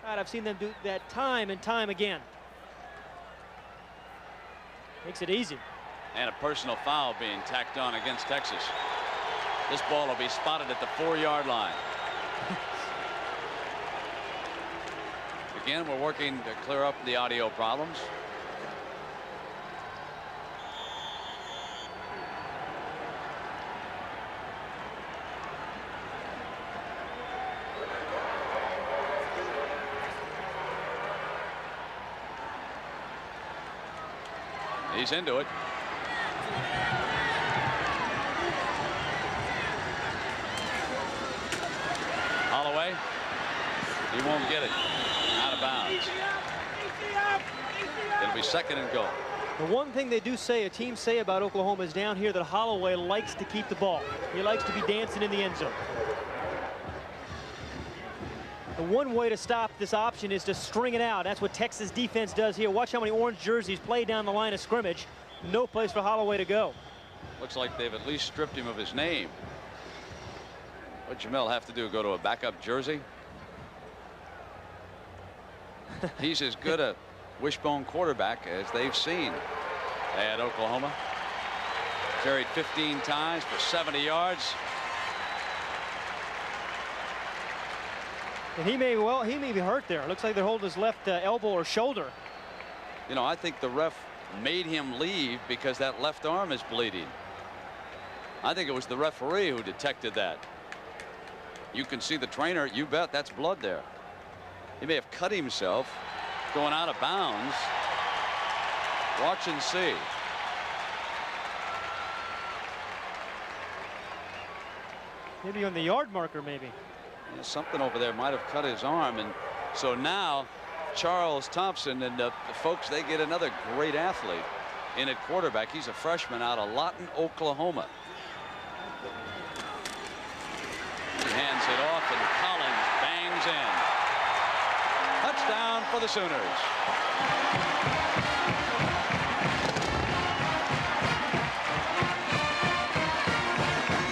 God, I've seen them do that time and time again. Makes it easy. And a personal foul being tacked on against Texas. This ball will be spotted at the 4-yard line. Again, we're working to clear up the audio problems. He's into it. Holloway, he won't get it. Out of bounds. It'll be second and goal. The one thing they do say, a team say about Oklahoma is down here that Holloway likes to keep the ball. He likes to be dancing in the end zone. The one way to stop this option is to string it out. That's what Texas defense does here. Watch how many orange jerseys play down the line of scrimmage. No place for Holloway to go. Looks like they've at least stripped him of his name. What Jamel have to do, go to a backup jersey? He's as good a wishbone quarterback as they've seen at Oklahoma. Carried 15 times for 70 yards. And he may be hurt there. Looks like they're holding his left elbow or shoulder. You know, I think the ref made him leave because that left arm is bleeding. I think it was the referee who detected that. You can see the trainer. You bet that's blood there. He may have cut himself going out of bounds. Watch and see. Maybe on the yard marker, maybe. Yeah, something over there might have cut his arm. And so now Charles Thompson and the folks, they get another great athlete in at quarterback. He's a freshman out of Lawton, Oklahoma. He hands it off and Collins bangs in. Touchdown for the Sooners.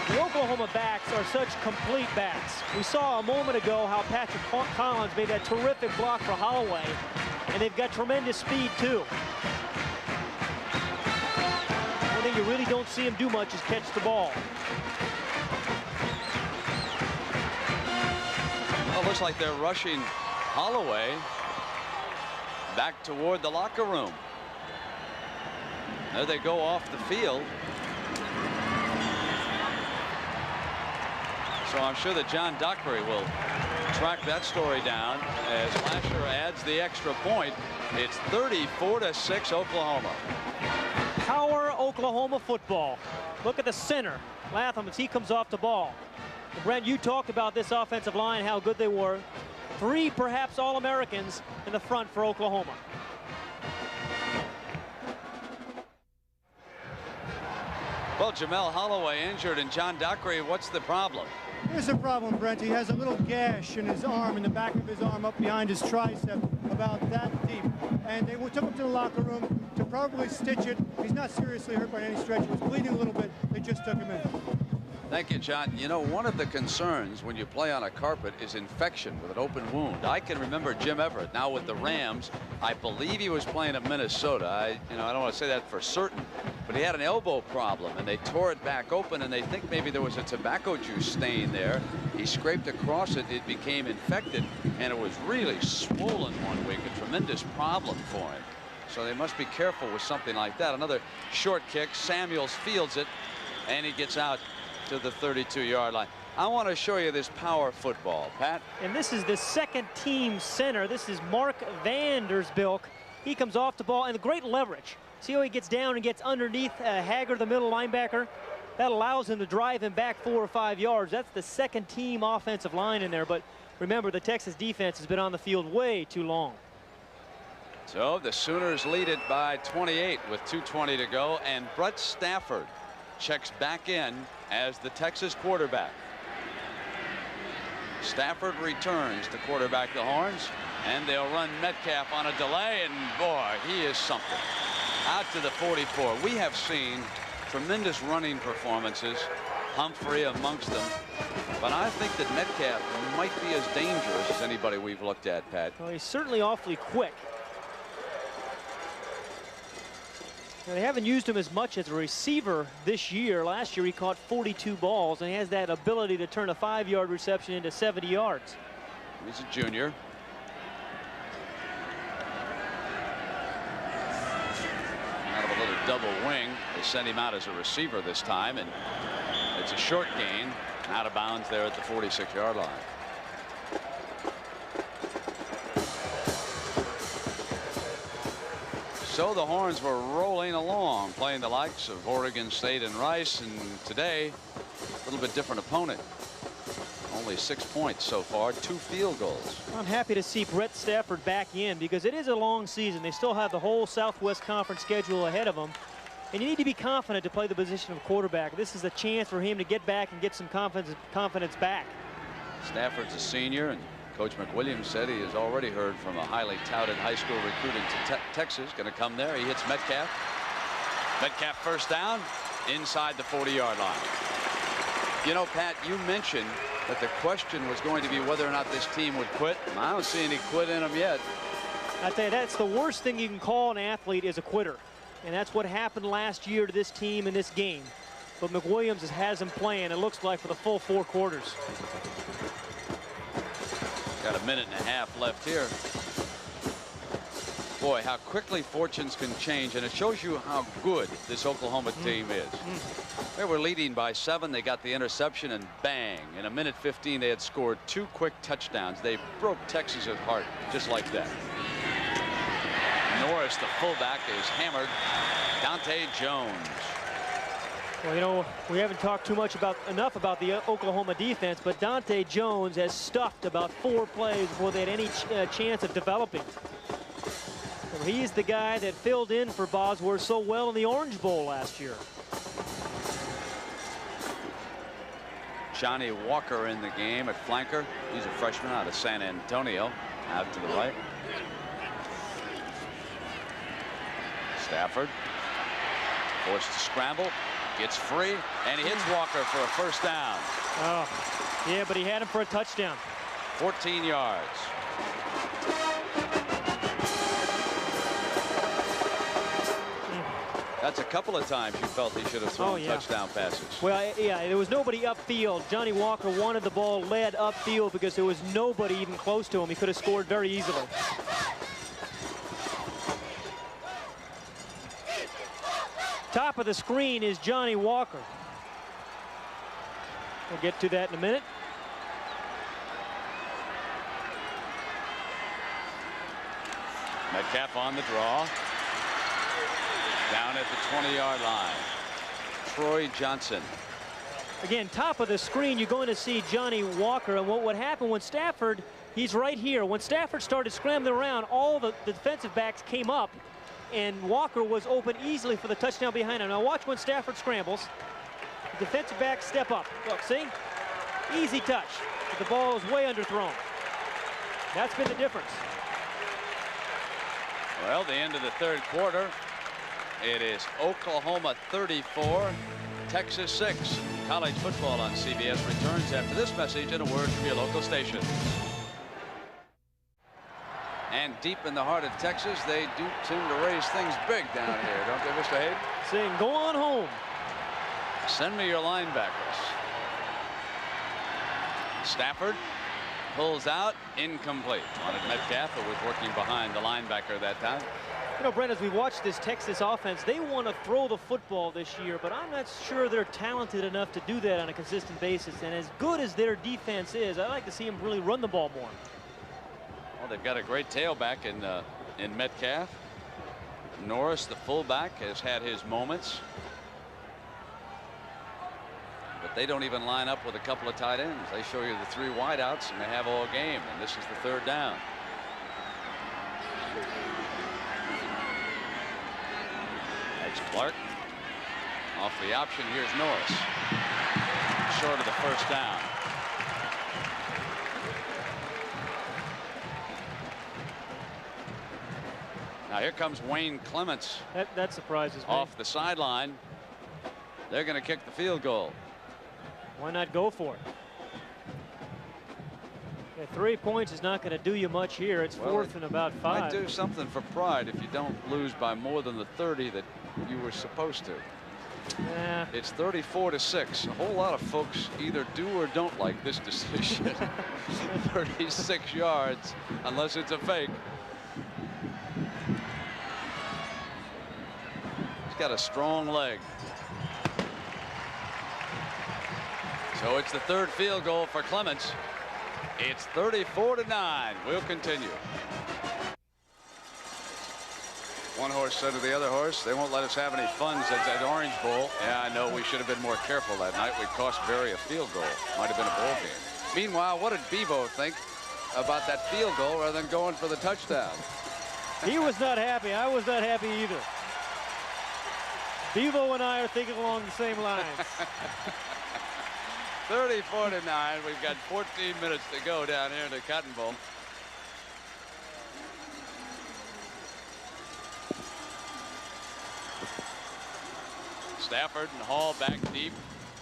The Oklahoma backs are such complete backs. We saw a moment ago how Patrick Collins made that terrific block for Holloway, and they've got tremendous speed too. One thing you really don't see him do much is catch the ball. Well, it looks like they're rushing Holloway back toward the locker room. There they go off the field. So I'm sure that John Dockery will track that story down as Lasher adds the extra point. It's 34-6 Oklahoma. Power Oklahoma football. Look at the center, Latham, as he comes off the ball. And Brent, you talked about this offensive line, how good they were. 3 perhaps All-Americans in the front for Oklahoma. Well, Jamel Holloway injured, and John Dockery, what's the problem? Here's the problem, Brent. He has a little gash in his arm, in the back of his arm, up behind his tricep, about that deep. And they took him to the locker room to probably stitch it. He's not seriously hurt by any stretch. He was bleeding a little bit. They just took him in. Thank you, John. You know, one of the concerns when you play on a carpet is infection with an open wound. I can remember Jim Everett, now with the Rams. I believe he was playing at Minnesota. I don't want to say that for certain, but he had an elbow problem, and they tore it back open, and they think maybe there was a tobacco juice stain there. He scraped across it. It became infected, and it was really swollen one week, a tremendous problem for him. So they must be careful with something like that. Another short kick. Samuels fields it, and he gets out to the 32-yard line. I want to show you this power football, Pat. And this is the second team center. This is Mark Vandersbilk. He comes off the ball and the great leverage. See how he gets down and gets underneath Haggard, the middle linebacker? That allows him to drive him back 4 or 5 yards. That's the second team offensive line in there. But remember, the Texas defense has been on the field way too long. So the Sooners lead it by 28 with 2:20 to go, and Brett Stafford checks back in as the Texas quarterback. Stafford returns to quarterback the Horns, and they'll run Metcalf on a delay, and boy, he is something. Out to the 44. We have seen tremendous running performances, Humphrey amongst them, but I think that Metcalf might be as dangerous as anybody we've looked at, Pat. Well, he's certainly awfully quick. Now, they haven't used him as much as a receiver this year. Last year he caught 42 balls, and he has that ability to turn a 5-yard reception into 70 yards. He's a junior. Out of a little double wing. They sent him out as a receiver this time, and it's a short gain, out of bounds there at the 46-yard line. So the Horns were rolling along, playing the likes of Oregon State and Rice, and today a little bit different opponent. Only 6 points so far, 2 field goals. I'm happy to see Brett Stafford back in because it is a long season. They still have the whole Southwest Conference schedule ahead of them, and you need to be confident to play the position of quarterback. This is a chance for him to get back and get some confidence back. Stafford's a senior, and Coach McWilliams said he has already heard from a highly touted high school recruit in Texas. Going to come there. He hits Metcalf. Metcalf first down inside the 40-yard line. You know, Pat, you mentioned that the question was going to be whether or not this team would quit. I don't see any quit in them yet. I tell you, that's the worst thing you can call an athlete is a quitter. And that's what happened last year to this team in this game. But McWilliams has them playing, it looks like, for the full 4 quarters. Got a minute and a half left here. Boy, how quickly fortunes can change, and it shows you how good this Oklahoma team is. They were leading by 7. They got the interception, and bang, in a minute 15 they had scored 2 quick touchdowns. They broke Texas's heart just like that. Norris, the fullback, is hammered. Dante Jones. Well, you know, we haven't talked enough about the Oklahoma defense, but Dante Jones has stuffed about 4 plays before they had any chance of developing. Well, he's the guy that filled in for Bosworth so well in the Orange Bowl last year. Johnny Walker in the game at flanker. He's a freshman out of San Antonio. Out to the right. Stafford forced to scramble. Gets free, and he hits Walker for a first down. Oh, yeah, but he had him for a touchdown. 14 yards. That's a couple of times you felt he should have thrown touchdown passes. Well, yeah, there was nobody upfield. Johnny Walker wanted the ball led upfield because there was nobody even close to him. He could have scored very easily. Top of the screen is Johnny Walker. We'll get to that in a minute. Metcalf on the draw. Down at the 20-yard line. Troy Johnson. Again, top of the screen, you're going to see Johnny Walker. And what would happen when Stafford, he's right here. When Stafford started scrambling around, all the defensive backs came up, and Walker was open easily for the touchdown behind him. Now watch when Stafford scrambles. The defensive backs step up. Look, see? Easy touch. But the ball is way underthrown. That's been the difference. Well, the end of the 3rd quarter. It is Oklahoma 34, Texas 6. College football on CBS returns after this message and a word from your local station. And deep in the heart of Texas, they do tend to raise things big down here, don't they, Mr. Hayden? Saying, go on home. Send me your linebackers. Stafford pulls out, incomplete. Wanted Metcalf, but was working behind the linebacker that time. You know, Brent, as we watch this Texas offense, they want to throw the football this year, but I'm not sure they're talented enough to do that on a consistent basis. And as good as their defense is, I'd like to see them really run the ball more. Well, they've got a great tailback in Metcalf. Norris, the fullback, has had his moments. but they don't even line up with a couple of tight ends. They show you the 3 wideouts, and they have all game, and this is the 3rd down. That's Clark. Off the option, here's Norris. Short of the 1st down. Now here comes Wayne Clements. That surprises me. Off the sideline. They're going to kick the field goal. Why not go for it? Yeah, 3 points is not going to do you much here. It's 4th and about 5. Might do something for pride if you don't lose by more than the 30 that you were supposed to. Yeah. It's 34-6. A whole lot of folks either do or don't like this decision. 36 yards, unless it's a fake. He's got a strong leg. So it's the 3rd field goal for Clements. It's 34-9. We'll continue. One horse said to the other horse, they won't let us have any fun since that Orange Bowl. Yeah, I know we should have been more careful that night. We cost Barry a field goal. Might have been a ball game. Meanwhile, what did Bevo think about that field goal rather than going for the touchdown? He was not happy. I was not happy either. Bevo and I are thinking along the same lines. 34-9. We've got 14 minutes to go down here in the Cotton Bowl. Stafford and Hall back deep.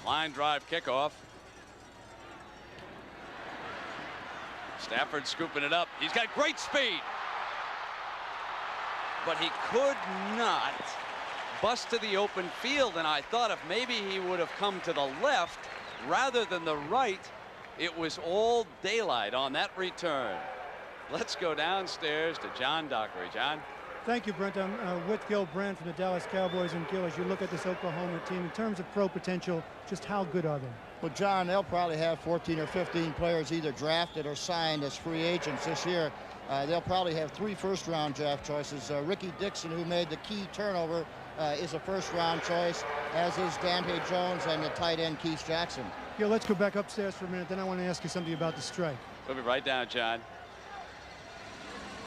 Line drive kickoff. Stafford scooping it up. He's got great speed. But he could not bust to the open field, and I thought if maybe he would have come to the left rather than the right, it was all daylight on that return. Let's go downstairs to John Dockery. John. Thank you, Brent. I'm with Gil Brandt from the Dallas Cowboys. And Gil, as you look at this Oklahoma team, in terms of pro potential, just how good are they? Well, John, they'll probably have 14 or 15 players either drafted or signed as free agents this year. They'll probably have 3 first-round draft choices. Ricky Dixon, who made the key turnover, is a first-round choice, as is Dante Jones and the tight end Keith Jackson. Gil, let's go back upstairs for a minute. Then I want to ask you something about the strike. We'll be right down, John.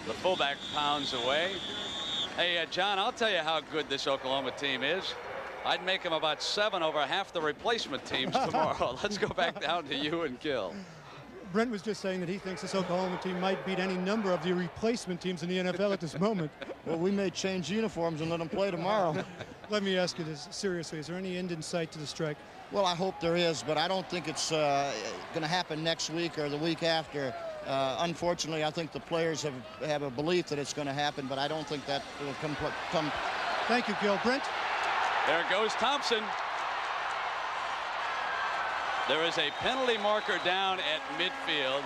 The fullback pounds away. Hey, John, I'll tell you how good this Oklahoma team is. I'd make them about 7 over half the replacement teams tomorrow. Let's go back down to you and Gil. Brent was just saying that he thinks this Oklahoma team might beat any number of the replacement teams in the NFL at this moment. Well, we may change uniforms and let them play tomorrow. Let me ask you this seriously. Is there any end in sight to the strike? Well, I hope there is, but I don't think it's going to happen next week or the week after. Unfortunately, I think the players have a belief that it's going to happen, but I don't think that will come. Thank you, Gil. Brent? There goes Thompson. There is a penalty marker down at midfield.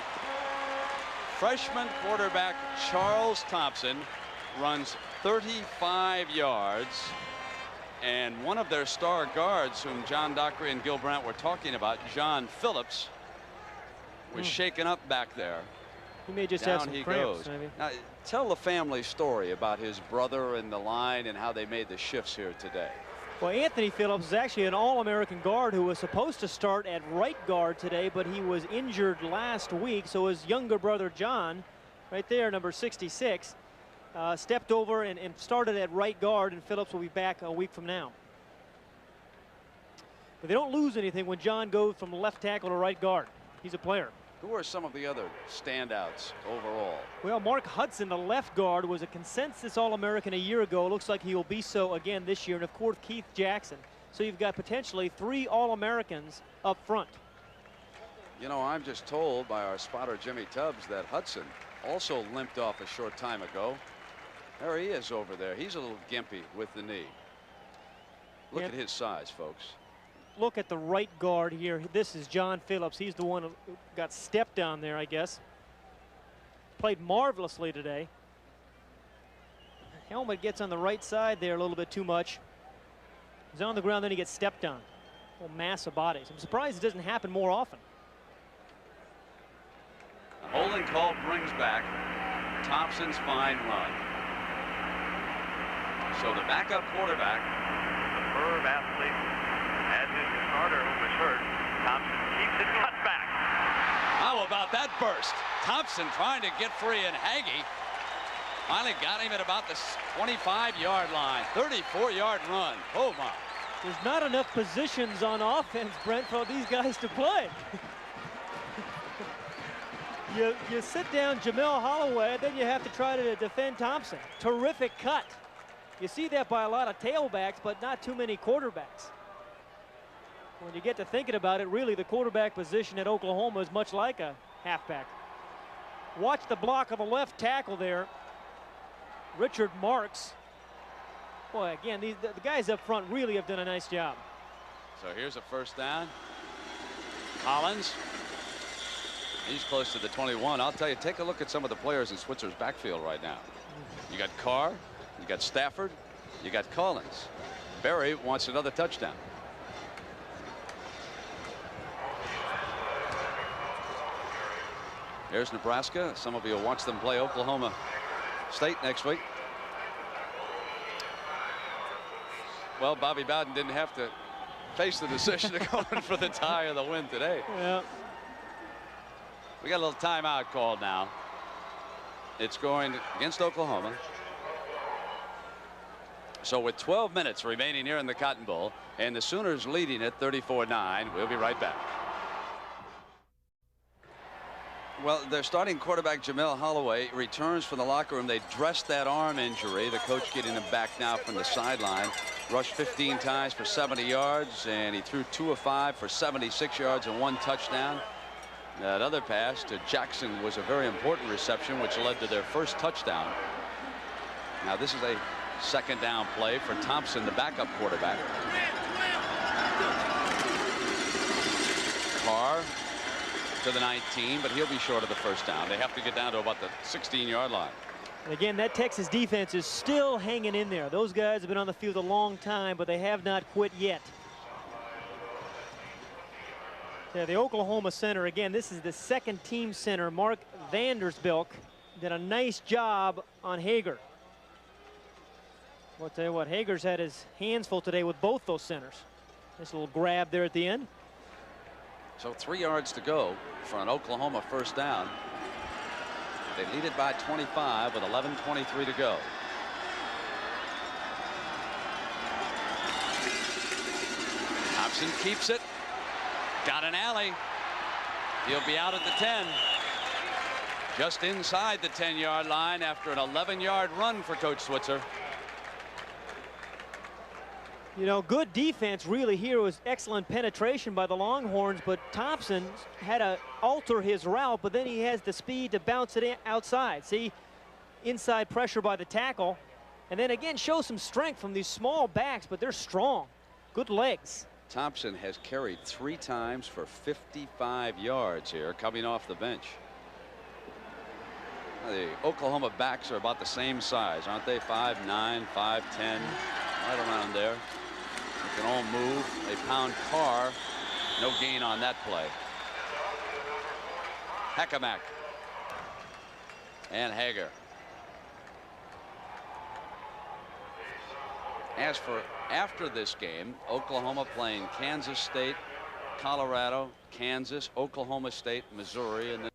Freshman quarterback Charles Thompson runs 35 yards. And one of their star guards, whom John Dockery and Gil Brandt were talking about, John Phillips, was shaken up back there. He may just down have some he cramps, goes. maybe. Now, tell the family story about his brother and the line and how they made the shifts here today. Well, Anthony Phillips is actually an All-American guard who was supposed to start at right guard today, but he was injured last week. So his younger brother, John, right there, number 66, stepped over and started at right guard, and Phillips will be back a week from now. But they don't lose anything when John goes from left tackle to right guard. He's a player. Who are some of the other standouts overall? Well, Mark Hudson, the left guard, was a consensus All-American a year ago. Looks like he will be so again this year. And, of course, Keith Jackson. So you've got potentially 3 All-Americans up front. You know, I'm just told by our spotter, Jimmy Tubbs, that Hudson also limped off a short time ago. There he is over there. He's a little gimpy with the knee. Look at his size, folks. Look at the right guard here. This is John Phillips. He's the one who got stepped down there, I guess. Played marvelously today. Helmet gets on the right side there a little bit too much. He's on the ground, then he gets stepped on. A whole mass of bodies. I'm surprised it doesn't happen more often. A holding call brings back Thompson's fine run. So the backup quarterback, superb athlete, as is the starter who was hurt. about that burst? Thompson trying to get free, and Hagee finally got him at about the 25-yard line. 34-yard run. Oh, my. There's not enough positions on offense, Brent, for these guys to play. You sit down Jamel Holloway, then you have to try to defend Thompson. Terrific cut. You see that by a lot of tailbacks, but not too many quarterbacks. When you get to thinking about it, really the quarterback position at Oklahoma is much like a halfback. Watch the block of the left tackle there. Richard Marks. Boy, again, the guys up front really have done a nice job. So here's a first down. Collins. He's close to the 21. I'll tell you, take a look at some of the players in Switzer's backfield right now. You got Carr, you got Stafford, you got Collins. Berry wants another touchdown. Here's Nebraska. Some of you will watch them play Oklahoma State next week. Well, Bobby Bowden didn't have to face the decision of going for the tie or the win today. Yeah. We got a little timeout called now. It's going against Oklahoma. So with 12 minutes remaining here in the Cotton Bowl, and the Sooners leading at 34-9. We'll be right back. Well, their starting quarterback Jamel Holloway returns from the locker room. They dressed that arm injury. The coach getting him back now from the sideline. Rushed 15 times for 70 yards, and he threw 2 of 5 for 76 yards and 1 touchdown. That other pass to Jackson was a very important reception, which led to their first touchdown. Now this is a second down play for Thompson, the backup quarterback. Carr to the 19, but he'll be short of the first down. They have to get down to about the 16-yard line. And again, that Texas defense is still hanging in there. Those guys have been on the field a long time, but they have not quit yet. Yeah, the Oklahoma center, again, this is the second team center. Mark Vandersbilk did a nice job on Hager. I'll tell you what, Hager's had his hands full today with both those centers. Nice little grab there at the end. So 3 yards to go for an Oklahoma first down. They lead it by 25 with 11:23 to go. Thompson keeps it. Got an alley. He'll be out at the 10. Just inside the 10-yard line after an 11-yard run for Coach Switzer. You know, good defense really here. Was excellent penetration by the Longhorns, but Thompson had to alter his route, but then he has the speed to bounce it in outside. See, inside pressure by the tackle, and then again show some strength from these small backs, but they're strong. Good legs. Thompson has carried 3 times for 55 yards here coming off the bench. The Oklahoma backs are about the same size, aren't they? 5'9", 5'10", right around there. They can all move. They pound Carr. No gain on that play. Hackensack and Hager. As for after this game, Oklahoma playing Kansas State, Colorado, Kansas, Oklahoma State, Missouri. And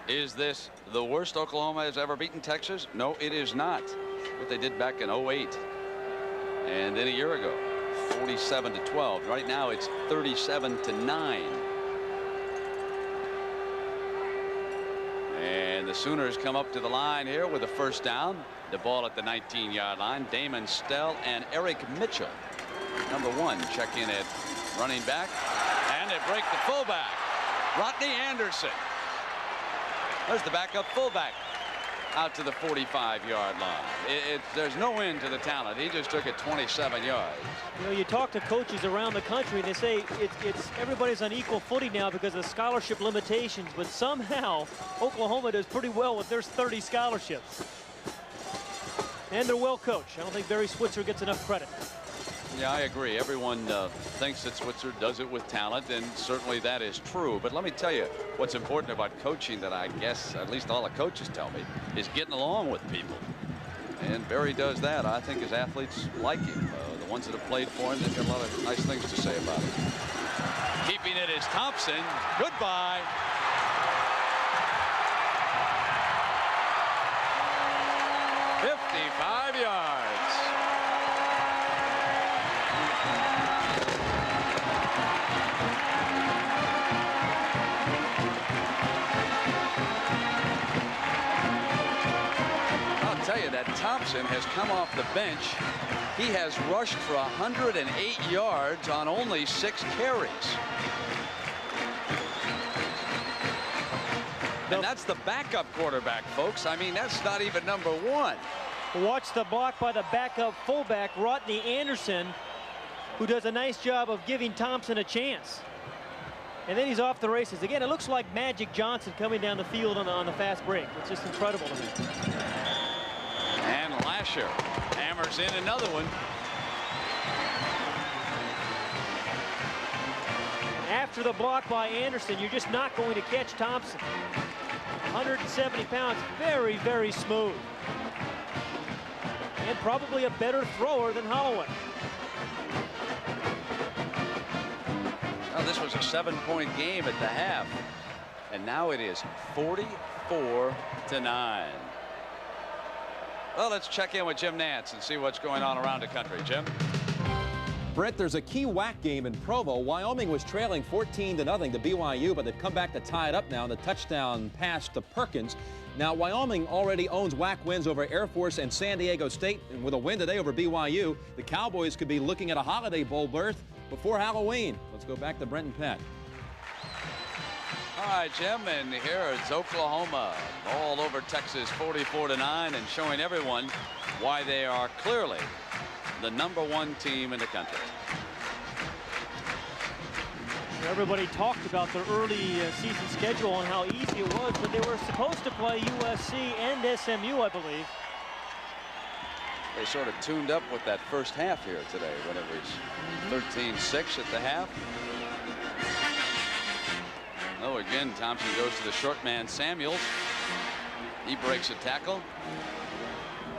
is this the worst Oklahoma has ever beaten Texas? No, it is not. What they did back in 08 and then a year ago, 47-12. Right now it's 37-9. And the Sooners come up to the line here with a first down. The ball at the 19-yard line. Damon Stell and Eric Mitchell, number 1, check in at running back, and they break the fullback, Rodney Anderson. There's the backup fullback out to the 45-yard line. There's no end to the talent. He just took it 27 yards. You know, you talk to coaches around the country, and they say it's everybody's on equal footing now because of scholarship limitations, but somehow Oklahoma does pretty well with their 30 scholarships. And they're well coached. I don't think Barry Switzer gets enough credit. Yeah, I agree. Everyone thinks that Switzer does it with talent, and certainly that is true. But let me tell you what's important about coaching that I guess at least all the coaches tell me is getting along with people. And Barry does that. I think his athletes like him. The ones that have played for him, they've got a lot of nice things to say about him. Keeping it is Thompson. Goodbye. "55 yards. I'll tell you that Thompson has come off the bench. He has rushed for 108 yards on only 6 carries. And that's the backup quarterback, folks. I mean, that's not even number 1. Watch the block by the backup fullback, Rodney Anderson, who does a nice job of giving Thompson a chance. And then he's off the races. Again, it looks like Magic Johnson coming down the field on the fast break. It's just incredible to me. And Lasher hammers in another one. After the block by Anderson, you're just not going to catch Thompson. 170 pounds, very, very smooth. And probably a better thrower than Holloway. Well, this was a 7-point game at the half. And now it is 44-9. Well, let's check in with Jim Nantz and see what's going on around the country. Jim? Brett, there's a key WAC game in Provo. Wyoming was trailing 14-0 to BYU, but they've come back to tie it up now in the touchdown pass to Perkins. Now, Wyoming already owns WAC wins over Air Force and San Diego State, and with a win today over BYU, the Cowboys could be looking at a Holiday Bowl berth before Halloween. Let's go back to Brent and Pat. All right, Jim, and here it's Oklahoma all over Texas 44-9 and showing everyone why they are clearly the #1 team in the country. Everybody talked about their early season schedule and how easy it was, but they were supposed to play USC and SMU, I believe. They sort of tuned up with that first half here today when it was 13-6 at the half. Oh, again, Thompson goes to the short man, Samuels. He breaks a tackle.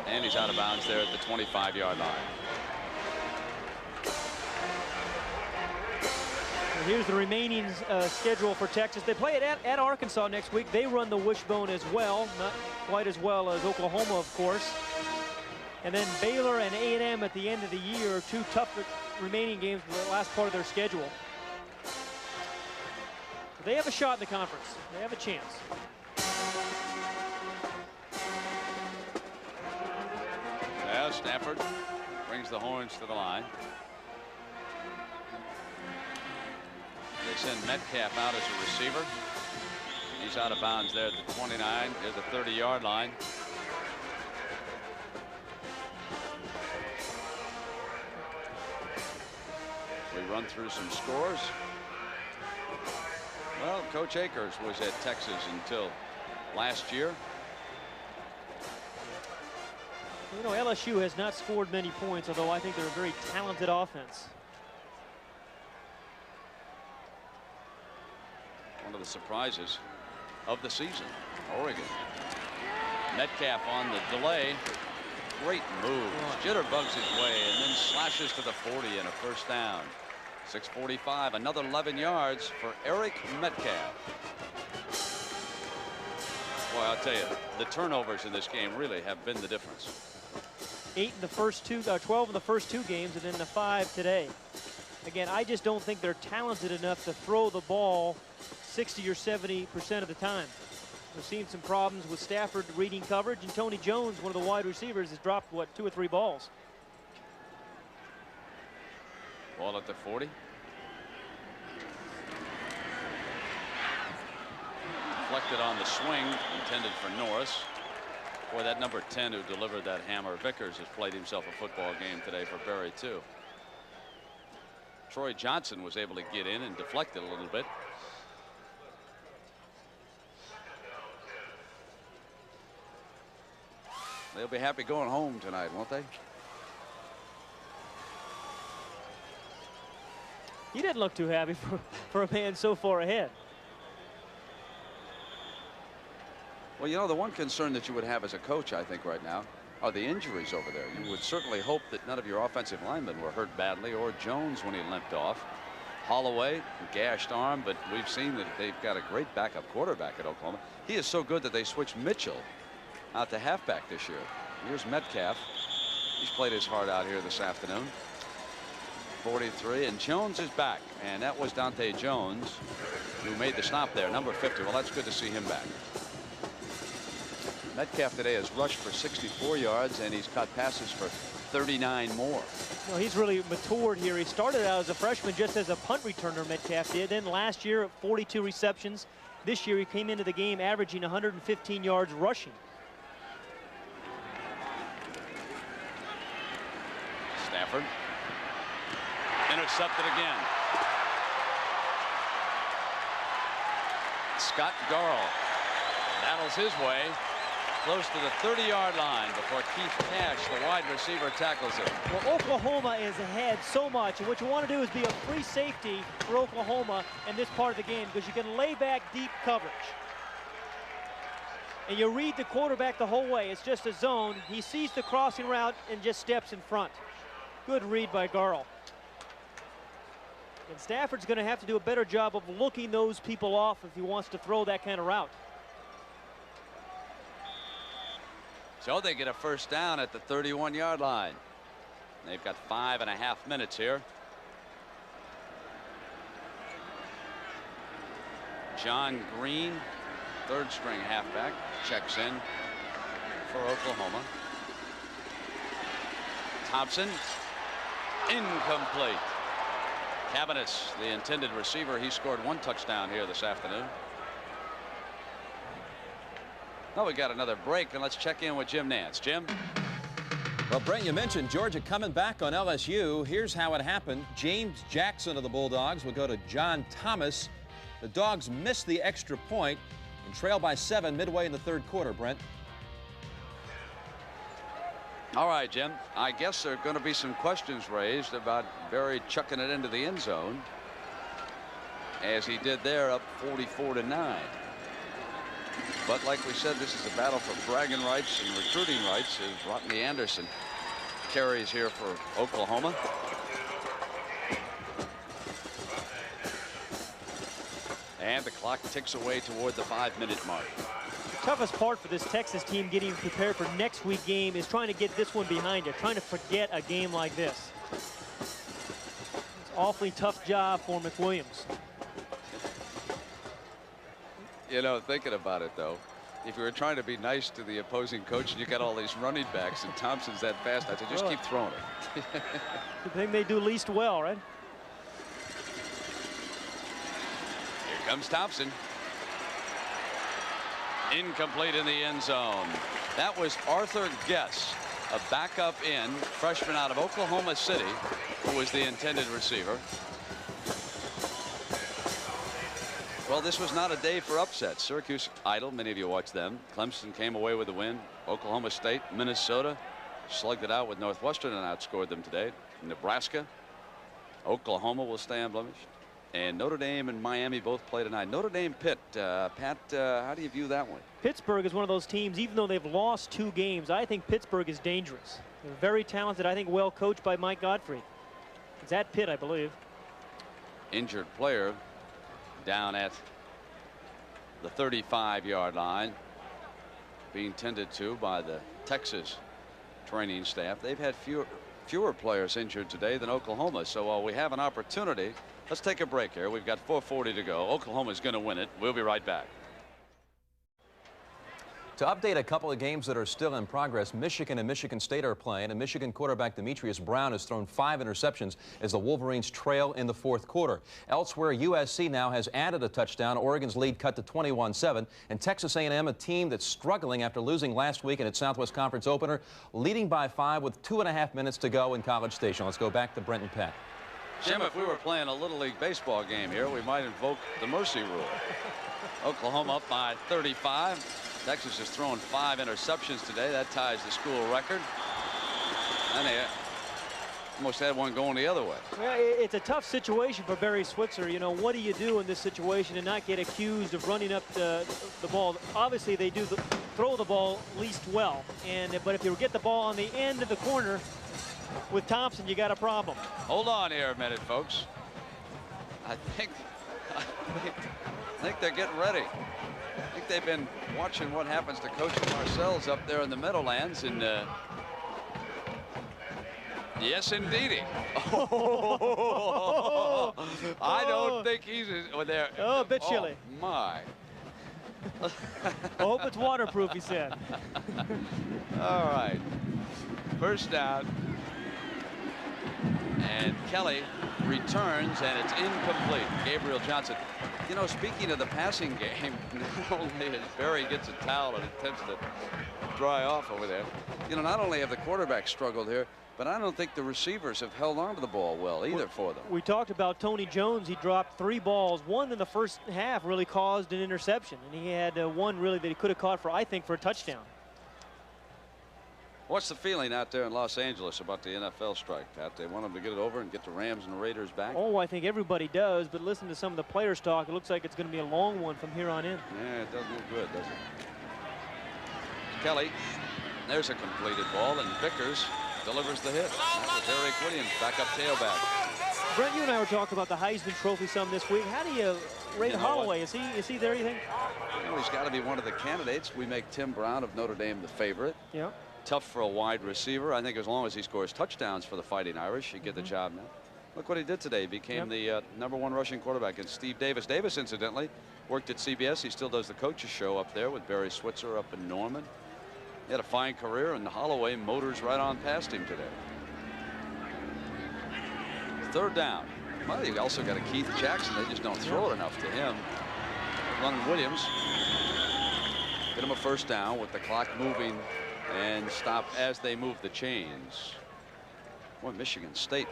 And he's out of bounds there at the 25-yard line. And here's the remaining schedule for Texas. They play it at Arkansas next week. They run the wishbone as well. Not quite as well as Oklahoma, of course. And then Baylor and A&M at the end of the year, 2 tough remaining games for the last part of their schedule. They have a shot in the conference. They have a chance. Yeah, Stafford brings the horns to the line. They send Metcalf out as a receiver. He's out of bounds there at the 29. There's the 30-yard line. We run through some scores. Well, Coach Akers was at Texas until last year. You know, LSU has not scored many points, although I think they're a very talented offense. One of the surprises of the season, Oregon. Metcalf on the delay. Great move. Jitterbugs his way and then slashes to the 40 and a first down. 6:45, another 11 yards for Eric Metcalf. Boy, I'll tell you, the turnovers in this game really have been the difference. 8 in the first 2, 12 in the first 2 games, and then the 5 today. Again, I just don't think they're talented enough to throw the ball 60 or 70% of the time. We've seen some problems with Stafford reading coverage, and Tony Jones, one of the wide receivers, has dropped, what, 2 or 3 balls. Ball at the 40. Deflected on the swing, intended for Norris. Boy, that number 10 who delivered that hammer, Vickers, has played himself a football game today for Berry, too. Troy Johnson was able to get in and deflect it a little bit. They'll be happy going home tonight, won't they? He didn't look too happy for a man so far ahead. Well, you know, the one concern that you would have as a coach, I think, right now, are the injuries over there. You would certainly hope that none of your offensive linemen were hurt badly, or Jones when he limped off. Holloway, gashed arm, but we've seen that they've got a great backup quarterback at Oklahoma. He is so good that they switched Mitchell out to halfback this year. Here's Metcalf. He's played his heart out here this afternoon. 43, and Jones is back, and that was Dante Jones who made the stop there, number 50. Well, that's good to see him back. Metcalf today has rushed for 64 yards, and he's caught passes for 39 more. Well, he's really matured here. He started out as a freshman just as a punt returner, Metcalf did. Then last year, 42 receptions. This year, he came into the game averaging 115 yards rushing. Stafford. Intercepted again. Scott Garl battles his way close to the 30-yard line before Keith Cash, the wide receiver, tackles him. Well, Oklahoma is ahead so much, and what you want to do is be a free safety for Oklahoma in this part of the game, because you can lay back deep coverage. And you read the quarterback the whole way. It's just a zone. He sees the crossing route and just steps in front. Good read by Garl. And Stafford's going to have to do a better job of looking those people off if he wants to throw that kind of route. So they get a first down at the 31-yard line. They've got 5.5 minutes here. John Green, third-string halfback, checks in for Oklahoma. Thompson, incomplete. Cabinets, the intended receiver, he scored 1 touchdown here this afternoon. Well, we got another break, and let's check in with Jim Nantz. Jim? Well, Brent, you mentioned Georgia coming back on LSU. Here's how it happened. James Jackson of the Bulldogs will go to John Thomas. The Dogs missed the extra point and trail by 7 midway in the third quarter, Brent. All right, Jim. I guess there are going to be some questions raised about Berry chucking it into the end zone, as he did there, up 44-9. But like we said, this is a battle for bragging rights and recruiting rights, as Rodney Anderson carries here for Oklahoma. And the clock ticks away toward the 5-minute mark. The toughest part for this Texas team getting prepared for next week's game is trying to get this one behind you, trying to forget a game like this. It's an awfully tough job for McWilliams. You know, thinking about it, though, if you were trying to be nice to the opposing coach and you got all these running backs and Thompson's that fast, I'd say just keep throwing it. The thing they do least well, right? Here comes Thompson. Incomplete in the end zone. That was Arthur Guess, a backup end, freshman out of Oklahoma City, who was the intended receiver. Well, this was not a day for upsets. Syracuse idle. Many of you watched them. Clemson came away with the win. Oklahoma State, Minnesota slugged it out with Northwestern and outscored them today. Nebraska, Oklahoma will stay unblemished. And Notre Dame and Miami both play tonight. Notre Dame Pitt. Pat, how do you view that one? Pittsburgh is one of those teams, even though they've lost 2 games, I think Pittsburgh is dangerous. They're very talented, I think well coached by Mike Godfrey. It's at Pitt, I believe. Injured player down at the 35-yard line, being tended to by the Texas training staff. They've had fewer players injured today than Oklahoma, so while we have an opportunity, let's take a break here. We've got 4:40 to go. Oklahoma's going to win it. We'll be right back. To update a couple of games that are still in progress, Michigan and Michigan State are playing, and Michigan quarterback Demetrius Brown has thrown 5 interceptions as the Wolverines trail in the fourth quarter. Elsewhere, USC now has added a touchdown. Oregon's lead cut to 21-7, and Texas A&M, a team that's struggling after losing last week in its Southwest Conference opener, leading by 5 with 2.5 minutes to go in College Station. Let's go back to Brent and Pat. Jim, if we were playing a Little League baseball game here, we might invoke the mercy rule. Oklahoma up by 35. Texas has thrown 5 interceptions today. That ties the school record. And they almost had one going the other way. Well, it's a tough situation for Barry Switzer. You know, what do you do in this situation and not get accused of running up the ball? Obviously, they do throw the ball least well. But if you get the ball on the end of the corner with Thompson, you got a problem. Hold on here a minute, folks. I think they're getting ready. I think they've been watching what happens to Coach Marcel's up there in the Meadowlands, and yes, indeedy. Oh, I don't think he's there. Oh, a bit chilly. Oh, my. I hope it's waterproof, he said. All right. First down. And Kelly returns, and it's incomplete. Gabriel Johnson. You know, speaking of the passing game, not only as Barry gets a towel and attempts to dry off over there, you know, not only have the quarterbacks struggled here, but I don't think the receivers have held on to the ball well either for them. We talked about Tony Jones. He dropped 3 balls. One in the first half really caused an interception, and he had one really that he could have caught for, I think, for a touchdown. What's the feeling out there in Los Angeles about the NFL strike, Pat? They want them to get it over and get the Rams and the Raiders back? Oh, I think everybody does, but listen to some of the players talk. It looks like it's going to be a long one from here on in. Yeah, it doesn't look good, does it? Kelly, there's a completed ball, and Vickers delivers the hit. That was Eric Williams, backup tailback. Brent, you and I were talking about the Heisman Trophy some this week. How do you rate Holloway? Is he there, you think? You know, he's got to be one of the candidates. We make Tim Brown of Notre Dame the favorite. Yeah. Tough for a wide receiver. I think as long as he scores touchdowns for the Fighting Irish, he'd get the job now. Look what he did today. He became the #1 rushing quarterback against Steve Davis. Davis, incidentally, worked at CBS. He still does the coach's show up there with Barry Switzer up in Norman. He had a fine career, and Holloway motors right on past him today. Third down. Well, you also got a Keith Jackson. They just don't throw it enough to him. London Williams get him a first down with the clock moving and stop as they move the chains. Boy, Michigan State.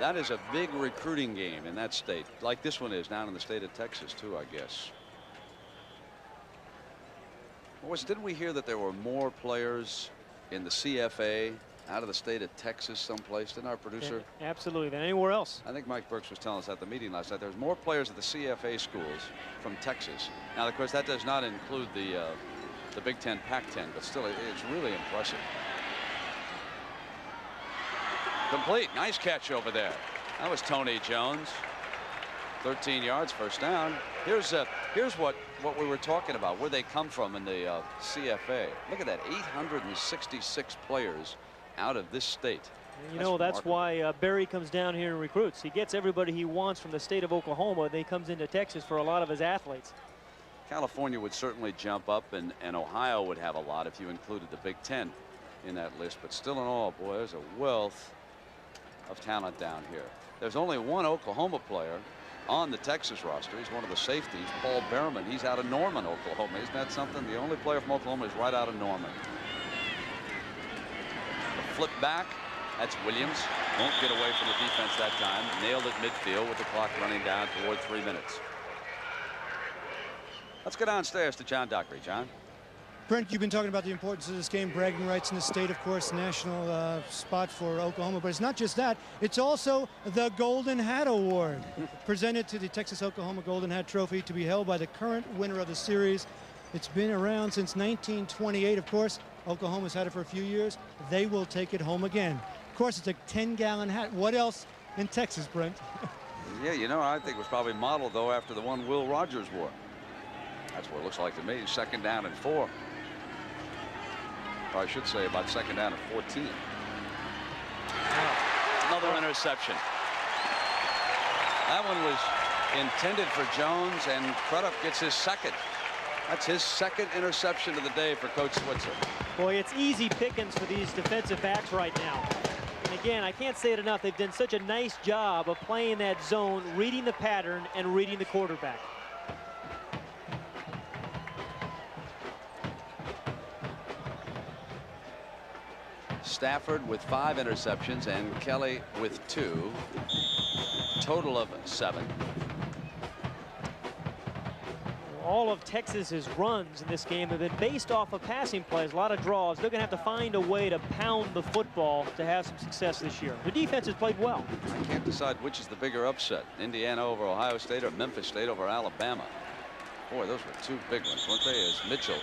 That is a big recruiting game in that state, like this one is down in the state of Texas, too, I guess. Didn't we hear that there were more players in the CFA out of the state of Texas someplace? Didn't our producer? Yeah, absolutely, than anywhere else. I think Mike Burks was telling us at the meeting last night there's more players at the CFA schools from Texas. Now, of course, that does not include the Big Ten, Pac-10, but still, it's really impressive. Complete. Nice catch over there. That was Tony Jones. 13 yards, first down. Here's what we were talking about, where they come from in the CFA. Look at that, 866 players out of this state. You know, that's why Barry comes down here and recruits. He gets everybody he wants from the state of Oklahoma. Then he comes into Texas for a lot of his athletes. California would certainly jump up, and Ohio would have a lot if you included the Big Ten in that list. But still in all, boy, there's a wealth of talent down here. There's only one Oklahoma player on the Texas roster. He's one of the safeties, Paul Behrman. He's out of Norman, Oklahoma. Isn't that something? The only player from Oklahoma is right out of Norman. The flip back. That's Williams. Won't get away from the defense that time. Nailed it midfield with the clock running down toward 3 minutes. Let's go downstairs to John Dockery. John. Brent, you've been talking about the importance of this game, bragging rights in the state, of course, national spot for Oklahoma. But it's not just that. It's also the Golden Hat Award, presented to the Texas-Oklahoma Golden Hat Trophy, to be held by the current winner of the series. It's been around since 1928, of course. Oklahoma's had it for a few years. They will take it home again. Of course, it's a 10-gallon hat. What else in Texas, Brent? Yeah, you know, I think it was probably modeled, though, after the one Will Rogers wore. That's what it looks like to me. Second down and 4. Or I should say about second down and 14. Another interception. That one was intended for Jones, and Crudup gets his second. That's his second interception of the day for Coach Switzer. Boy, it's easy pickings for these defensive backs right now. And again, I can't say it enough. They've done such a nice job of playing that zone, reading the pattern, and reading the quarterback. Stafford with 5 interceptions and Kelly with 2. Total of 7. All of Texas's runs in this game have been based off of passing plays, a lot of draws. They're going to have to find a way to pound the football to have some success this year. The defense has played well. I can't decide which is the bigger upset, Indiana over Ohio State or Memphis State over Alabama. Boy, those were 2 big ones, weren't they? As Mitchell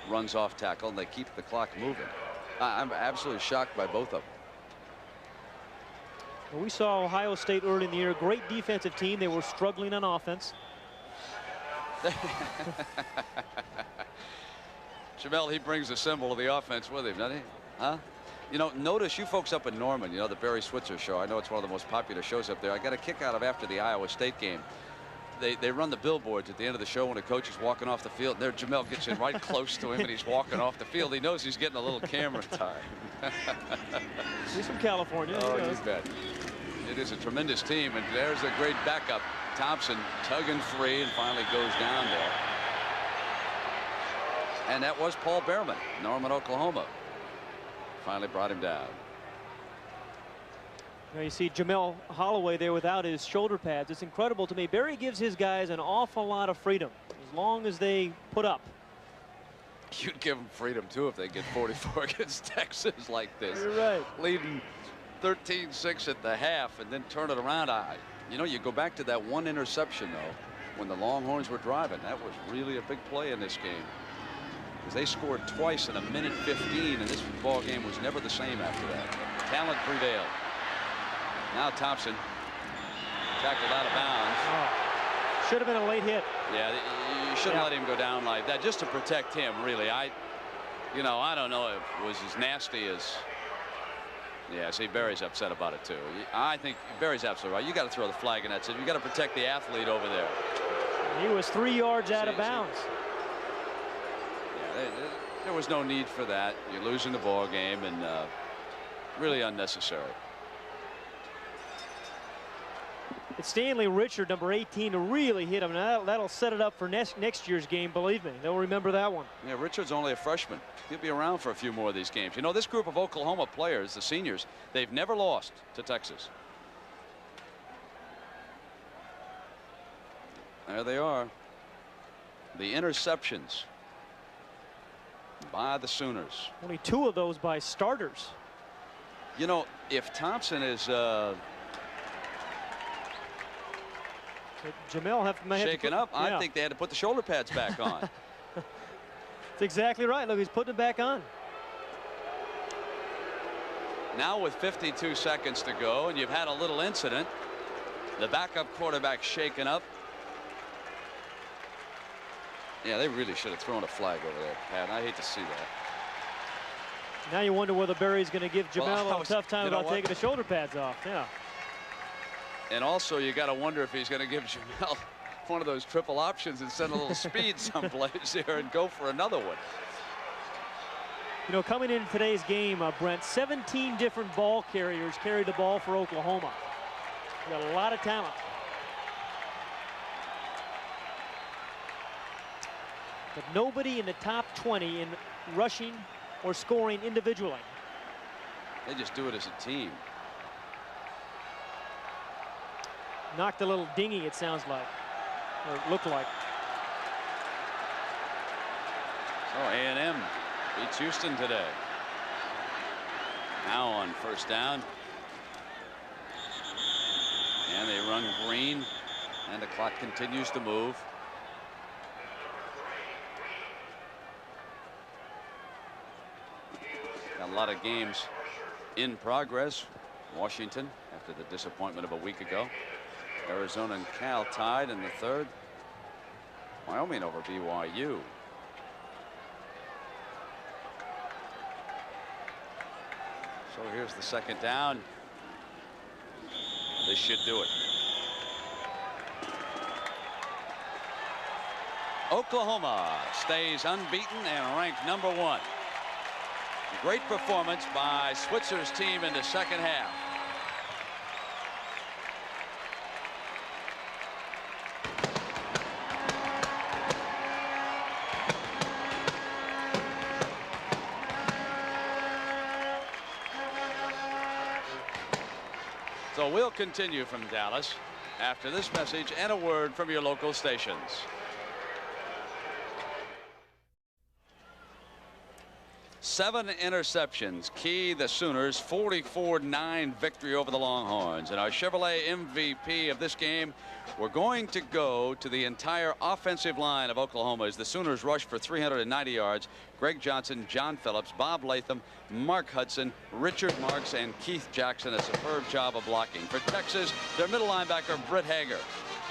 runs off tackle and they keep the clock moving. I'm absolutely shocked by both of them. Well, we saw Ohio State early in the year, great defensive team. They were struggling on offense. Jamel, he brings the symbol of the offense with him, doesn't he? Huh? You know, notice you folks up in Norman, you know, the Barry Switzer show. I know it's one of the most popular shows up there. I got a kick out of after the Iowa State game. They run the billboards at the end of the show when a coach is walking off the field. And there Jamel gets in right close to him and he's walking off the field. He knows he's getting a little camera time. He's from California. Oh, you bet. It is a tremendous team, and there's a great backup. Thompson tugging free and finally goes down there. And that was Paul Behrman, Norman, Oklahoma. Finally brought him down. Now you see Jamel Holloway there without his shoulder pads. It's incredible to me. Barry gives his guys an awful lot of freedom as long as they put up. You'd give them freedom too if they get 44 against Texas like this. You're right. Leading 13-6 at the half and then turn it around. You know, you go back to that one interception though when the Longhorns were driving. That was really a big play in this game, because they scored twice in a minute 15, and this ball game was never the same after that. Talent prevailed. Now Thompson tackled out of bounds. Oh, should have been a late hit. Yeah, you shouldn't let him go down like that, just to protect him, really. You know, I don't know if it was as nasty as. Yeah, see, Barry's upset about it too. I think Barry's absolutely right. You got to throw the flag in that situation. You got to protect the athlete over there. He was 3 yards out of bounds. Yeah, there was no need for that. You're losing the ball game, and really unnecessary. It's Stanley Richard, number 18, to really hit him. Now that'll set it up for next year's game, believe me. They'll remember that one. Yeah, Richard's only a freshman. He'll be around for a few more of these games. You know, this group of Oklahoma players, the seniors, they've never lost to Texas. There they are. The interceptions by the Sooners. Only 2 of those by starters. You know, if Thompson is Jamel shaken up, I think they had to put the shoulder pads back on. That's exactly right. Look, he's putting it back on. Now with 52 seconds to go, and you've had a little incident. The backup quarterback shaken up. Yeah, they really should have thrown a flag over there, Pat. I hate to see that. Now you wonder whether Barry's going to give Jamel a tough time about taking the shoulder pads off. Yeah. And also, you got to wonder if he's going to give Jamel one of those triple options and send a little speed someplace here and go for another one. You know, coming in today's game, Brent, 17 different ball carriers carried the ball for Oklahoma. They got a lot of talent. But nobody in the top 20 in rushing or scoring individually. They just do it as a team. Knocked a little dingy, it sounds like, or it looked like. So A&M beats Houston today. Now on first down. And they run green, and the clock continues to move. Got a lot of games in progress. Washington, after the disappointment of a week ago. Arizona and Cal tied in the third. Wyoming over BYU. So here's the second down. They should do it. Oklahoma stays unbeaten and ranked #1. Great performance by Switzer's team in the second half. So we'll continue from Dallas after this message and a word from your local stations. 7 interceptions. Key the Sooners 44-9 victory over the Longhorns. And our Chevrolet MVP of this game, we're going to go to the entire offensive line of Oklahoma as the Sooners rush for 390 yards. Greg Johnson, John Phillips, Bob Latham, Mark Hudson, Richard Marks, and Keith Jackson. A superb job of blocking. For Texas, their middle linebacker, Britt Hager.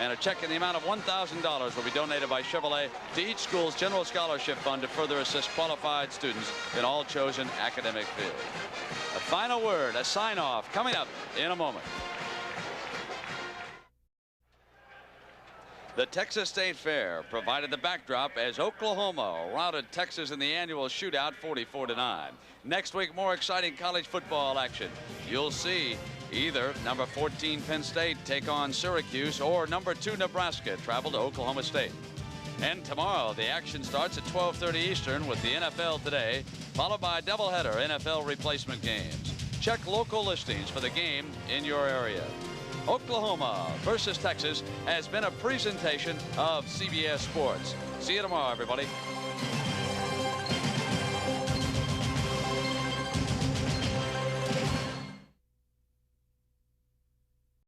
And a check in the amount of $1,000 will be donated by Chevrolet to each school's general scholarship fund to further assist qualified students in all chosen academic fields. A final word, a sign-off, coming up in a moment. The Texas State Fair provided the backdrop as Oklahoma routed Texas in the annual shootout 44-9. Next week, more exciting college football action. You'll see either number 14 Penn State take on Syracuse or number 2 Nebraska travel to Oklahoma State. And tomorrow, the action starts at 12:30 Eastern with the NFL Today, followed by a doubleheader NFL replacement games. Check local listings for the game in your area. Oklahoma versus Texas has been a presentation of CBS Sports. See you tomorrow, everybody.